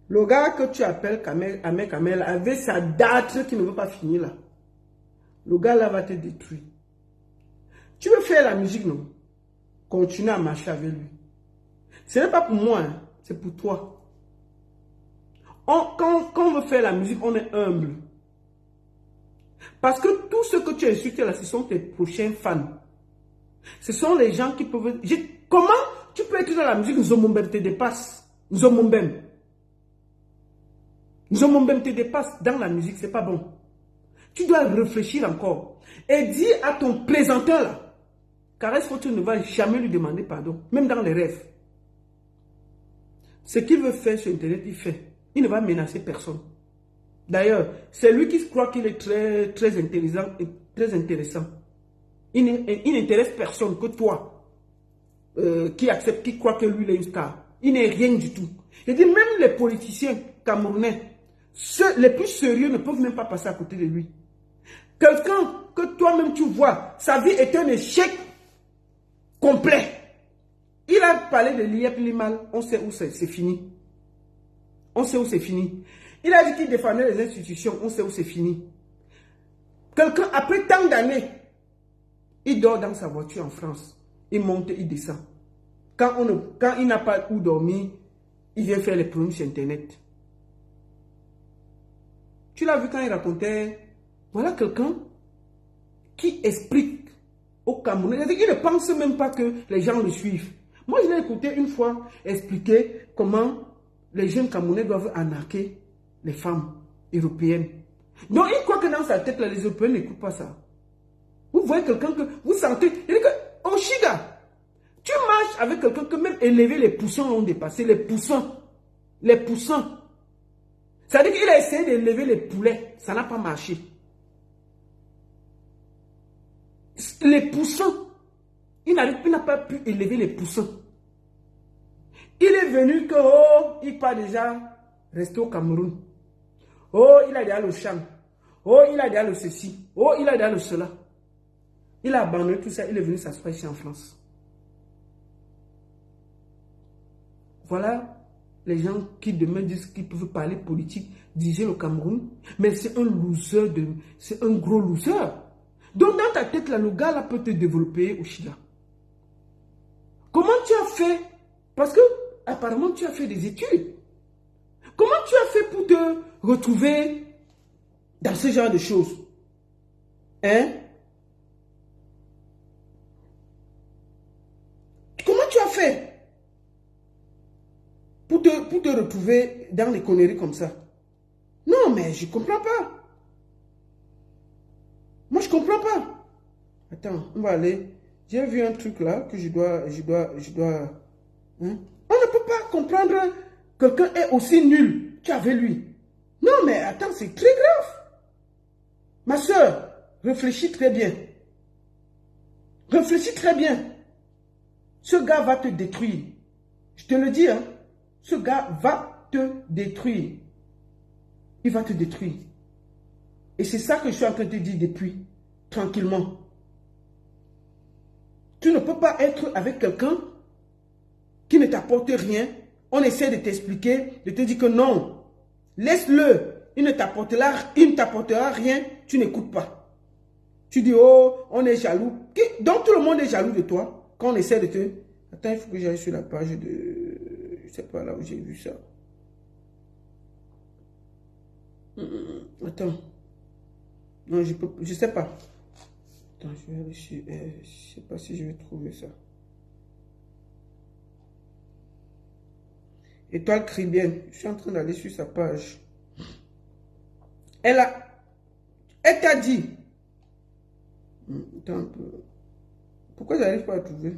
le gars que tu appelles Ahmed Kamel avec sa date qui ne veut pas finir là. Le gars là va te détruire. Tu veux faire la musique, non? Continue à marcher avec lui. Ce n'est pas pour moi, hein, c'est pour toi. Quand on veut faire la musique, on est humble. Parce que tout ce que tu as insulté là, ce sont tes prochains fans. Ce sont les gens qui peuvent... Comment tu peux être dans la musique, Nzomombem te dépasse. Nzomombem. Nzomombem te dépasse dans la musique, c'est pas bon. Tu dois réfléchir encore. Et dis à ton présenteur là, Caresse Photo ne va jamais lui demander pardon, même dans les rêves. Ce qu'il veut faire sur Internet, il fait. Il ne va menacer personne. D'ailleurs, c'est lui qui croit qu'il est très intelligent et très intéressant. Il n'intéresse personne que toi. Qui accepte, qui croit que lui il est une star. Il n'est rien du tout. Je dis, même les politiciens camerounais, les plus sérieux ne peuvent même pas passer à côté de lui. Quelqu'un que toi-même tu vois, sa vie est un échec complet. Il a parlé de l'IEP Limal, on sait où c'est fini. On sait où c'est fini. Il a dit qu'il défendait les institutions, on sait où c'est fini. Quelqu'un, après tant d'années, il dort dans sa voiture en France. Il monte, il descend. Quand il n'a pas où dormir, il vient faire les prononces sur Internet. Tu l'as vu quand il racontait, voilà quelqu'un qui explique au Cameroun. Il ne pense même pas que les gens le suivent. Moi, je l'ai écouté une fois expliquer comment les jeunes Camerounais doivent arnaquer les femmes européennes. Donc, il croit que dans sa tête, les Européens n'écoutent pas ça. Vous voyez quelqu'un que vous sentez, il dit que, Oshiga, tu marches avec quelqu'un que même élever les poussins l'ont dépassé, les poussins. Les poussins. Ça veut dire qu'il a essayé d'élever les poulets, ça n'a pas marché. Les poussins, il n'a pas pu élever les poussins. Il est venu que, oh, il part déjà rester au Cameroun. Oh, il a déjà le champ. Oh, il a déjà le ceci. Oh, il a déjà le cela. Il a abandonné tout ça, il est venu s'asseoir ici en France. Voilà les gens qui demain disent qu'ils peuvent parler politique, diriger le Cameroun, mais c'est un loser, c'est un gros loser. Donc dans ta tête, là, le gars là peut te développer au Chili. Comment tu as fait? Parce que apparemment tu as fait des études. Comment tu as fait pour te retrouver dans ce genre de choses? Hein? Comment tu as fait pour te retrouver dans les conneries comme ça? Non, mais mais je comprends pas. Moi, je comprends pas. Attends, on va aller. J'ai vu un truc là que je dois... Hein? On ne peut pas comprendre quelqu'un est aussi nul qu'avec lui. Non, mais attends, c'est très grave. Ma soeur, réfléchis très bien. Réfléchis très bien. Ce gars va te détruire. Je te le dis, hein. Ce gars va te détruire. Il va te détruire. Et c'est ça que je suis en train de te dire depuis, tranquillement. Tu ne peux pas être avec quelqu'un qui ne t'apporte rien. On essaie de t'expliquer, de te dire que non. Laisse-le. Il ne t'apportera rien. Tu n'écoutes pas. Tu dis, oh, on est jaloux. Donc tout le monde est jaloux de toi. Quand on essaie de te... Attends, il faut que j'aille sur la page de... Je sais pas là où j'ai vu ça. Attends. Non, je sais pas. Attends, je vais aller sur... je sais pas si je vais trouver ça. Étoile Caribbeenne. Je suis en train d'aller sur sa page. Elle t'a dit. Attends un peu. Pourquoi je n'arrive pas à trouver?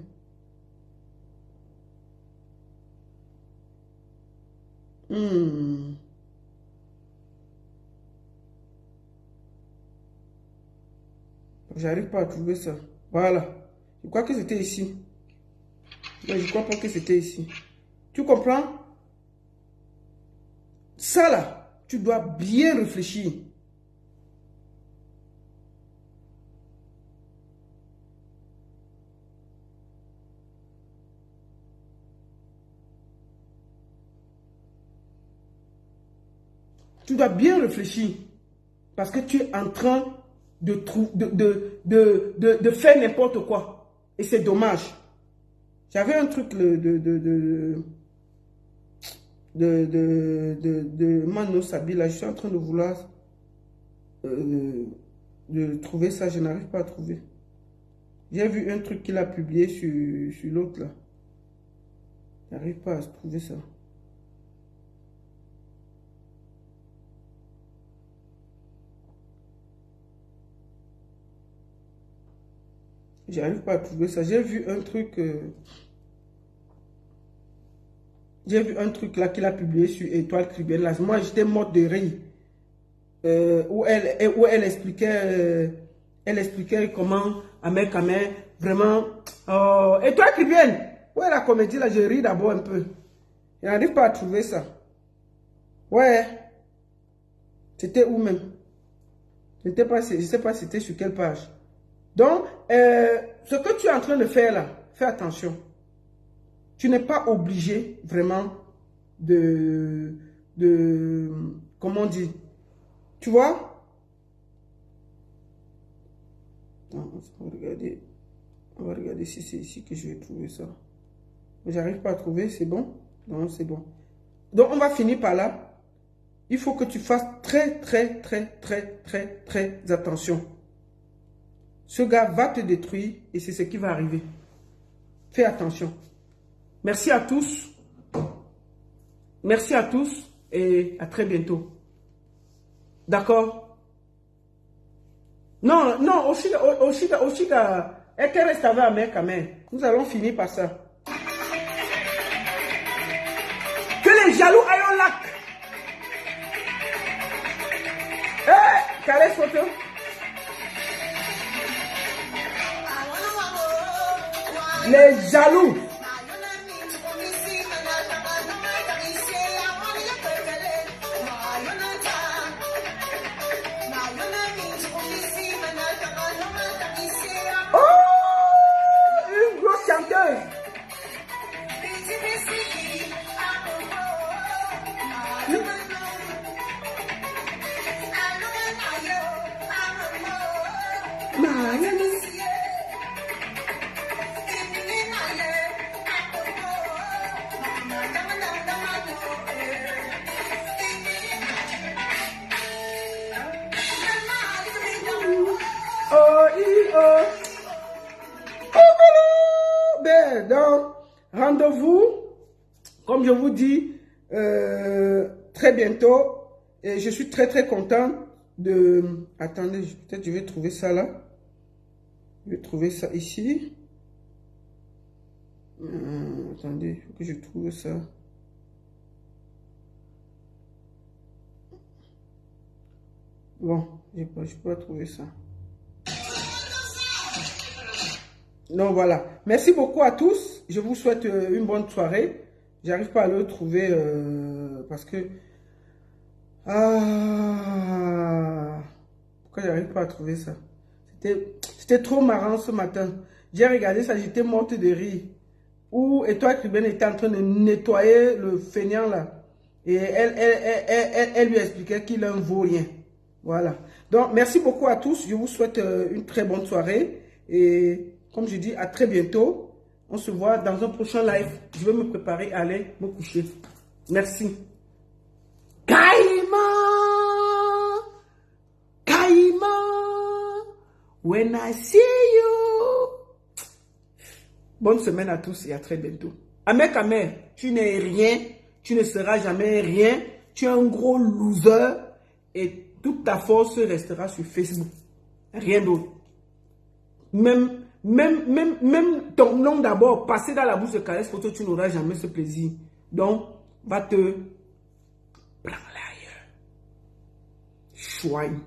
J'arrive pas à trouver ça. Voilà. Je crois que c'était ici. Mais je crois pas que c'était ici. Tu comprends? Ça là, tu dois bien réfléchir. Tu dois bien réfléchir. Parce que tu es en train de faire n'importe quoi. Et c'est dommage. J'avais un truc de Mano Sabi, là, je suis en train de vouloir de trouver ça, je n'arrive pas à trouver. J'ai vu un truc qu'il a publié sur l'autre là. Je n'arrive pas à trouver ça. J'arrive pas à trouver ça. J'ai vu un truc... J'ai vu un truc là qu'il a publié sur Étoile Caribbeenne. Là. Moi, j'étais morte de rire. Où elle expliquait comment, à main, vraiment... Étoile Caribbeenne! Ouais, la comédie là, je ris d'abord un peu. Je n'arrive pas à trouver ça. Ouais. C'était où même? Je ne sais pas c'était sur quelle page. Donc, ce que tu es en train de faire là, fais attention. Tu n'es pas obligé vraiment comment on dit, tu vois? Non, on va regarder si c'est ici que je vais trouver ça. J'arrive pas à trouver, c'est bon? Non, c'est bon. Donc, on va finir par là. Il faut que tu fasses très attention. Ce gars va te détruire et c'est ce qui va arriver. Fais attention. Merci à tous. Merci à tous et à très bientôt. D'accord? Non, Oshida, elle reste avec Amé quand même. Nous allons finir par ça. Que les jaloux aillent au lac. Caresse photo. Les jaloux. Oh, une grosse chanteuse. Donc, rendez-vous, comme je vous dis, très bientôt. Et je suis très très content de... Attendez, peut-être je vais trouver ça là. Je vais trouver ça ici. Attendez, il faut que je trouve ça. Bon, je peux pas trouver ça. Donc voilà. Merci beaucoup à tous. Je vous souhaite une bonne soirée. J'arrive pas à le trouver parce que... Pourquoi j'arrive pas à trouver ça? C'était trop marrant ce matin. J'ai regardé ça, j'étais morte de rire. Où Étoile Cubaine était en train de nettoyer le feignant là. Et elle lui expliquait qu'il en vaut rien. Voilà. Donc, merci beaucoup à tous. Je vous souhaite une très bonne soirée. Et comme je dis, à très bientôt. On se voit dans un prochain live. Je vais me préparer à aller me coucher. Merci. Caïman! Caïman! When I see you! Bonne semaine à tous et à très bientôt. Amek, tu n'es rien. Tu ne seras jamais rien. Tu es un gros loser. Et toute ta force restera sur Facebook. Rien d'autre. Même ton nom d'abord, passer dans la bouche de Caresse Photo, tu n'auras jamais ce plaisir. Donc, va te prendre ailleurs. Choigne.